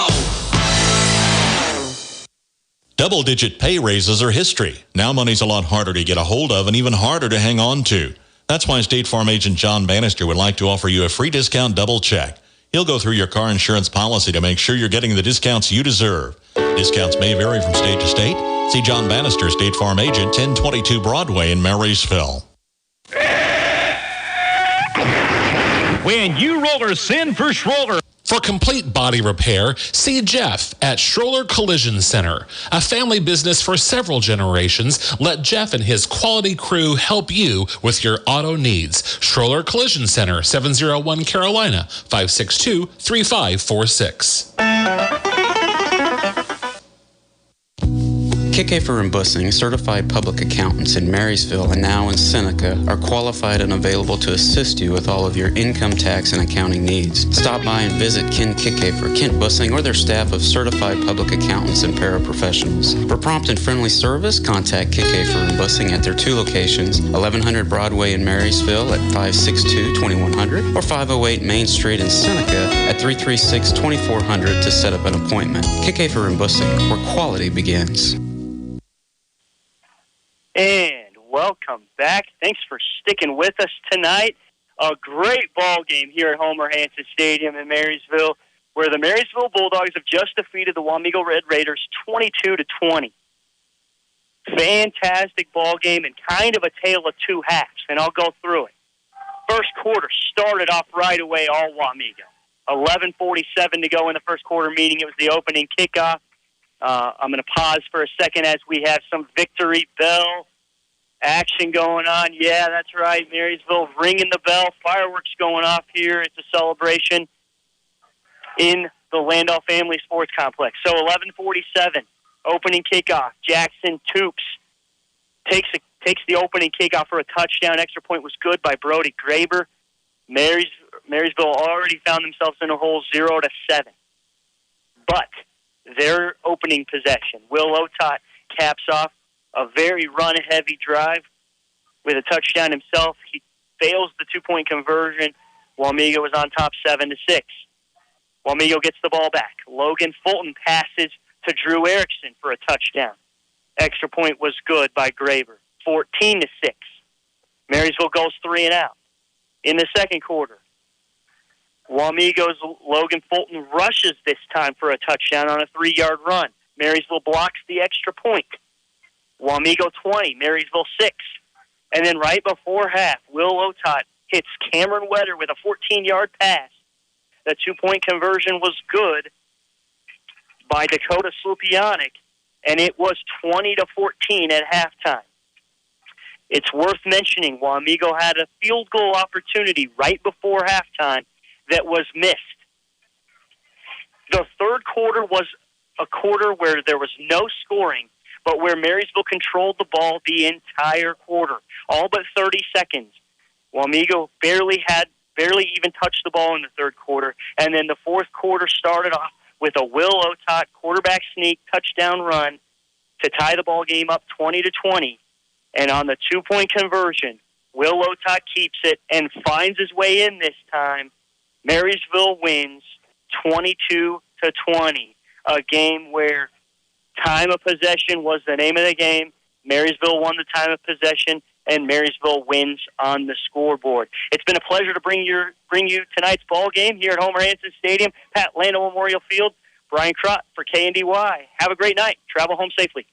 Double-digit pay raises are history. Now money's a lot harder to get a hold of and even harder to hang on to. That's why State Farm agent John Bannister would like to offer you a free discount double check. He'll go through your car insurance policy to make sure you're getting the discounts you deserve. Discounts may vary from state to state. See John Bannister, State Farm agent, 1022 Broadway in Marysville. When you rollers send for Schroller. For complete body repair, see Jeff at Schroller Collision Center. A family business for several generations, let Jeff and his quality crew help you with your auto needs. Schroller Collision Center, 701 Carolina, 562-3546. Kickafer and Bussing, certified public accountants in Marysville and now in Seneca, are qualified and available to assist you with all of your income tax and accounting needs. Stop by and visit Ken Kickafer, Kent Bussing, or their staff of certified public accountants and paraprofessionals. For prompt and friendly service, contact Kickafer and Bussing at their 2 locations, 1100 Broadway in Marysville at 562-2100 or 508 Main Street in Seneca at 336-2400 to set up an appointment. Kickafer and Bussing, where quality begins. And welcome back. Thanks for sticking with us tonight. A great ball game here at Homer Hanson Stadium in Marysville, where the Marysville Bulldogs have just defeated the Wamego Red Raiders 22-20. Fantastic ball game and kind of a tale of two halves, and I'll go through it. First quarter started off right away, all Wamego. 11:47 to go in the first quarter, meaning it was the opening kickoff. I'm going to pause for a second as we have some victory bell action going on. Yeah, that's right. Marysville ringing the bell. Fireworks going off here. It's a celebration in the Landau Family Sports Complex. So 11:47, opening kickoff. Jackson Toops takes the opening kickoff for a touchdown. Extra point was good by Brody Graber. Marysville already found themselves in a hole 0-7. But their opening possession, Will Otot caps off a very run-heavy drive with a touchdown himself. He fails the 2-point conversion. Wamego was on top 7-6. Wamego gets the ball back. Logan Fulton passes to Drew Erickson for a touchdown. Extra point was good by Graber. 14-6. Marysville goes 3-and-out. In the second quarter, Wamego's Logan Fulton rushes this time for a touchdown on a 3-yard run. Marysville blocks the extra point. Wamego 20, Marysville 6. And then right before half, Will Otot hits Cameron Wetter with a 14-yard pass. The 2-point conversion was good by Dakota Slupianic, and it was 20-14 at halftime. It's worth mentioning Wamego had a field goal opportunity right before halftime that was missed. The third quarter was a quarter where there was no scoring, but where Marysville controlled the ball the entire quarter, all but 30 seconds. Wamego barely even touched the ball in the third quarter, and then the fourth quarter started off with a Will Otot quarterback sneak touchdown run to tie the ball game up 20-20. And on the two-point conversion, Will Otot keeps it and finds his way in this time. Marysville wins 22-20, a game where time of possession was the name of the game. Marysville won the time of possession, and Marysville wins on the scoreboard. It's been a pleasure to bring you tonight's ball game here at Homer Hanson Stadium, Pat Lando Memorial Field. Brian Crott for KNDY. Have a great night. Travel home safely.